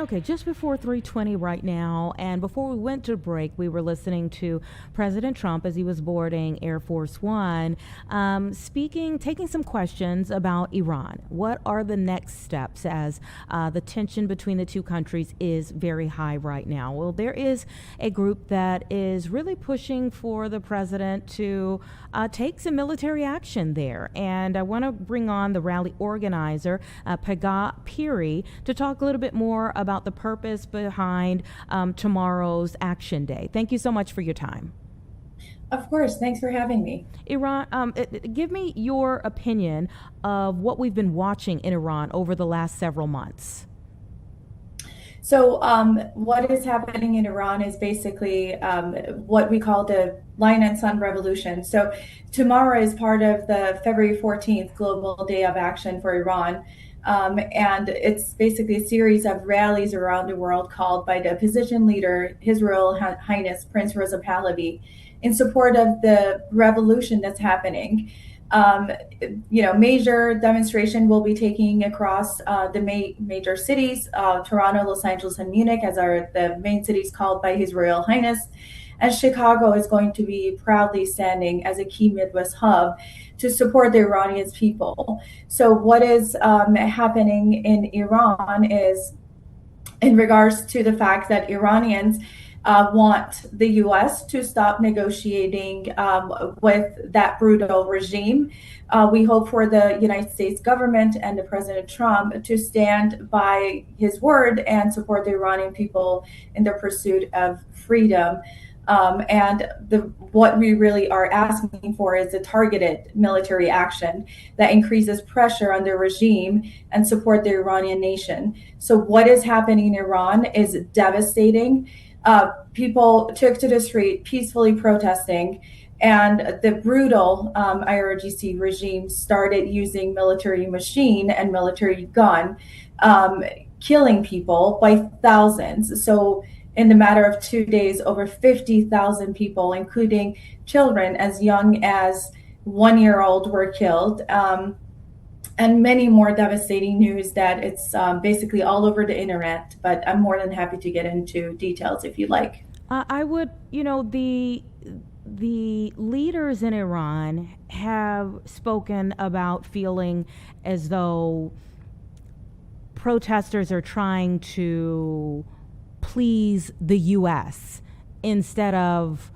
Okay, just before 3:20 right now, and before we went to break, we were listening to President Trump as he was boarding Air Force One, taking some questions about Iran. What are the next steps as the tension between the two countries is very high right now? Well, there is a group that is really pushing for the president to take some military action there, and I want to bring on the rally organizer, Pega Piri, to talk a little bit more about the purpose behind tomorrow's Action Day. Thank you so much for your time. Of course. Thanks for having me. Iran, give me your opinion of what we've been watching in Iran over the last several months. So what is happening in Iran is basically what we call the Lion and Sun Revolution. So tomorrow is part of the February 14th Global Day of Action for Iran. And it's basically a series of rallies around the world called by the opposition leader, His Royal Highness Prince Reza Pahlavi, in support of the revolution that's happening. Major demonstration will be taking across the major cities, Toronto, Los Angeles, and Munich, as are the main cities called by His Royal Highness. And Chicago is going to be proudly standing as a key Midwest hub to support the Iranian people. So what is happening in Iran is in regards to the fact that Iranians want the U.S. to stop negotiating with that brutal regime. We hope for the United States government and the President Trump to stand by his word and support the Iranian people in their pursuit of freedom. What we really are asking for is a targeted military action that increases pressure on the regime and support the Iranian nation. So what is happening in Iran is devastating. People took to the street peacefully protesting, and the brutal IRGC regime started using military machine and military gun, killing people by thousands. So in the matter of 2 days, over 50,000 people, including children as young as 1 year old, were killed. And many more devastating news that it's basically all over the internet, but I'm more than happy to get into details if you like. I would, the leaders in Iran have spoken about feeling as though protesters are trying to please the U.S. instead of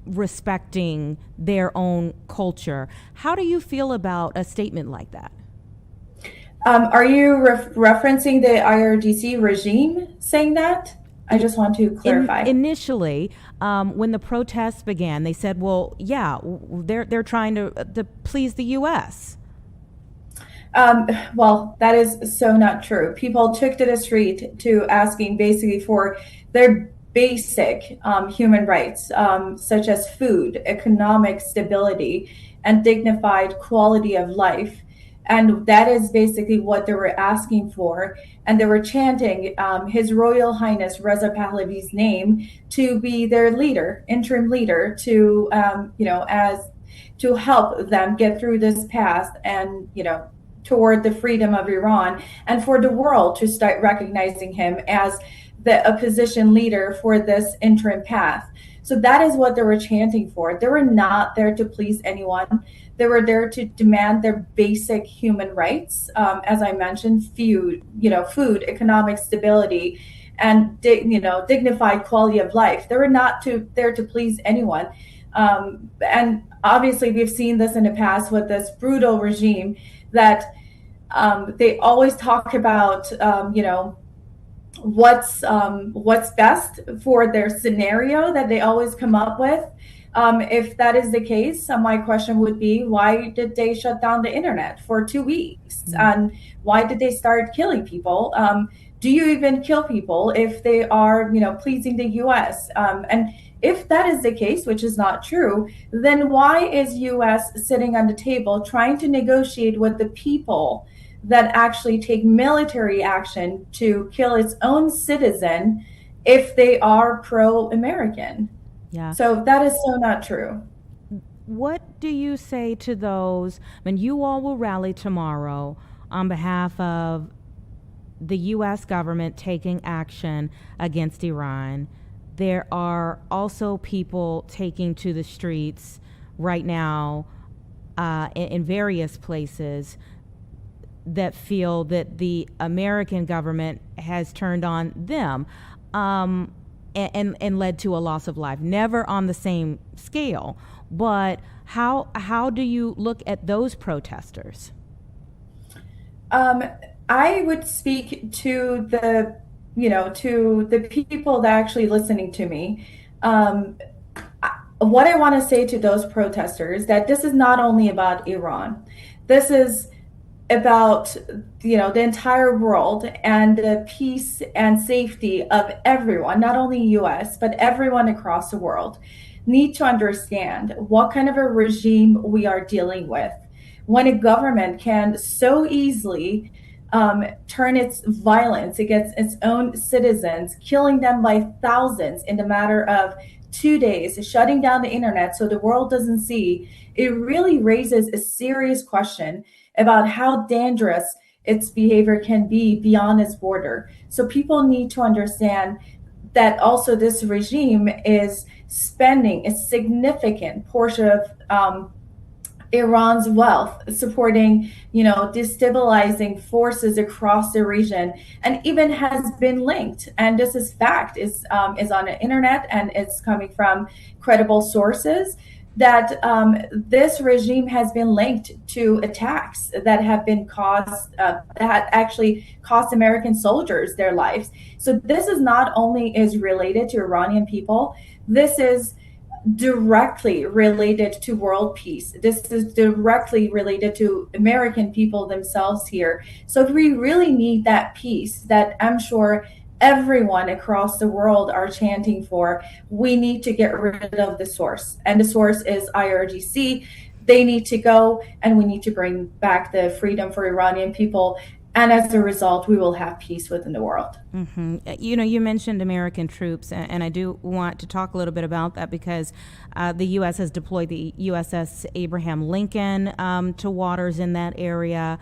respecting their own culture. How do you feel about a statement like that? Are you referencing the IRGC regime saying that? I just want to clarify. Initially, when the protests began, they said, well, yeah, they're trying to please the U.S. Well, that is so not true. People took to the street to asking basically for their basic human rights, such as food, economic stability, and dignified quality of life. And that is basically what they were asking for. And they were chanting His Royal Highness Reza Pahlavi's name to be their leader, interim leader, to to help them get through this path and toward the freedom of Iran, and for the world to start recognizing him as the opposition leader for this interim path. So that is what they were chanting for. They were not there to please anyone. They were there to demand their basic human rights, as I mentioned, food, economic stability, and dignified quality of life. They were not there to please anyone. And obviously, we've seen this in the past with this brutal regime that they always talk about, what's best for their scenario that they always come up with. If that is the case, my question would be, why did they shut down the internet for 2 weeks? Mm-hmm. And why did they start killing people? Do you even kill people if they are, pleasing the U.S.? And if that is the case, which is not true, then why is U.S. sitting on the table trying to negotiate with the people that actually take military action to kill its own citizen if they are pro-American? Yeah. So that is so not true. What do you say to those, you all will rally tomorrow on behalf of the U.S. government taking action against Iran, there are also people taking to the streets right now in various places that feel that the American government has turned on them and led to a loss of life. Never on the same scale, but how do you look at those protesters? I would speak to the people that are actually listening to me. What I want to say to those protesters that this is not only about Iran. This is about the entire world and the peace and safety of everyone, not only US, but everyone across the world need to understand what kind of a regime we are dealing with. When a government can so easily turn its violence against its own citizens, killing them by thousands in the matter of 2 days, shutting down the internet so the world doesn't see, it really raises a serious question about how dangerous its behavior can be beyond its border. So people need to understand that also this regime is spending a significant portion of Iran's wealth supporting, destabilizing forces across the region, and even has been linked. And this is fact, is on the internet, and it's coming from credible sources that this regime has been linked to attacks that have been caused, that actually cost American soldiers their lives. So this is not only is related to Iranian people, this is directly related to world peace. This is directly related to American people themselves here. So if we really need that peace that I'm sure everyone across the world are chanting for, we need to get rid of the source. And the source is IRGC. They need to go, and we need to bring back the freedom for Iranian people. And as a result, we will have peace within the world. Mm-hmm. You mentioned American troops, and I do want to talk a little bit about that because the U.S. has deployed the USS Abraham Lincoln to waters in that area.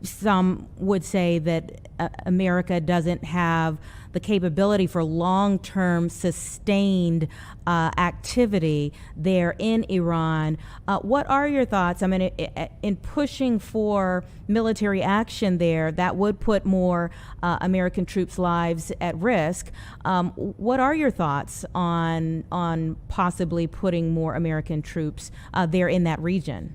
Some would say that America doesn't have the capability for long-term sustained activity there in Iran. What are your thoughts? I mean, in pushing for military action there, that would put more American troops' lives at risk. What are your thoughts on possibly putting more American troops there in that region?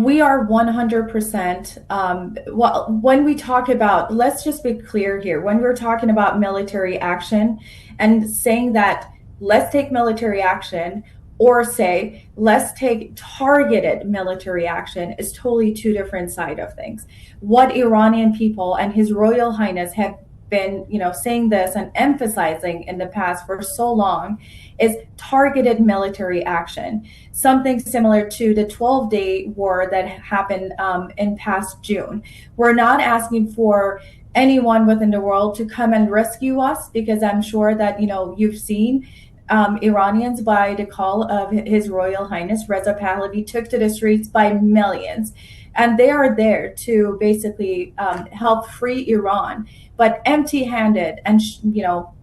We are 100%. Well, when we talk about, let's just be clear here, when we're talking about military action and saying that let's take military action or say let's take targeted military action is totally two different sides of things. What Iranian people and His Royal Highness have been, saying this and emphasizing in the past for so long is targeted military action, something similar to the 12-day war that happened in past June. We're not asking for anyone within the world to come and rescue us, because I'm sure that, you've seen Iranians, by the call of His Royal Highness Reza Pahlavi, took to the streets by millions. And they are there to basically help free Iran, but empty-handed, and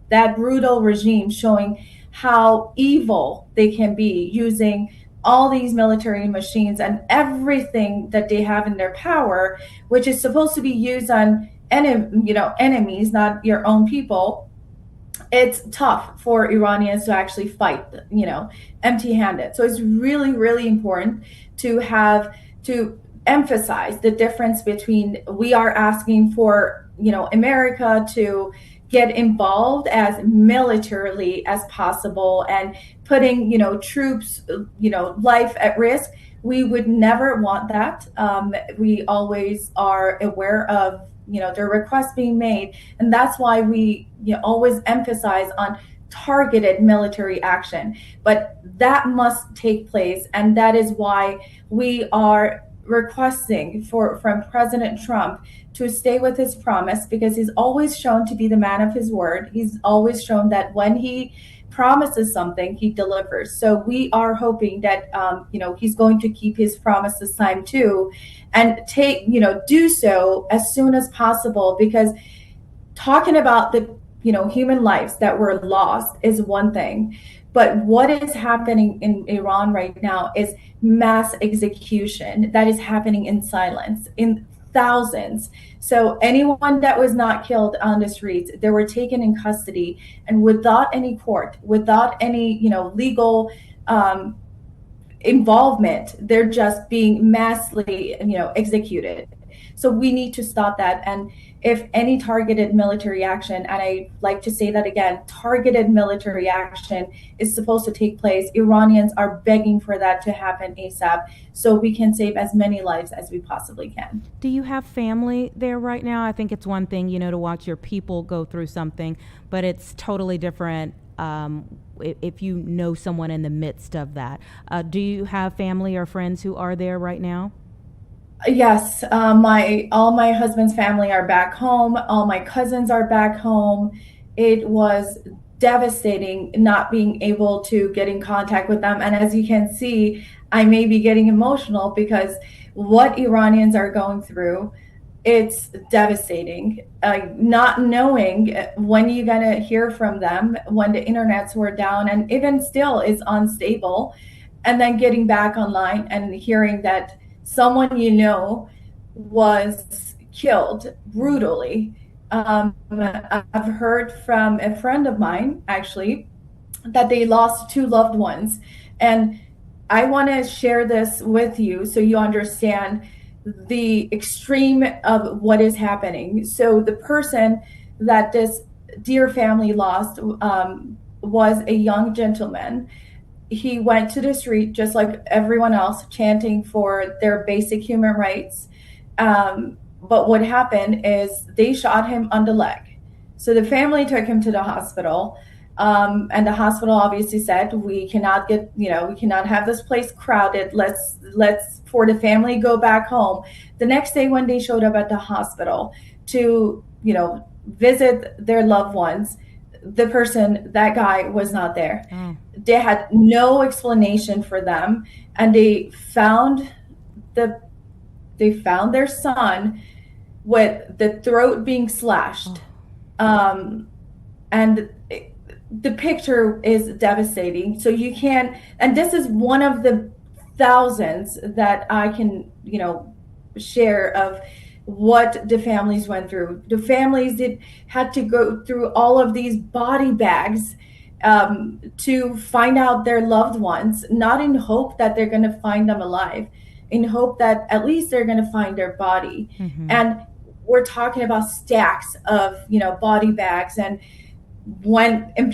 that brutal regime showing how evil they can be, using all these military machines and everything that they have in their power, which is supposed to be used on enemies, not your own people. It's tough for Iranians to actually fight, empty-handed. So it's really, really important to emphasize the difference between, we are asking for, America to get involved as militarily as possible and putting, troops, life at risk. We would never want that. We always are aware of, the requests being made. And that's why we always emphasize on targeted military action. But that must take place. And that is why we are requesting from President Trump to stay with his promise, because he's always shown to be the man of his word. He's always shown that when he promises something, he delivers. So we are hoping that he's going to keep his promise this time too, and do so as soon as possible, because talking about the human lives that were lost is one thing, but what is happening in Iran right now is mass execution that is happening in silence, in thousands. So anyone that was not killed on the streets, they were taken in custody, and without any court, without any legal involvement, they're just being massively executed. So we need to stop that. And if any targeted military action, and I like to say that again, targeted military action is supposed to take place, Iranians are begging for that to happen ASAP, so we can save as many lives as we possibly can. Do you have family there right now? I think it's one thing, to watch your people go through something, but it's totally different if you know someone in the midst of that. Do you have family or friends who are there right now? Yes, all my husband's family are back home. All my cousins are back home. It was devastating not being able to get in contact with them. And as you can see, I may be getting emotional because what Iranians are going through, it's devastating. Not knowing when you're gonna hear from them, when the internets were down and even still is unstable, and then getting back online and hearing that someone was killed brutally. I've heard from a friend of mine, actually, that they lost 2 loved ones. And I want to share this with you so you understand the extreme of what is happening. So the person that this dear family lost was a young gentleman. He went to the street just like everyone else, chanting for their basic human rights. But what happened is they shot him on the leg. So the family took him to the hospital. And the hospital obviously said, we cannot have this place crowded. Let's for the family go back home. The next day when they showed up at the hospital to, visit their loved ones, that guy was not there. They had no explanation for them, and they found their son with the throat being slashed. And the picture is devastating. So you can't, and this is one of the thousands that I can, share of what the families went through. The families had to go through all of these body bags to find out their loved ones, not in hope that they're going to find them alive, in hope that at least they're going to find their body. Mm-hmm. And we're talking about stacks of, body bags. And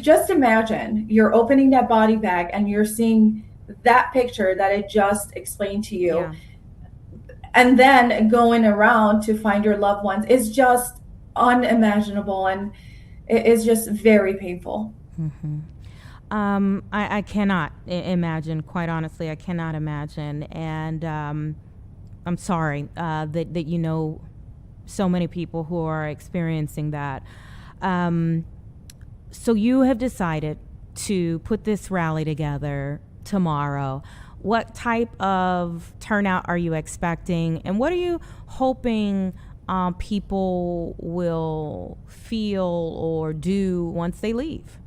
just imagine you're opening that body bag and you're seeing that picture that I just explained to you. Yeah. And then going around to find your loved ones is just unimaginable, and it is just very painful. Mm-hmm. I cannot imagine, quite honestly, I cannot imagine. And I'm sorry that so many people who are experiencing that. So you have decided to put this rally together tomorrow. What type of turnout are you expecting, and what are you hoping people will feel or do once they leave?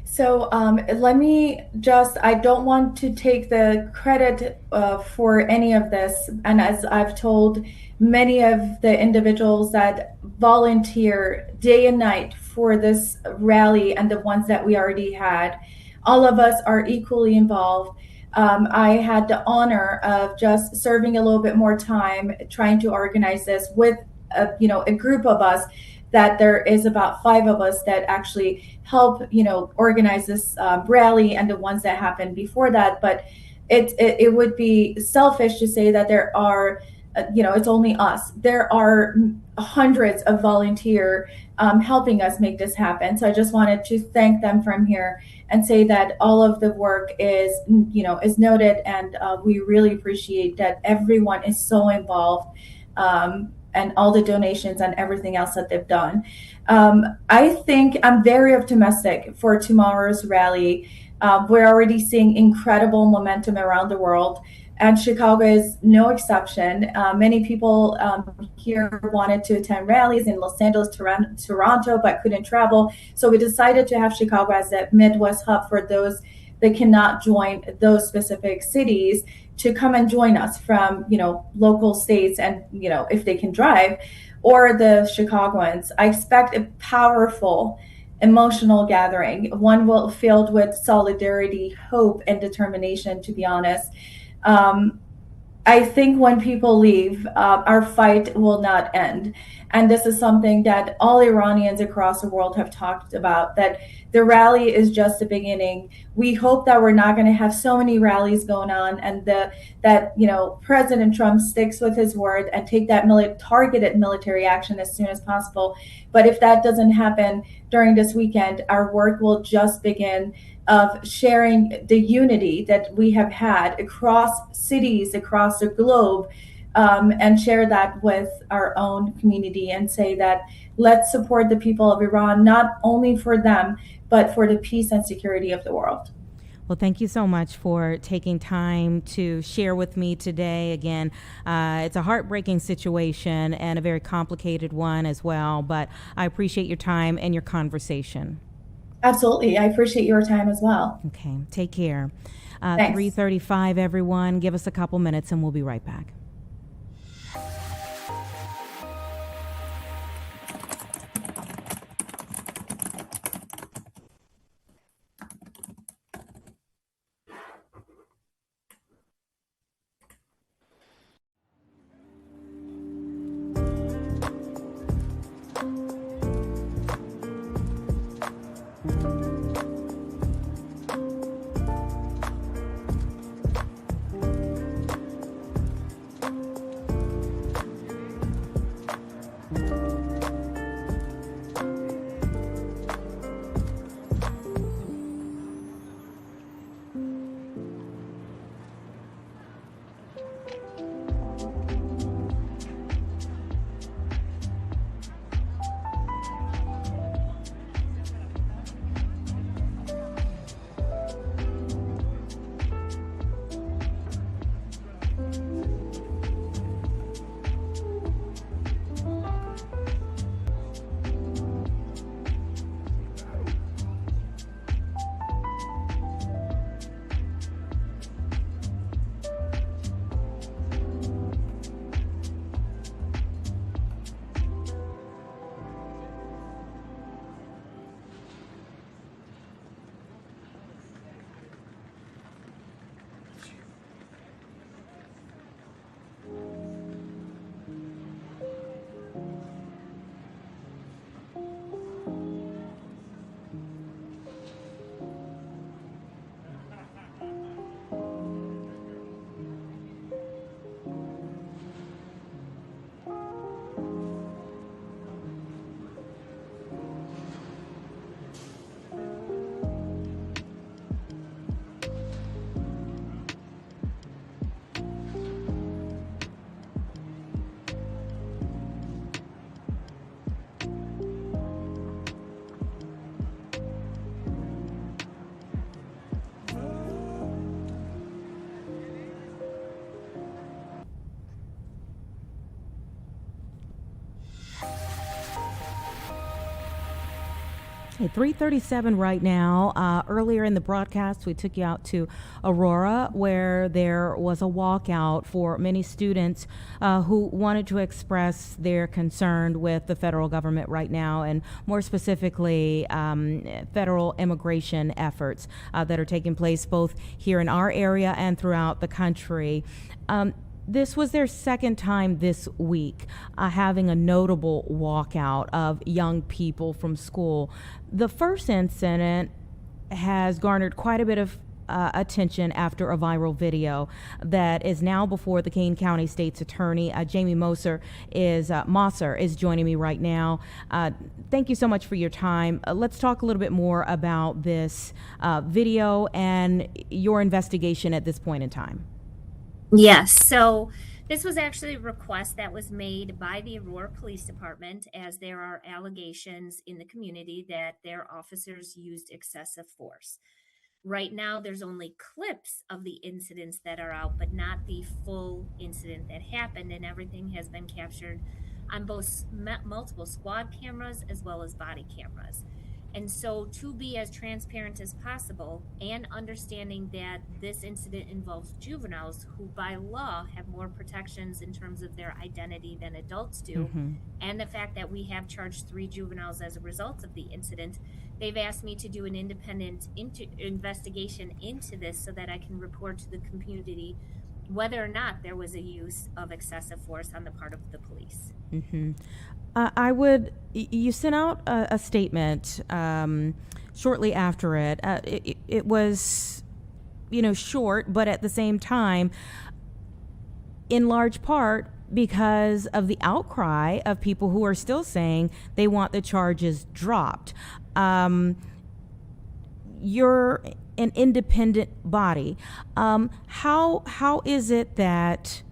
So I don't want to take the credit for any of this. And as I've told many of the individuals that volunteer day and night for this rally and the ones that we already had, all of us are equally involved. I had the honor of just serving a little bit more time trying to organize this with a group of us, that there is about 5 of us that actually help organize this rally and the ones that happened before that. But it would be selfish to say that there are it's only us. There are hundreds of volunteers helping us make this happen. So I just wanted to thank them from here and say that all of the work is noted, and we really appreciate that everyone is so involved, and all the donations and everything else that they've done. I think I'm very optimistic for tomorrow's rally. We're already seeing incredible momentum around the world, and Chicago is no exception. Many people here wanted to attend rallies in Los Angeles, Toronto, but couldn't travel. So we decided to have Chicago as a Midwest hub for those that cannot join those specific cities to come and join us from, local states, and, if they can drive, or the Chicagoans. I expect a powerful emotional gathering, one filled with solidarity, hope, and determination, to be honest. I think when people leave, our fight will not end. And this is something that all Iranians across the world have talked about, that the rally is just the beginning. We hope that we're not going to have so many rallies going on, and that President Trump sticks with his word and take that targeted military action as soon as possible. But if that doesn't happen during this weekend, our work will just begin, of sharing the unity that we have had across cities, across the globe, and share that with our own community, and say that let's support the people of Iran, not only for them, but for the peace and security of the world. Well, thank you so much for taking time to share with me today. Again, it's a heartbreaking situation and a very complicated one as well, but I appreciate your time and your conversation. Absolutely. I appreciate your time as well. Okay. Take care. 3:35, everyone. Give us a couple minutes and we'll be right back. Okay, 3:37 right now. Earlier in the broadcast, we took you out to Aurora, where there was a walkout for many students who wanted to express their concern with the federal government right now, and more specifically, federal immigration efforts that are taking place both here in our area and throughout the country. This was their second time this week having a notable walkout of young people from school. The first incident has garnered quite a bit of attention after a viral video that is now before the Kane County State's Attorney. Jamie Moser is joining me right now. Thank you so much for your time. Let's talk a little bit more about this video and your investigation at this point in time. Yes, so this was actually a request that was made by the Aurora Police Department, as there are allegations in the community that their officers used excessive force. Right now, there's only clips of the incidents that are out, but not the full incident that happened, and everything has been captured on both multiple squad cameras as well as body cameras. And so, to be as transparent as possible, and understanding that this incident involves juveniles who by law have more protections in terms of their identity than adults do, and the fact that we have charged 3 juveniles as a result of the incident, they've asked me to do an independent investigation into this so that I can report to the community whether or not there was a use of excessive force on the part of the police. You sent out a statement shortly after it. It was, short, but at the same time, in large part because of the outcry of people who are still saying they want the charges dropped. You're an independent body. How is it that...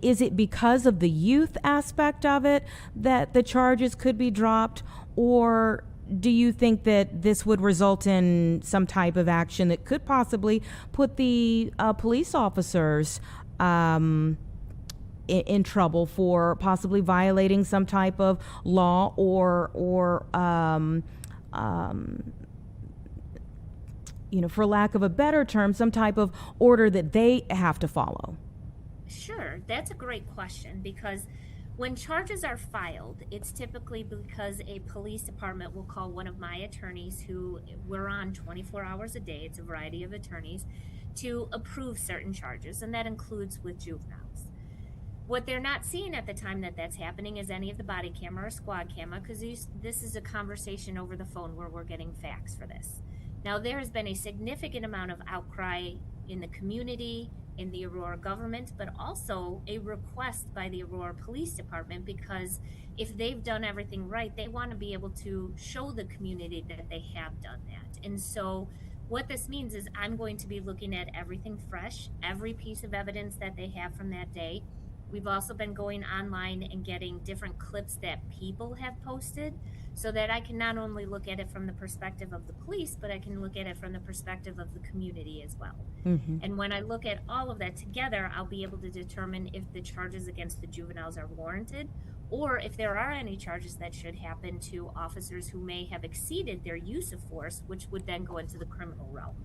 Is it because of the youth aspect of it that the charges could be dropped, or do you think that this would result in some type of action that could possibly put the police officers in trouble for possibly violating some type of law or for lack of a better term, some type of order that they have to follow? Sure, that's a great question, because when charges are filed, it's typically because a police department will call one of my attorneys, who we're on 24 hours a day, it's a variety of attorneys, to approve certain charges, and that includes with juveniles. What they're not seeing at the time that that's happening is any of the body camera or squad camera, because this is a conversation over the phone where we're getting facts for this. Now, there has been a significant amount of outcry in the community, in the Aurora government, but also a request by the Aurora Police Department, because if they've done everything right, they want to be able to show the community that they have done that. And so what this means is I'm going to be looking at everything fresh, every piece of evidence that they have from that day. We've also been going online and getting different clips that people have posted, so that I can not only look at it from the perspective of the police, but I can look at it from the perspective of the community as well. And when I look at all of that together, I'll be able to determine if the charges against the juveniles are warranted, or if there are any charges that should happen to officers who may have exceeded their use of force, which would then go into the criminal realm.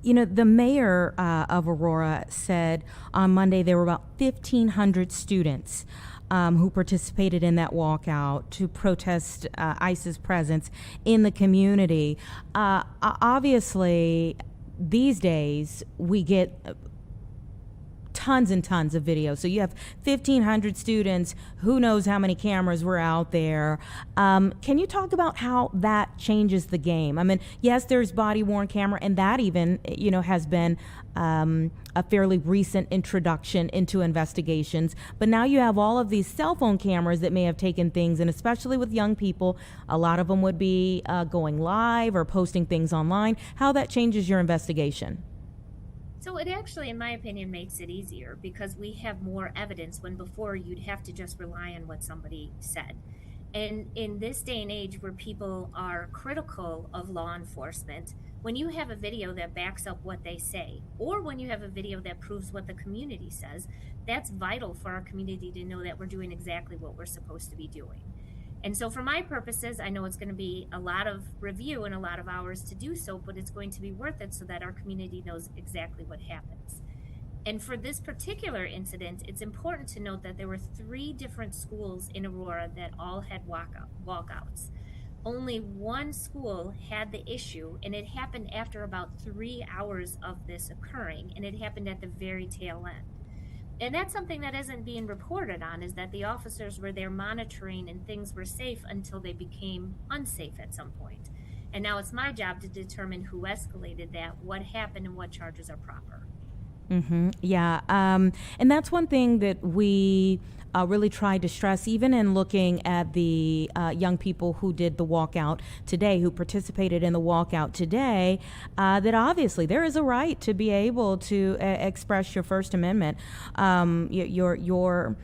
The mayor of Aurora said on Monday there were about 1,500 students who participated in that walkout to protest ICE's presence in the community. Obviously, these days we get tons and tons of videos. So you have 1,500 students. Who knows how many cameras were out there? Can you talk about how that changes the game? I mean, yes, there's body-worn camera, and that even, has been a fairly recent introduction into investigations. But now you have all of these cell phone cameras that may have taken things, and especially with young people, a lot of them would be going live or posting things online. How that changes your investigation? So it actually, in my opinion, makes it easier, because we have more evidence, when before you'd have to just rely on what somebody said. And in this day and age where people are critical of law enforcement, when you have a video that backs up what they say, or when you have a video that proves what the community says, that's vital for our community to know that we're doing exactly what we're supposed to be doing. And so for my purposes, I know it's going to be a lot of review and a lot of hours to do so, but it's going to be worth it so that our community knows exactly what happens. And for this particular incident, it's important to note that there were 3 different schools in Aurora that all had walkouts. Only one school had the issue, and it happened after about 3 hours of this occurring, and it happened at the very tail end. And that's something that isn't being reported on, is that the officers were there monitoring and things were safe until they became unsafe at some point. And now it's my job to determine who escalated that, what happened, and what charges are proper. Yeah. And that's one thing that we really tried to stress, even in looking at the young people who did the walkout today, who participated in the walkout today, that obviously there is a right to be able to express your First Amendment, your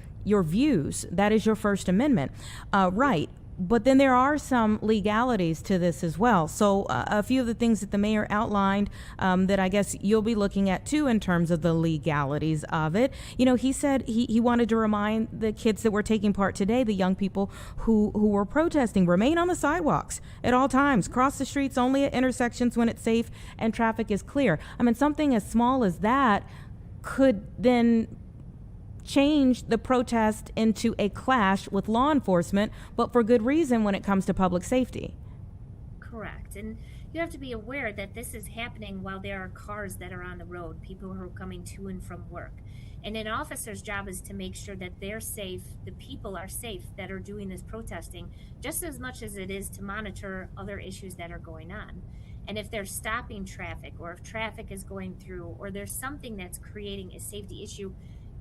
views. That is your First Amendment right. But then there are some legalities to this as well. So a few of the things that the mayor outlined that I guess you'll be looking at too in terms of the legalities of it. You know, he said he wanted to remind the kids that were taking part today, the young people who were protesting, remain on the sidewalks at all times, cross the streets only at intersections when it's safe and traffic is clear. I mean, something as small as that could then change the protest into a clash with law enforcement, but for good reason when it comes to public safety. Correct. And you have to be aware that this is happening while there are cars that are on the road, people who are coming to and from work. And an officer's job is to make sure that they're safe, the people are safe that are doing this protesting, just as much as it is to monitor other issues that are going on. And if they're stopping traffic, or if traffic is going through, or there's something that's creating a safety issue,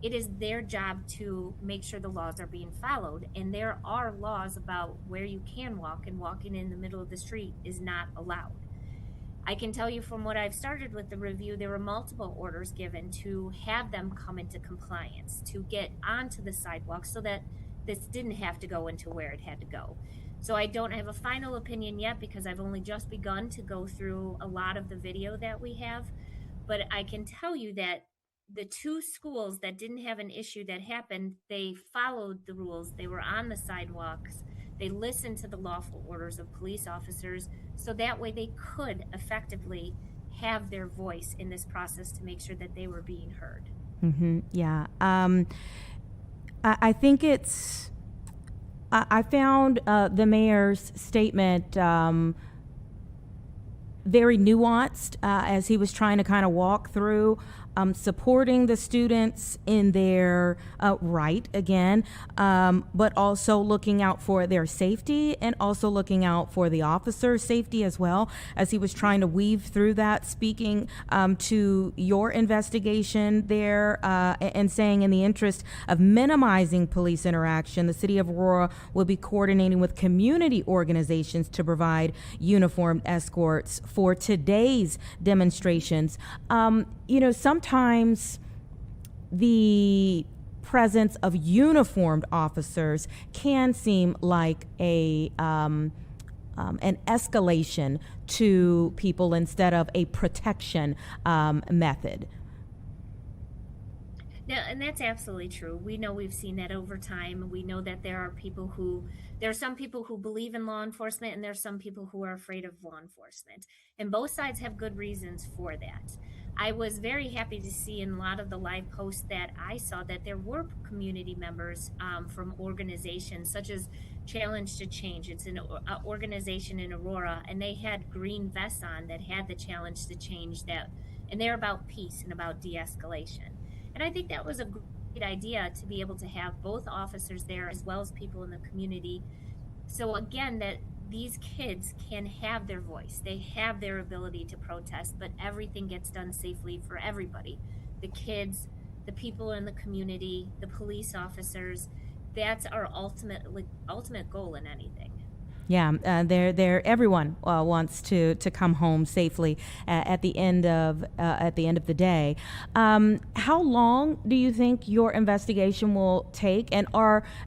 it is their job to make sure the laws are being followed. And there are laws about where you can walk, and walking in the middle of the street is not allowed. I can tell you from what I've started with the review, there were multiple orders given to have them come into compliance, to get onto the sidewalk so that this didn't have to go into where it had to go. So I don't have a final opinion yet because I've only just begun to go through a lot of the video that we have. But I can tell you that the two schools that didn't have an issue that happened, they followed the rules. They were on the sidewalks. They listened to the lawful orders of police officers, so that way they could effectively have their voice in this process to make sure that they were being heard. Yeah. I think it's, I found the mayor's statement very nuanced as he was trying to kind of walk through supporting the students in their right again, but also looking out for their safety and also looking out for the officer's safety as well, as he was trying to weave through that, speaking to your investigation there and saying in the interest of minimizing police interaction, the city of Aurora will be coordinating with community organizations to provide uniformed escorts for today's demonstrations. You know, sometimes the presence of uniformed officers can seem like an escalation to people instead of a protection method. Yeah, and that's absolutely true. We know we've seen that over time. We know that there are some people who believe in law enforcement, and there are some people who are afraid of law enforcement. And both sides have good reasons for that. I was very happy to see in a lot of the live posts that I saw that there were community members from organizations such as Challenge to Change. It's an organization in Aurora, and they had green vests on that had the Challenge to Change, and they're about peace and about de-escalation. And I think that was a great idea to be able to have both officers there as well as people in the community. So again, that these kids can have their voice, they have their ability to protest, but everything gets done safely for everybody. The kids, the people in the community, the police officers, that's our ultimate goal in anything. Yeah, everyone wants to come home safely at the end of the day. How long do you think your investigation will take? And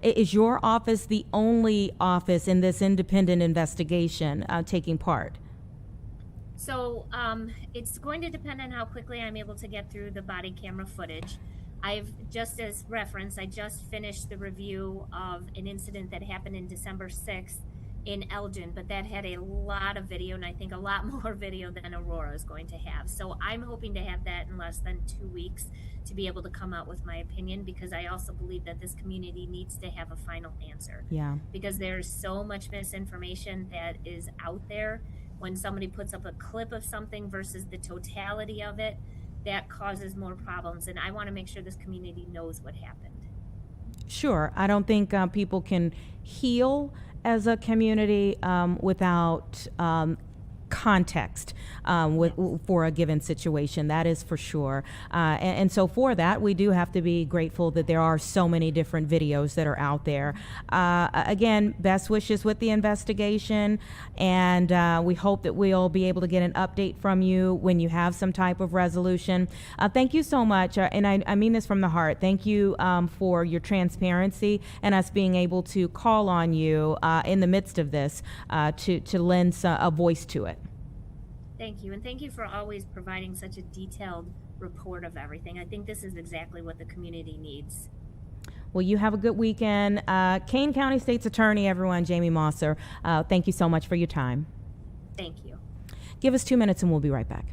is your office the only office in this independent investigation taking part? So it's going to depend on how quickly I'm able to get through the body camera footage. Just as reference, I just finished the review of an incident that happened in December 6th. In Elgin, but that had a lot of video, and I think a lot more video than Aurora is going to have. So I'm hoping to have that in less than 2 weeks to be able to come out with my opinion, because I also believe that this community needs to have a final answer. Yeah. Because there's so much misinformation that is out there. When somebody puts up a clip of something versus the totality of it, that causes more problems, and I want to make sure this community knows what happened. Sure. I don't think people can heal as a community without context for a given situation. That is for sure. And so for that, we do have to be grateful that there are so many different videos that are out there. Again, best wishes with the investigation, and we hope that we'll be able to get an update from you when you have some type of resolution. Thank you so much, and I mean this from the heart. Thank you for your transparency and us being able to call on you in the midst of this to lend a voice to it. Thank you, and thank you for always providing such a detailed report of everything. I think this is exactly what the community needs. Well, you have a good weekend. Kane County State's Attorney, everyone, Jamie Mosser, thank you so much for your time. Thank you. Give us 2 minutes and we'll be right back.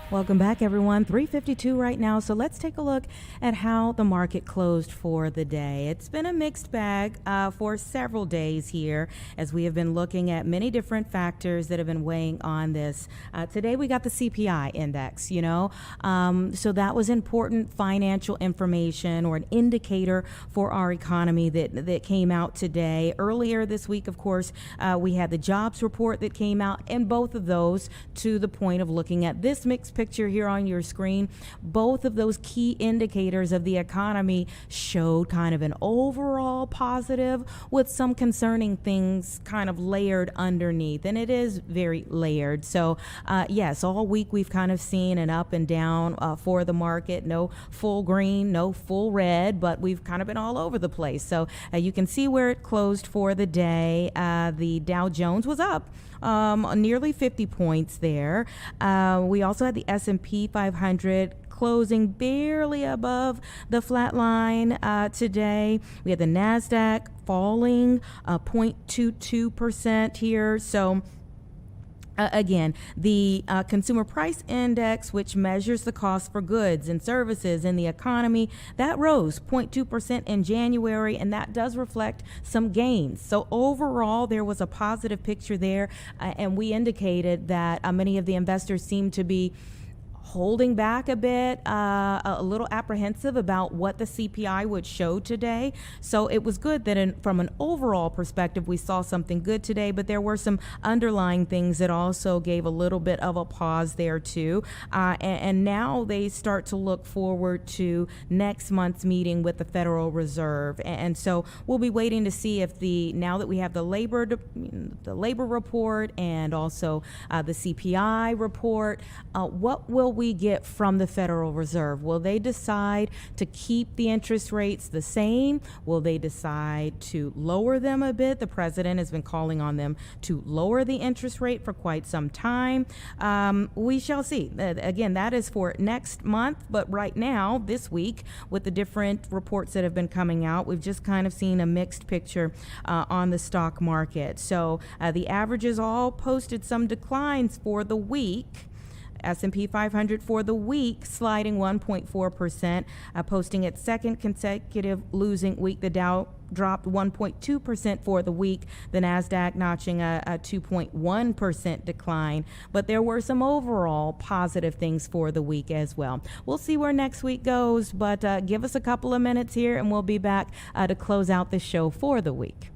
Welcome back, everyone. 3:52 right now. So let's take a look at how the market closed for the day. It's been a mixed bag for several days here as we have been looking at many different factors that have been weighing on this. Today we got the CPI index, so that was important financial information or an indicator for our economy that came out today. Earlier this week, of course, we had the jobs report that came out, and both of those to the point of looking at this mixed picture here on your screen, both of those key indicators of the economy showed kind of an overall positive with some concerning things kind of layered underneath. And it is very layered. So, yes, all week we've kind of seen an up and down for the market. No full green, no full red, but we've kind of been all over the place. So you can see where it closed for the day. The Dow Jones was up nearly 50 points there. We also had the S&P 500 closing barely above the flat line today. We had the NASDAQ falling 0.22% here. So again, the consumer price index, which measures the cost for goods and services in the economy, that rose 0.2% in January, and that does reflect some gains. So overall, there was a positive picture there, and we indicated that many of the investors seem to be holding back a bit, a little apprehensive about what the CPI would show today. So it was good that from an overall perspective, we saw something good today, but there were some underlying things that also gave a little bit of a pause there too. And now they start to look forward to next month's meeting with the Federal Reserve. And so we'll be waiting to see if now that we have the labor report and also the CPI report, what will we get from the Federal Reserve? Will they decide to keep the interest rates the same? Will they decide to lower them a bit? The president has been calling on them to lower the interest rate for quite some time. We shall see. Again, that is for next month, but right now, this week, with the different reports that have been coming out, we've just kind of seen a mixed picture on the stock market. So the averages all posted some declines for the week. S&P 500 for the week sliding 1.4%, posting its second consecutive losing week. The Dow dropped 1.2% for the week, the NASDAQ notching a 2.1% decline. But there were some overall positive things for the week as well. We'll see where next week goes, but give us a couple of minutes here and we'll be back to close out the show for the week.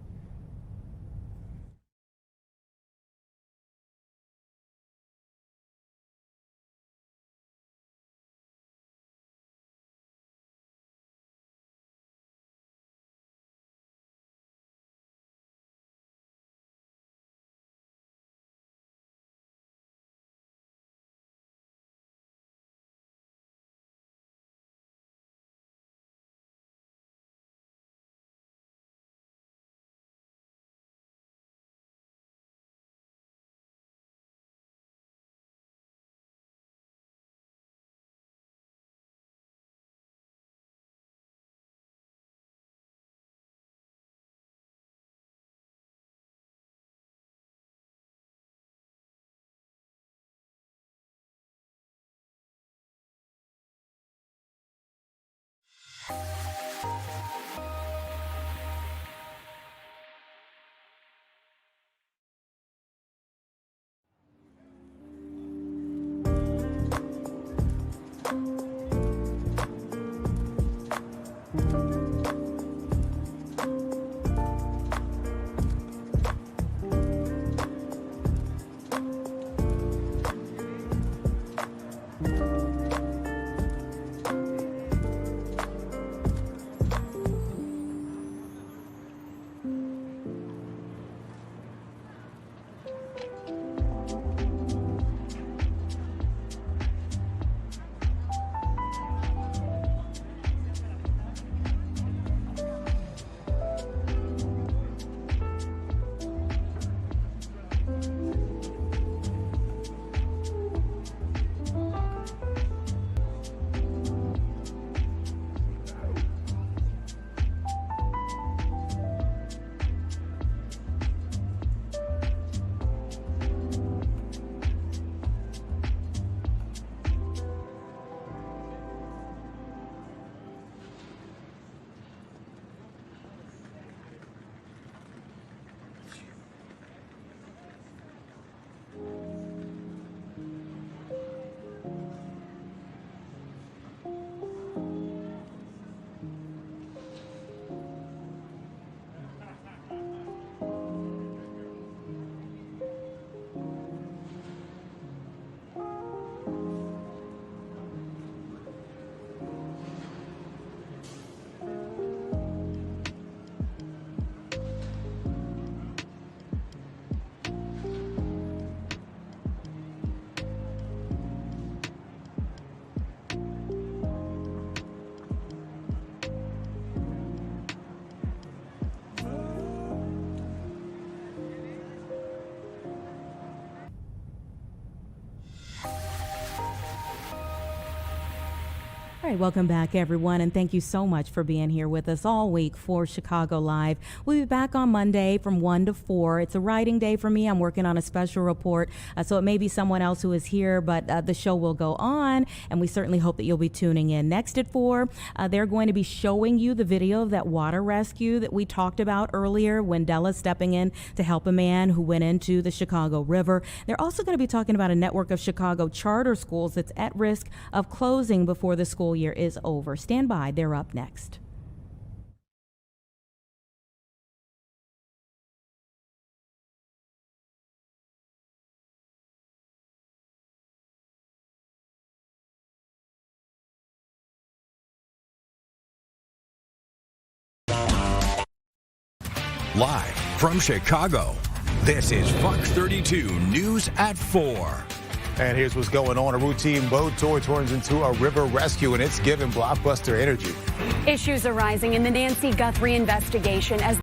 All right, welcome back, everyone, and thank you so much for being here with us all week for Chicago Live. We'll be back on Monday from 1 to 4. It's a writing day for me. I'm working on a special report, so it may be someone else who is here, but the show will go on, and we certainly hope that you'll be tuning in. Next at 4, they're going to be showing you the video of that water rescue that we talked about earlier, Wendella stepping in to help a man who went into the Chicago River. They're also going to be talking about a network of Chicago charter schools that's at risk of closing before the school year is over. Stand by. They're up next. Live from Chicago, this is Fox 32 News at 4. And here's what's going on. A routine boat tour turns into a river rescue, and it's giving blockbuster energy. Issues arising in the Nancy Guthrie investigation as